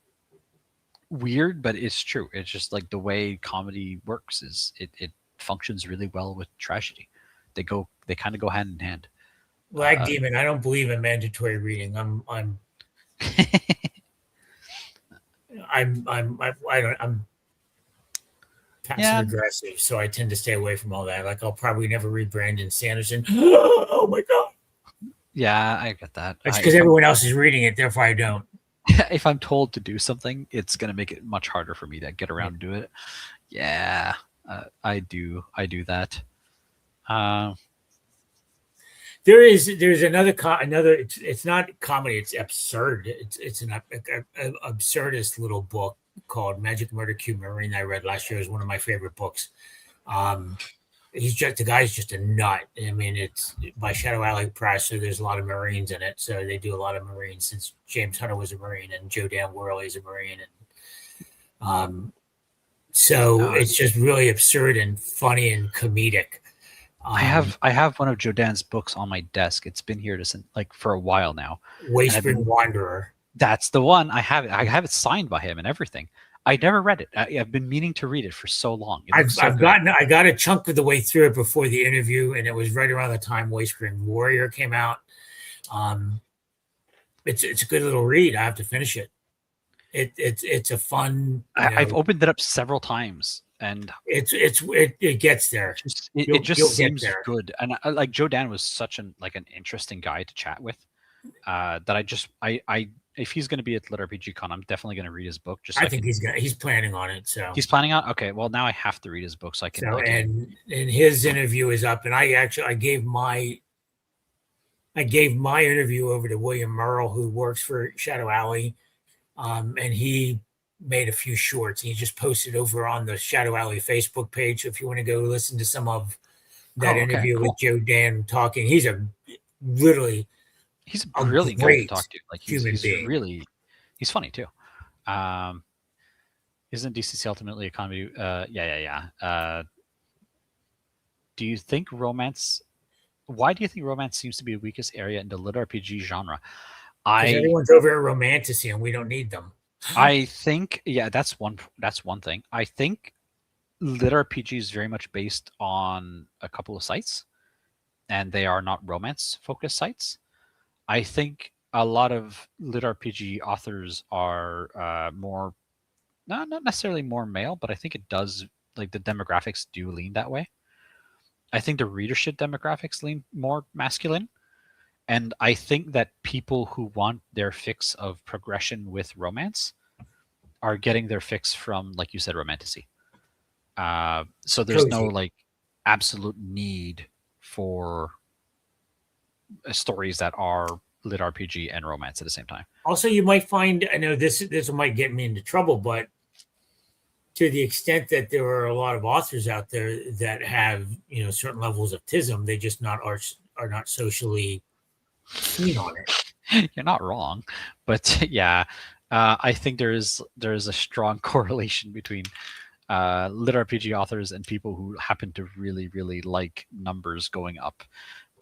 B: weird, but it's true. It's just like the way comedy works is it functions really well with tragedy. They kind of go hand in hand.
A: Lag Demon, I don't believe in mandatory reading. I'm passive aggressive, so I tend to stay away from all that. Like I'll probably never read Brandon Sanderson. Oh my god!
B: Yeah, I get that.
A: It's because everyone else is reading it, therefore I don't.
B: If I'm told to do something, it's gonna make it much harder for me to get around to do it. Yeah, I do that.
A: There's another it's not comedy, it's absurd. It's an absurdist little book called Magic Murder Cube Marine I read last year. It was one of my favorite books. The guy's just a nut. I mean, it's by Shadow Alley Press, so there's a lot of Marines in it. So they do a lot of Marines since James Hunter was a Marine and Joe Dan Worley is a Marine, and it's just really absurd and funny and comedic.
B: I have one of Jodan's books on my desk. It's been here for a while now.
A: Wayspring Wanderer.
B: That's the one. I have it. I have it signed by him and everything. I never read it. I've been meaning to read it for so long.
A: I got a chunk of the way through it before the interview, and it was right around the time Wayspring Warrior came out. It's a good little read. I have to finish it. It's a fun.
B: I've opened it up several times, and
A: it gets there.
B: It just seems good. And like Joe Dan was such an interesting guy to chat with, that I if he's going to be at LitRPG Con, I'm definitely going to read his book. Just so
A: I think he's planning on it. So
B: he's planning on. Okay, well now I have to read his book so I can.
A: and his interview is up, and I gave my interview over to William Merle, who works for Shadow Alley, and he made a few shorts. He just posted over on the Shadow Alley Facebook page. So if you want to go listen to some of that interview with Joe Dan talking, he's a brilliant guy to talk to.
B: Like he's funny too. Isn't DCC ultimately a comedy? Yeah. Do you think romance? Why do you think romance seems to be the weakest area in the LitRPG genre?
A: Everyone's over at romantasy, and we don't need them.
B: I think, that's one thing. I think LitRPG is very much based on a couple of sites, and they are not romance-focused sites. I think a lot of LitRPG authors are more, not necessarily more male, but I think it does, like the demographics do lean that way. I think the readership demographics lean more masculine. And I think that people who want their fix of progression with romance are getting their fix from, like you said, romantasy. So there's no like absolute need for stories that are LitRPG and romance at the same time.
A: Also, you might find, I know this might get me into trouble, but to the extent that there are a lot of authors out there that have, certain levels of tism, they just are not socially keen on it.
B: You're not wrong, but yeah, I think there is a strong correlation between LitRPG authors and people who happen to really, really like numbers going up,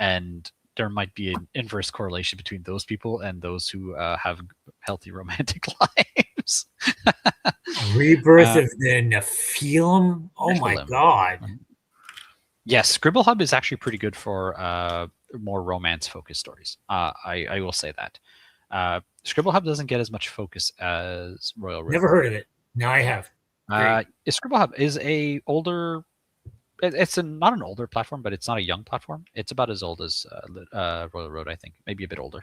B: and there might be an inverse correlation between those people and those who have healthy romantic lives.
A: Rebirth of the Nephilim. Oh my god!
B: Yes, Scribble Hub is actually pretty good for more romance-focused stories. I will say that. Scribble Hub doesn't get as much focus as Royal Road.
A: Never heard of it. Now I have.
B: Scribble Hub is a older. It's not an older platform, but it's not a young platform. It's about as old as Royal Road, I think, maybe a bit older.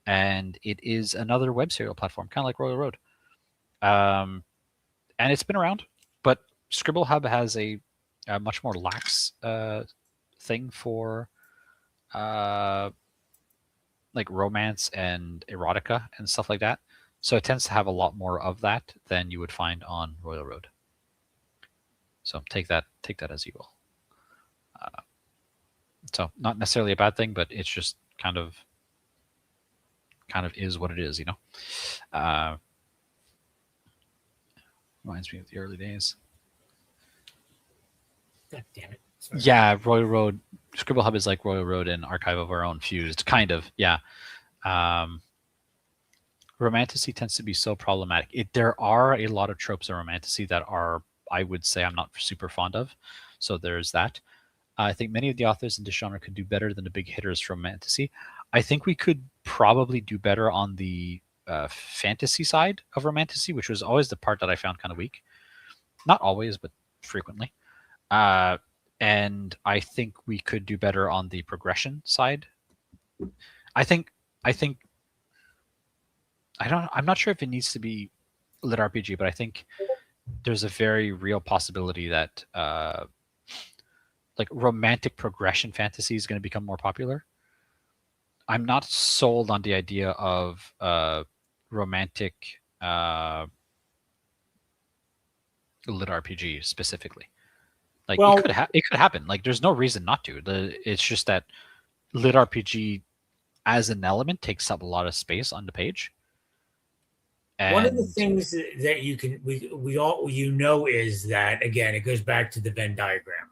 B: And it is another web serial platform, kind of like Royal Road. And it's been around, but Scribble Hub has a much more lax thing for like romance and erotica and stuff like that. So it tends to have a lot more of that than you would find on Royal Road. So take that as you will. So not necessarily a bad thing, but it's just kind of is what it is, Reminds me of the early days.
A: God damn it. Sorry.
B: Yeah, Royal Road. Scribble Hub is like Royal Road and Archive of Our Own fused, kind of. Yeah. Romantasy tends to be so problematic. There are a lot of tropes in romantasy that are, I would say, I'm not super fond of. So there's that. I think many of the authors in this genre could do better than the big hitters from romantasy. I think we could probably do better on the fantasy side of romantasy, which was always the part that I found kind of weak. Not always, but frequently. And I think we could do better on the progression side. I'm not sure if it needs to be LitRPG, but I think there's a very real possibility that like romantic progression fantasy is going to become more popular. I'm not sold on the idea of romantic LitRPG specifically. Like, well, it could happen. Like, there's no reason not to. It's just that LitRPG as an element takes up a lot of space on the page.
A: And one of the things that we all is that, again, it goes back to the Venn diagram.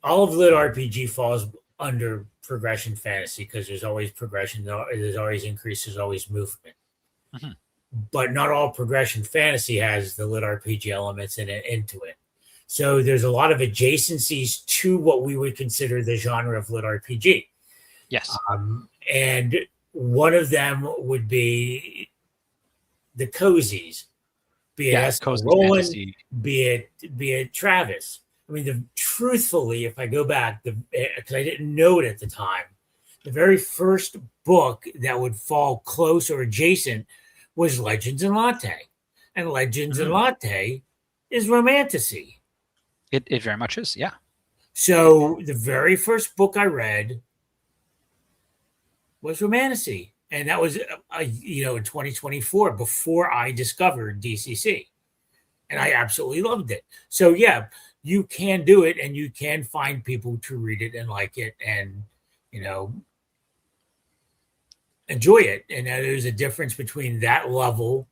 A: All of LitRPG falls under progression fantasy because there's always progression, there's always increase, there's always movement. Mm-hmm. But not all progression fantasy has the LitRPG elements into it. So there's a lot of adjacencies to what we would consider the genre of LitRPG.
B: Yes.
A: And one of them would be the cozies, be it Roland, be it Travis. I mean, truthfully, if I go back, because I didn't know it at the time, The very first book that would fall close or adjacent was Legends and Latte. And Legends and Latte is romantasy.
B: It very much is, yeah.
A: So the very first book I read was romantasy. And that was, in 2024, before I discovered DCC. And I absolutely loved it. So, yeah, you can do it, and you can find people to read it and like it and, enjoy it. And there's a difference between that level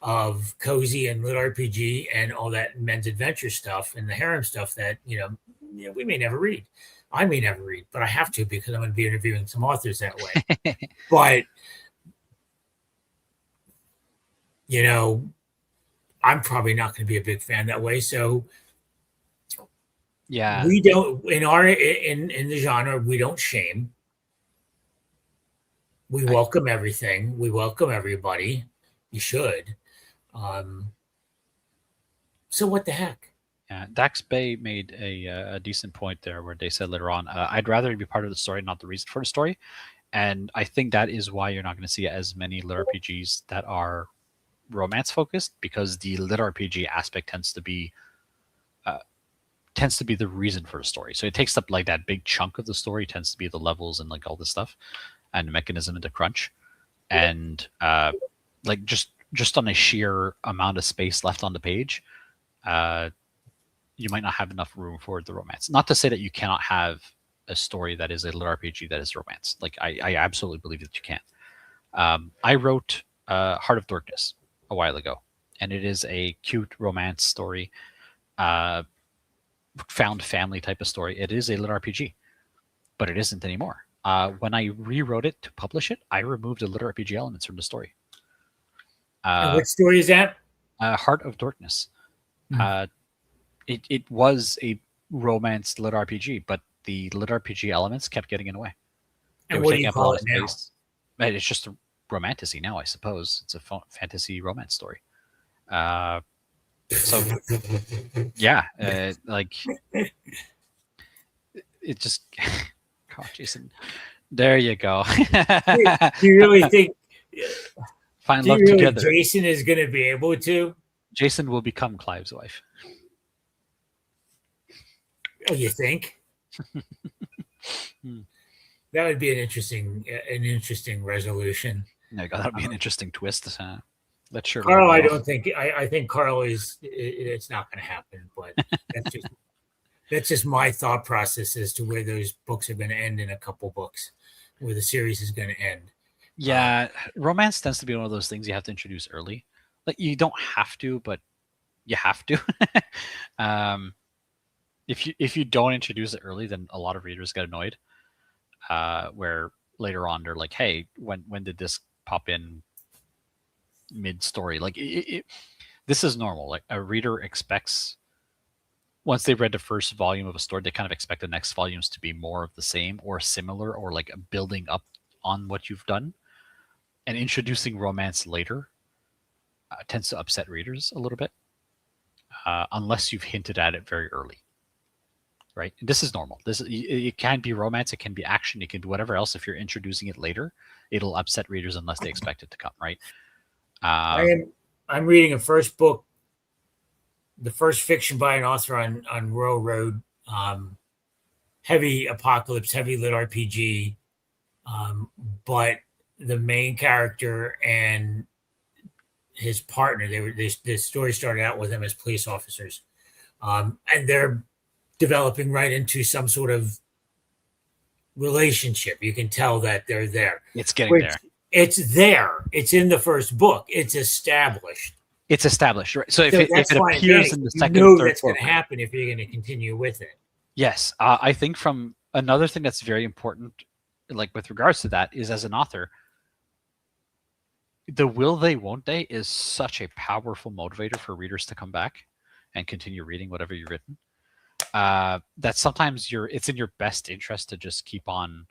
A: of cozy and lit RPG and all that men's adventure stuff and the harem stuff that, we may never read. I may never read, but I have to because I'm going to be interviewing some authors that way. But, I'm probably not going to be a big fan that way. So,
B: yeah,
A: we don't in the genre. We don't shame. We welcome everything. We welcome everybody. You should. So what the heck?
B: Yeah, Dax Bay made a decent point there where they said later on, I'd rather be part of the story, not the reason for the story. And I think that is why you're not going to see as many lit RPGs that are romance focused, because the lit RPG aspect tends to be the reason for the story. So it takes up like that big chunk of the story, tends to be the levels and like all this stuff and the mechanism and the crunch. And like just on a sheer amount of space left on the page, you might not have enough room for the romance. Not to say that you cannot have a story that is a lit RPG that is romance. Like I absolutely believe that you can. I wrote Heart of Darkness a while ago, and it is a cute romance story, found family type of story. It is a lit RPG, but it isn't anymore. When I rewrote it to publish it, I removed the lit RPG elements from the story.
A: And what story is that?
B: Heart of Darkness. It was a romance lit RPG, but the lit RPG elements kept getting in the way.
A: And what do you call it now?
B: It's just a romantasy now, I suppose. It's a fantasy romance story. So yeah, like it just. God, Jason, there you go.
A: Do you really think?
B: Find love together.
A: Jason is going to be able to.
B: Jason will become Clive's wife.
A: Oh, you think? That would be an interesting resolution.
B: Yeah, that would be an interesting twist. Let's sure.
A: Carl, I don't think. I think Carl is. It's not going to happen. But that's just my thought process as to where those books are going to end in a couple books, where the series is going to end.
B: Yeah, romance tends to be one of those things you have to introduce early. Like you don't have to, but you have to. If you don't introduce it early, then a lot of readers get annoyed. Where later on they're like, "Hey, when did this pop in mid story?" Like this is normal. Like a reader expects, once they've read the first volume of a story, they kind of expect the next volumes to be more of the same or similar, or like building up on what you've done. And introducing romance later tends to upset readers a little bit, unless you've hinted at it very early. Right? And this is normal. It can be romance, it can be action, it can be whatever else. If you're introducing it later, it'll upset readers unless they expect it to come. Right?
A: I'm reading a first book, the first fiction by an author on Royal Road, heavy apocalypse, heavy lit RPG, but the main character and his partner, the story started out with them as police officers, and they're developing right into some sort of relationship. You can tell that they're there.
B: It's getting there.
A: It's there. It's in the first book. It's established.
B: It's established, right? So if it appears in the second, third
A: that's going to happen if you're going to continue with it.
B: Yes, I think from another thing that's very important, like with regards to that, is as an author, the will they, won't they is such a powerful motivator for readers to come back and continue reading whatever you've written. That sometimes it's in your best interest to just keep on,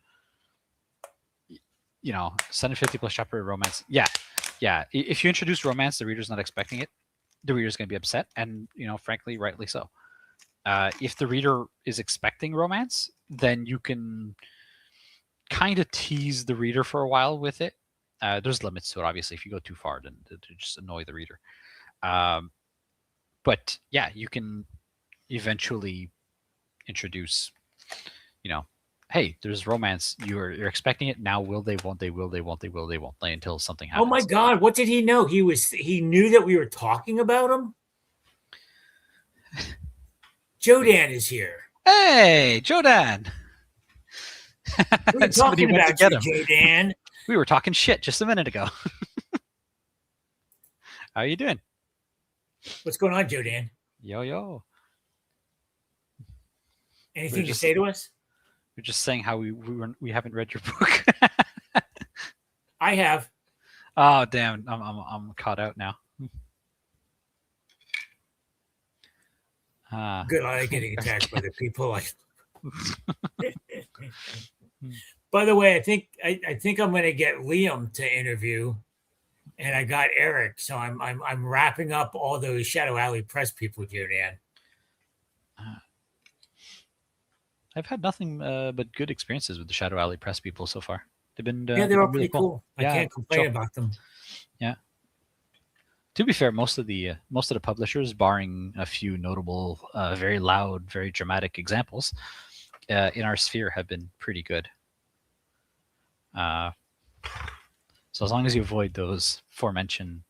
B: 750 plus chapter romance. Yeah. If you introduce romance, the reader's not expecting it. The reader's going to be upset, and frankly, rightly so. If the reader is expecting romance, then you can kind of tease the reader for a while with it. There's limits to it, obviously. If you go too far, then to just annoy the reader. But yeah, you can eventually introduce, hey, there's romance. You're expecting it now. Will they? Won't they? Will they? Won't they? Will they? Won't they? Until something happens.
A: Oh my God! What did he know? He knew that we were talking about him. Jodan is here.
B: Hey, Jodan.
A: What are you talking about, Jodan?
B: We were talking shit just a minute ago. How are you doing?
A: What's going on, Jodan?
B: Yo.
A: Anything to say to us?
B: We're just saying how we haven't read your book.
A: I have.
B: Oh damn! I'm caught out now.
A: Good. I like getting attacked by the people. By the way, I think I'm going to get Liam to interview, and I got Eric. So I'm wrapping up all those Shadow Alley Press people, Jodan.
B: I've had nothing but good experiences with the Shadow Alley Press people so far. They've been
A: they're all pretty cool. I can't complain about them.
B: Yeah. To be fair, most of the publishers, barring a few notable, very loud, very dramatic examples, in our sphere have been pretty good. So as long as you avoid those aforementioned,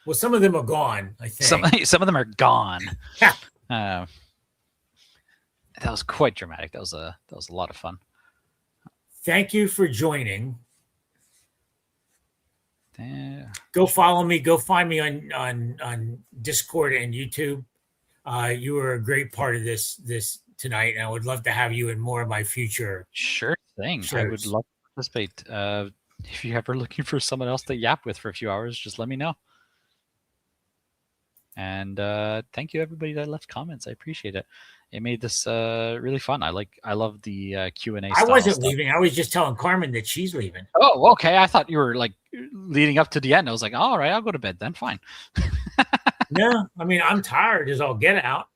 A: well, some of them are gone. I think
B: some of them are gone. That was quite dramatic. That was a lot of fun.
A: Thank you for joining. Go follow me. Go find me on Discord and YouTube. You were a great part of this tonight, and I would love to have you in more of my future.
B: Sure thing.
A: shows.
B: I would love to participate. If you're ever looking for someone else to yap with for a few hours, just let me know. And thank you everybody that left comments. I appreciate it. It made this really fun. I love the Q&A.
A: I wasn't leaving. I was just telling Carmen that she's leaving.
B: Oh, okay. I thought you were like leading up to the end. I was like, all right, I'll go to bed then. Fine.
A: No, I mean, I'm tired as I'll get out.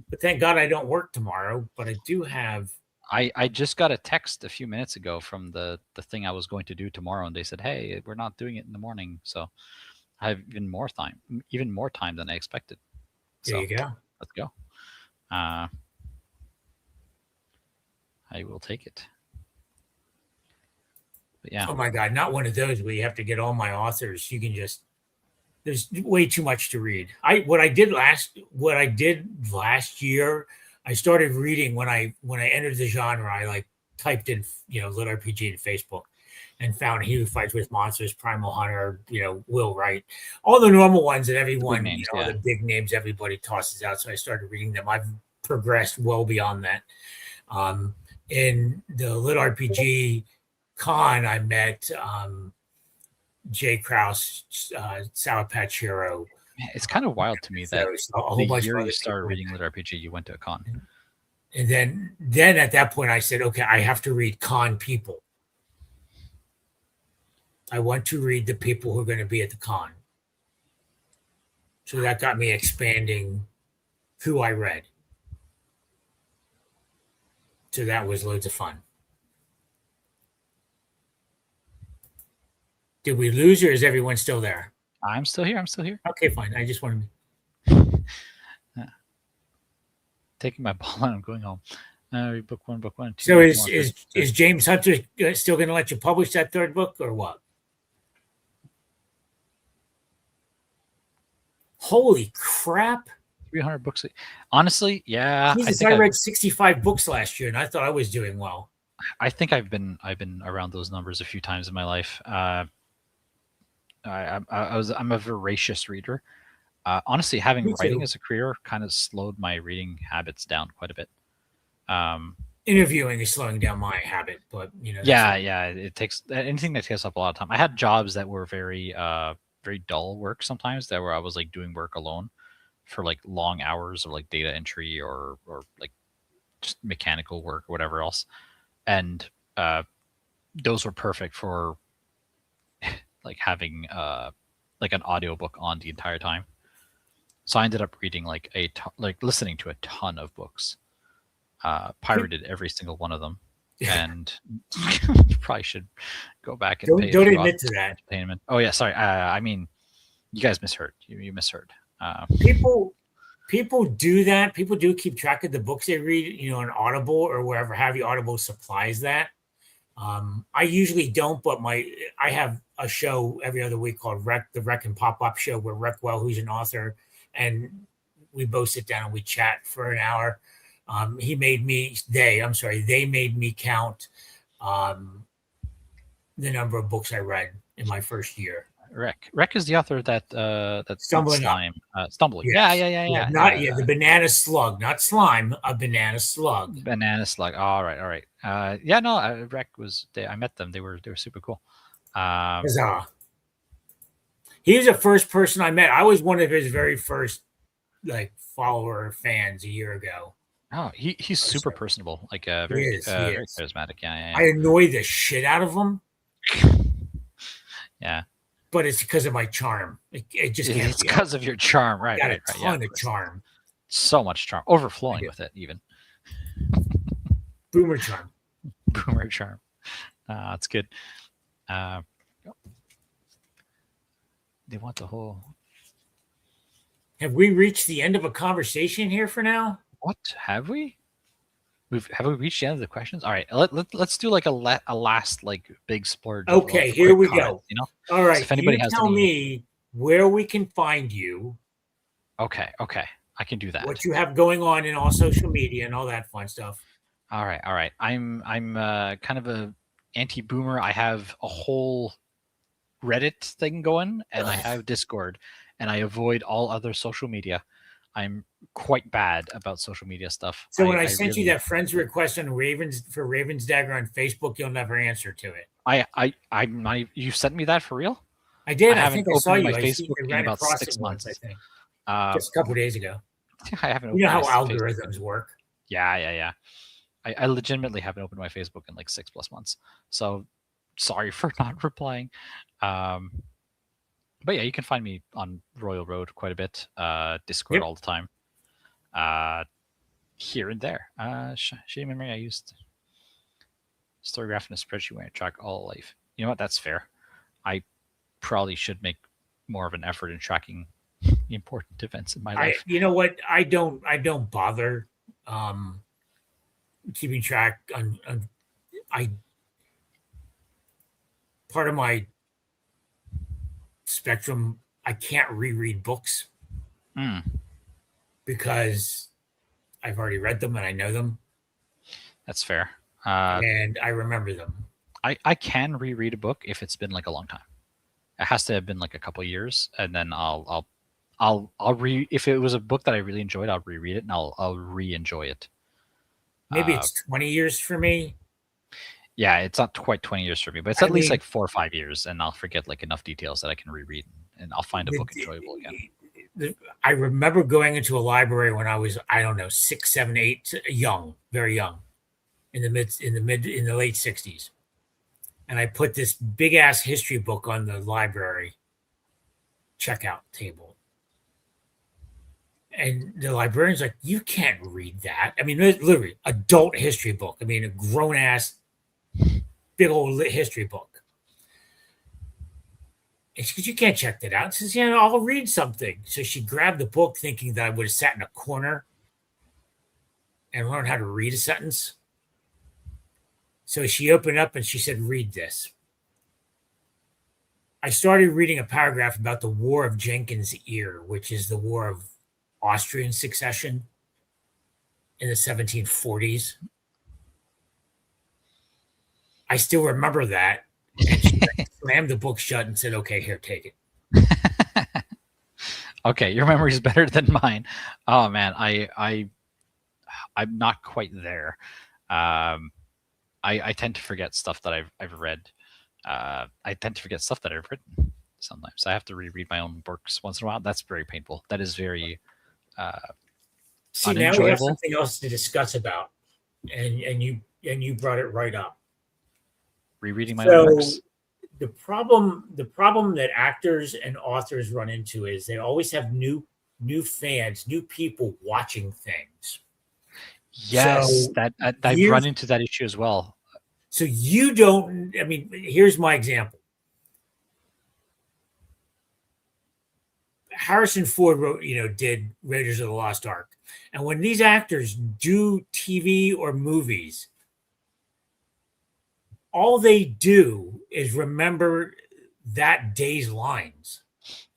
A: But thank God I don't work tomorrow. But I do have.
B: I just got a text a few minutes ago from the thing I was going to do tomorrow, and they said, hey, we're not doing it in the morning. So I have even more time than I expected.
A: There you go.
B: Let's go. I will take it. But yeah.
A: Oh my God, not one of those where you have to get all my authors. You can just. There's way too much to read. What I did last year, I started reading when I entered the genre. I typed in LitRPG in Facebook, and found He Who Fights with Monsters, Primal Hunter, Will Wright, all the normal ones that everyone,
B: names,
A: the big names everybody tosses out. So I started reading them. I've progressed well beyond that. In the LitRPG con, I met Jay Krause, Sour Patch Hero.
B: It's kind of wild to me that
A: a whole bunch
B: year
A: of
B: you started reading LitRPG, you went to a con.
A: And then at that point I said, okay, I have to read con people. I want to read the people who are going to be at the con. So that got me expanding who I read. So that was loads of fun. Did we lose, or is everyone still there?
B: I'm still here.
A: Okay, fine. I just wanted to.
B: Taking my ball and I'm going home. Book one.
A: So is James Hunter still going to let you publish that third book, or what? Holy crap!
B: 300 books. Honestly, yeah.
A: Jesus, I read 65 books last year, and I thought I was doing well.
B: I think I've been around those numbers a few times in my life. I'm a voracious reader. Honestly, having writing as a career kind of slowed my reading habits down quite a bit.
A: Interviewing is slowing down my habit, but
B: yeah, it takes anything that takes up a lot of time. I had jobs that were very very dull work sometimes, that where I was like doing work alone for like long hours, or like data entry, or like just mechanical work or whatever else, and those were perfect for like having like an audiobook on the entire time. So I ended up reading listening to a ton of books, pirated every single one of them. and you probably should go back and
A: Don't
B: pay a
A: don't
B: few
A: admit
B: odds
A: to
B: for
A: that.
B: entertainment. Oh yeah, sorry. I mean, you guys misheard. You misheard.
A: People do that. People do keep track of the books they read, on Audible or wherever have you. Audible supplies that. I usually don't, but I have a show every other week called the Rec and PopPop Show, where Reckwell, who's an author, and we both sit down and we chat for an hour. They made me count the number of books I read in my first year.
B: Rec is the author of that
A: Stumbling Up.
B: slime. Stumbling.
A: Yes.
B: Yeah.
A: The banana slug, not slime, a banana slug.
B: Banana slug. All right. Rec was. I met them. They were super cool.
A: Huzzah. He was the first person I met. I was one of his very first follower fans a year ago.
B: Oh, he's super personable, very charismatic. Yeah.
A: I annoy the shit out of him.
B: Yeah.
A: But it's because of my charm. It just can't
B: it's because of your charm, right?
A: Got
B: right,
A: a ton of charm.
B: So much charm, overflowing with it, even.
A: Boomer charm.
B: Boomer charm. That's good. They want the whole.
A: Have we reached the end of a conversation here for now?
B: What have we? Have we reached the end of the questions? All right, let's do a last big splurge.
A: Okay, here we go. All right,
B: so if anybody has
A: tell me where we can find you.
B: Okay, I can do that.
A: What you have going on in all social media and all that fun stuff.
B: All right. I'm kind of a anti-boomer. I have a whole Reddit thing going, and I have Discord, and I avoid all other social media. I'm quite bad about social media stuff.
A: So when I sent you that friends request on RavensDagger on Facebook, you'll never answer to it.
B: You sent me that for real?
A: I did.
B: I
A: think I saw you.
B: My Facebook in about 6 months.
A: I think just a couple of days ago.
B: I haven't.
A: You know how algorithms work.
B: Yeah. I legitimately haven't opened my Facebook in 6+ months. So sorry for not replying. But yeah, you can find me on Royal Road quite a bit. Discord all the time. Here and there. Shame memory. I used Storygraph in a spreadsheet when I track all life. You know what? That's fair. I probably should make more of an effort in tracking important events in my life.
A: You know what? I don't bother keeping track on part of my spectrum. I can't reread books because I've already read them and I know them.
B: That's fair.
A: And I remember them.
B: I can reread a book if it's been a long time. It has to have been a couple years, and then I'll if it was a book that I really enjoyed, I'll reread it and I'll re-enjoy it.
A: Maybe it's 20 years for me.
B: Yeah, it's not quite 20 years for me, but it's at least 4 or 5 years, and I'll forget enough details that I can reread, and I'll find a book enjoyable again.
A: I remember going into a library when I was, 6, 7, 8, young, very young, in the late 60s. And I put this big ass history book on the library checkout table. And the librarian's like, you can't read that. I mean, literally, adult history book. I mean, a grown ass, big old history book. And she goes, you can't check that out. She says, yeah, I'll read something. So she grabbed the book thinking that I would have sat in a corner and learned how to read a sentence. So she opened up and she said, read this. I started reading a paragraph about the War of Jenkins' Ear, which is the War of Austrian succession in the 1740s. I still remember that. And she slammed the book shut and said, okay, here, take it.
B: Okay, your memory is better than mine. Oh man, I'm not quite there. I tend to forget stuff that I've read. I tend to forget stuff that I've written sometimes. I have to reread my own books once in a while. That's very painful. That is very
A: See, now we have something else to discuss about, and you brought it right up.
B: Rereading my own books.
A: The problem that actors and authors run into is they always have new fans, new people watching things.
B: Yes, that I've run into that issue as well.
A: So you don't, I mean, here's my example. Harrison Ford wrote, did Raiders of the Lost Ark. And when these actors do TV or movies, all they do is remember that day's lines.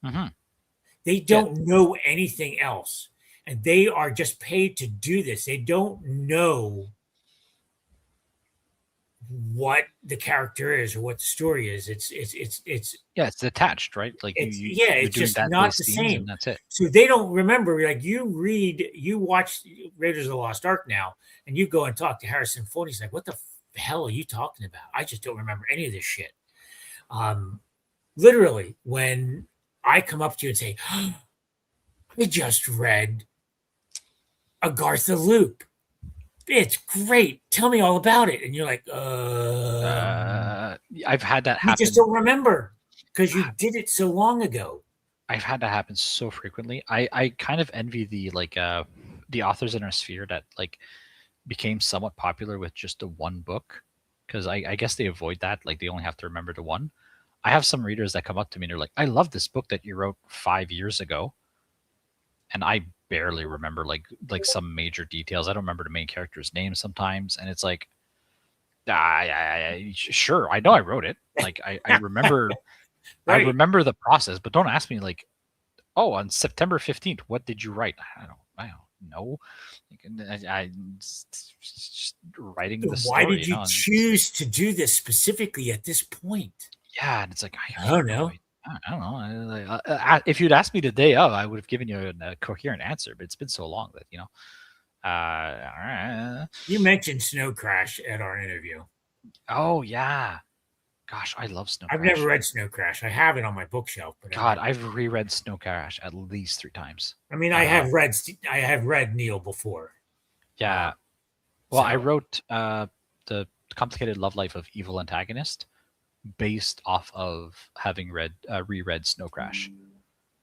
B: Mm-hmm.
A: They don't know anything else. And they are just paid to do this. They don't know what the character is or what the story is. It's
B: it's detached, right? Like you're
A: it's
B: doing
A: just
B: that
A: not
B: day's
A: the
B: scenes
A: same.
B: and that's it.
A: So they don't remember. Like you watch Raiders of the Lost Ark now, and you go and talk to Harrison Ford. He's like, "What the hell are you talking about? I just don't remember any of this shit." Literally, when I come up to you and say, "I just read Agartha Loop. It's great. Tell me all about it," and you're like,
B: I've had that
A: you
B: happen.
A: just don't remember because you did it so long ago."
B: I've had that happen so frequently. I kind of envy the the authors in our sphere that like became somewhat popular with just the one book, because I guess they avoid that. Like they only have to remember the one. I have some readers that come up to me and they're like, "I love this book that you wrote 5 years ago," and I barely remember like some major details. I don't remember the main character's name sometimes, and it's like, sure, I know I wrote it. Like I remember.
A: Right.
B: I remember the process, but don't ask me like, "Oh, on September 15th, what did you write?" I don't know. I just writing the story.
A: Why did you choose to do this specifically at this point?
B: Yeah, and it's like
A: I don't know.
B: I don't know. If you'd asked me the day of, I would have given you a coherent answer. But it's been so long that
A: You mentioned Snow Crash at our interview.
B: Oh yeah. Gosh, I love Snow Crash.
A: I've never read Snow Crash. I have it on my bookshelf. But
B: God, I've reread Snow Crash at least 3 times.
A: I mean, I have read Neil before.
B: Yeah. Well, I wrote the Complicated Love Life of Evil Antagonist based off of having reread Snow Crash,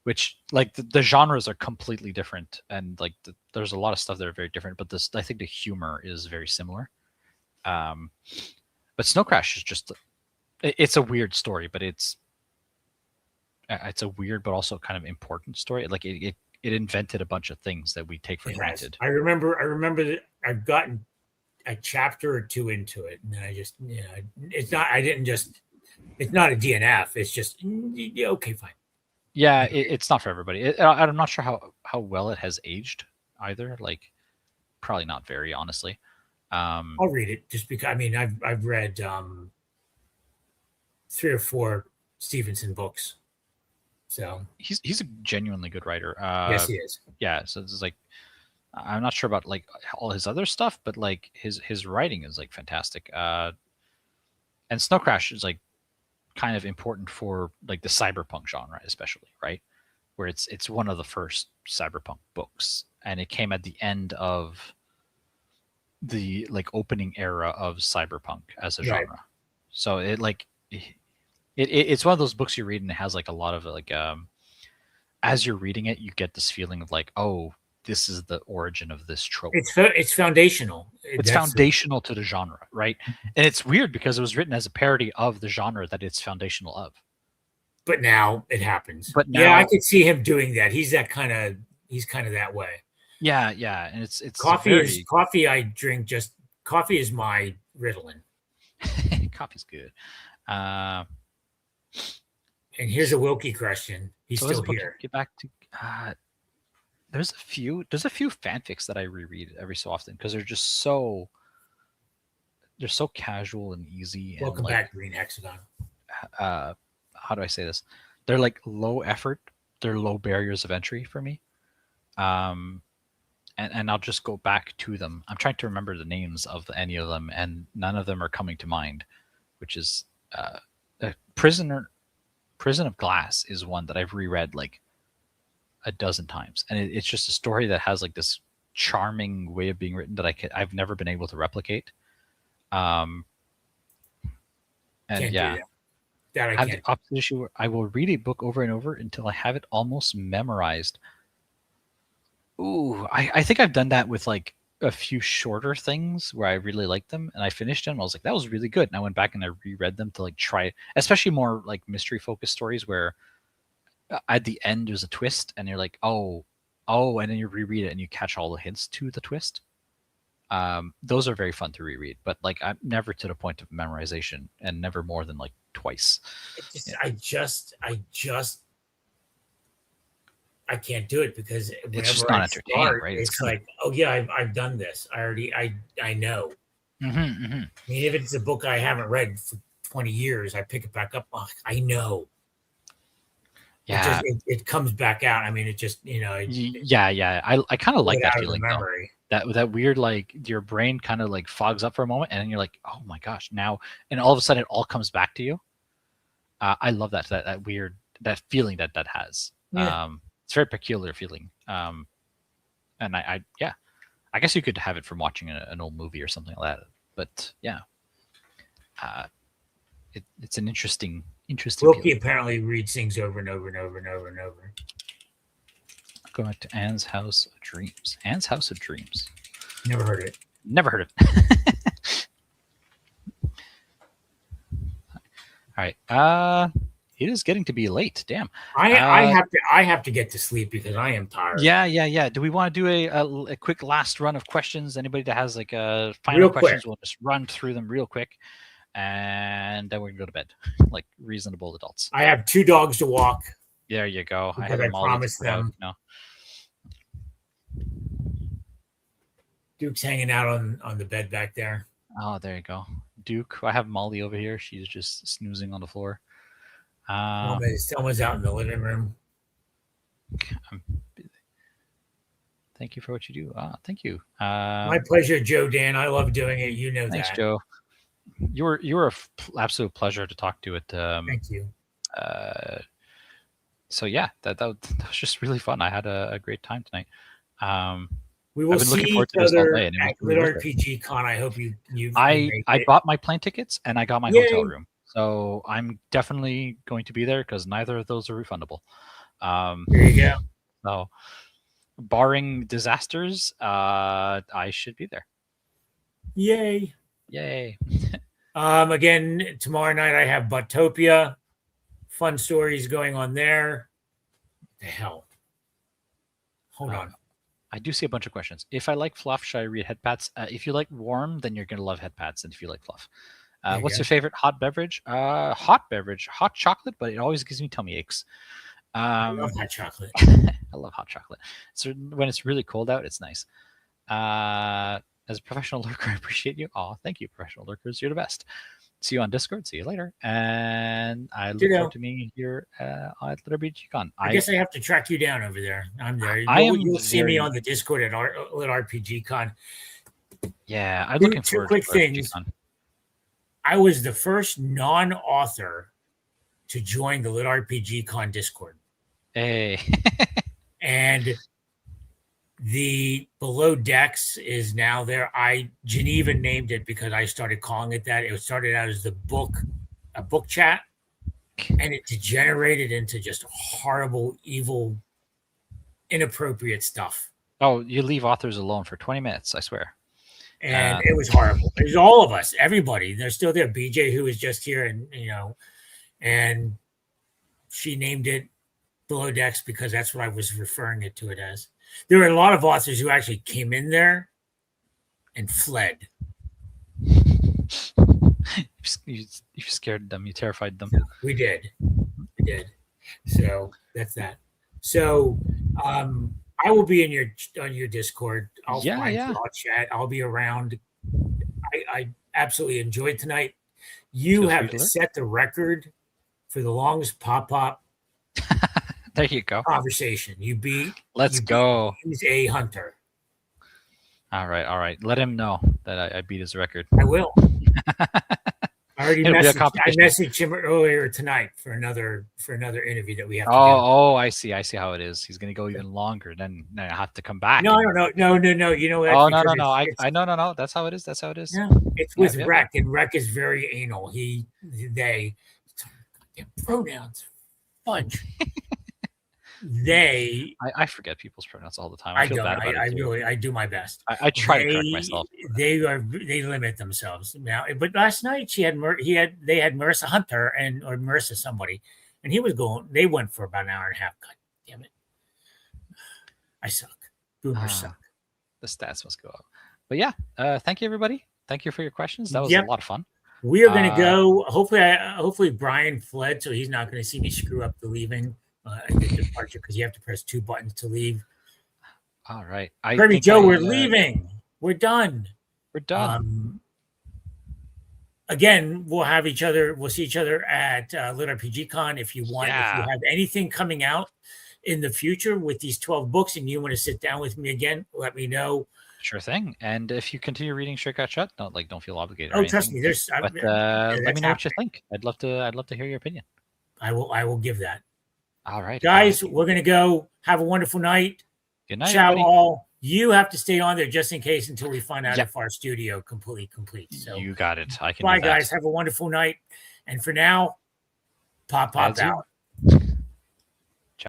B: which like the genres are completely different, and like there's a lot of stuff that are very different. But I think the humor is very similar. But Snow Crash is just. It's a weird story, but it's a weird but also kind of important story. Like it invented a bunch of things that we take for granted.
A: I remember that I've gotten a chapter or 2 into it, and I just it's not. I didn't just. It's not a DNF. It's just okay, fine.
B: Yeah, it's not for everybody. I'm not sure how well it has aged either. Like probably not very, honestly.
A: I'll read it just because. I mean, I've read 3 or 4 Stevenson books. So
B: he's a genuinely good writer.
A: Yes, he is.
B: Yeah, so this is like I'm not sure about like all his other stuff, but like his writing is like fantastic. And Snow Crash is like kind of important for like the cyberpunk genre, especially, right? Where it's one of the first cyberpunk books, and it came at the end of the like opening era of cyberpunk as a genre. So it like it's one of those books you read and it has like a lot of like as you're reading it, you get this feeling of like, oh, this is the origin of this trope.
A: It's foundational.
B: It's foundational to the genre, right? And it's weird because it was written as a parody of the genre that it's foundational of.
A: But now it happens.
B: But now,
A: yeah, I could see him doing that. He's kind of that way.
B: Yeah, and it's
A: coffee. I drink just coffee is my Ritalin.
B: Coffee's good.
A: And here's a Wilkie question. He's
B: so
A: still here.
B: Get back to. There's a few fanfics that I reread every so often because they're just so casual and easy.
A: Welcome
B: and
A: back, Green Hexagon.
B: How do I say this? They're like low effort. They're low barriers of entry for me. And I'll just go back to them. I'm trying to remember the names of any of them, and none of them are coming to mind. Which is Prison of Glass is one that I've reread like a dozen times, and it's just a story that has like this charming way of being written that I've never been able to replicate. And
A: can't
B: yeah,
A: that I
B: have
A: can't.
B: the opposite issue where I will read a book over and over until I have it almost memorized. Ooh, I think I've done that with like a few shorter things where I really liked them, and I finished them. I was like, that was really good. And I went back and I reread them to like try, especially more like mystery focused stories where at the end there's a twist, and you're like, oh, and then you reread it and you catch all the hints to the twist. Those are very fun to reread, but like I'm never to the point of memorization, and never more than like twice.
A: I can't do it because
B: It's just
A: whenever
B: not
A: I
B: entertaining,
A: start,
B: right?
A: it's like, oh yeah, I've done this. I know.
B: Mm-hmm.
A: I mean, if it's a book I haven't read for 20 years, I pick it back up. Oh, I know.
B: Yeah,
A: it comes back out. I mean, it just,
B: yeah. I kind of like that feeling though.
A: memory.
B: That weird, like your brain kind of like fogs up for a moment, and then you're like, oh my gosh, now, and all of a sudden it all comes back to you. I love that weird, that feeling that has.
A: Yeah.
B: It's a very peculiar feeling. And I guess you could have it from watching an old movie or something like that. But yeah, it's an interesting.
A: Wilkie
B: feeling.
A: apparently reads things over and over and over and over and over.
B: Go back to Anne's House of Dreams. Anne's House of Dreams.
A: Never heard of it.
B: Never heard of it. All right. It is getting to be late. Damn.
A: I have to get to sleep because I am tired.
B: Yeah. Do we want to do a quick last run of questions? Anybody that has like a final questions, we'll just run through them real quick, and then we can go to bed like reasonable adults.
A: I have 2 dogs to walk.
B: There you go.
A: I promised them.
B: No.
A: Duke's hanging out on the bed back there.
B: Oh, there you go. Duke. I have Molly over here. She's just snoozing on the floor.
A: Someone's out in the living room.
B: Thank you for what you do. Thank you.
A: My pleasure, Joe Dan. I love doing it. You know
B: thanks,
A: that.
B: Joe. You were an absolute pleasure to talk to.
A: Thank you.
B: So yeah, that was just really fun. I had a great time tonight.
A: We will see each other at LitRPG Con. I hope you.
B: I bought my plane tickets and I got my hotel room, so I'm definitely going to be there because neither of those are refundable.
A: There you go.
B: So, barring disasters, I should be there.
A: Yay! Again, tomorrow night I have Buttopia. Fun stories going on there. What the hell? Hold on.
B: I do see a bunch of questions. If I like fluff, should I read head pats? If you like warm, then you're going to love head pats. And if you like fluff. What's your favorite hot beverage? Hot chocolate, but it always gives me tummy aches.
A: I love hot chocolate.
B: I love hot chocolate. So when it's really cold out, it's nice. As a professional lurker, I appreciate you. Oh, thank you, professional lurkers. You're the best. See you on Discord. See you later. And I look forward to meeting you here at LitRPG Con.
A: I guess I have to track you down over there. I'm there. You'll see me on the Discord at LitRPG Con.
B: Yeah, I'm looking forward to
A: things. I was the first non-author to join the LitRPG Con Discord.
B: Hey.
A: And the Below Decks is now there. Geneva named it because I started calling it that. It started out as a book chat, and it degenerated into just horrible, evil, inappropriate stuff.
B: Oh, you leave authors alone for 20 minutes, I swear.
A: And it was horrible. It was all of us, everybody. They're still there. BJ, who was just here, and she named it Below Decks because that's what I was referring it to it as. There were a lot of authors who actually came in there and fled.
B: You scared them. You terrified them.
A: We did. So that's that. So I will be on your Discord. I'll find you. I'll chat. I'll be around. I absolutely enjoyed tonight. You have set the record for the longest PopPop.
B: There you go.
A: Conversation. You beat.
B: Let's go.
A: He's a hunter.
B: All right. Let him know that I beat his record.
A: I will. I messaged him earlier tonight for another interview that we have.
B: I see how it is. He's going to go even longer. Then I have to come back.
A: No. You know what?
B: Oh no. No. That's how it is. Yeah,
A: it's with Rec, and Rec is very anal. They pronouns. Fudge.
B: I forget people's pronouns all the time.
A: I
B: feel
A: don't.
B: bad about
A: I
B: it too.
A: really, I do my best.
B: I try to correct myself.
A: They limit themselves now. But last night they had Marissa Hunter or Marissa somebody, and he was going. They went for about an hour and a half. God damn it! I suck. Boomers suck.
B: The stats must go up. But yeah, thank you everybody. Thank you for your questions. That was a lot of fun.
A: We are going to go. Hopefully Brian fled, so he's not going to see me screw up the leaving and the departure because you have to press 2 buttons to leave.
B: All right,
A: Kirby Joe, we're leaving. We're done.
B: We're done.
A: Again, we'll see each other at LitRPG Con if you want.
B: Yeah.
A: If you have anything coming out in the future with these 12 books and you want to sit down with me again, let me know.
B: Sure thing. And if you continue reading Stray Cat Strut, don't feel obligated.
A: Oh, trust me.
B: But let me know what you think. I'd love to hear your opinion.
A: I will give that.
B: All right,
A: guys, we're gonna go. Have a wonderful night.
B: Good night,
A: Ciao,
B: everybody.
A: all. You have to stay on there just in case until we find out if our studio complete. So
B: you got it. I can.
A: Bye, guys. Have a wonderful night. And for now, PopPop out.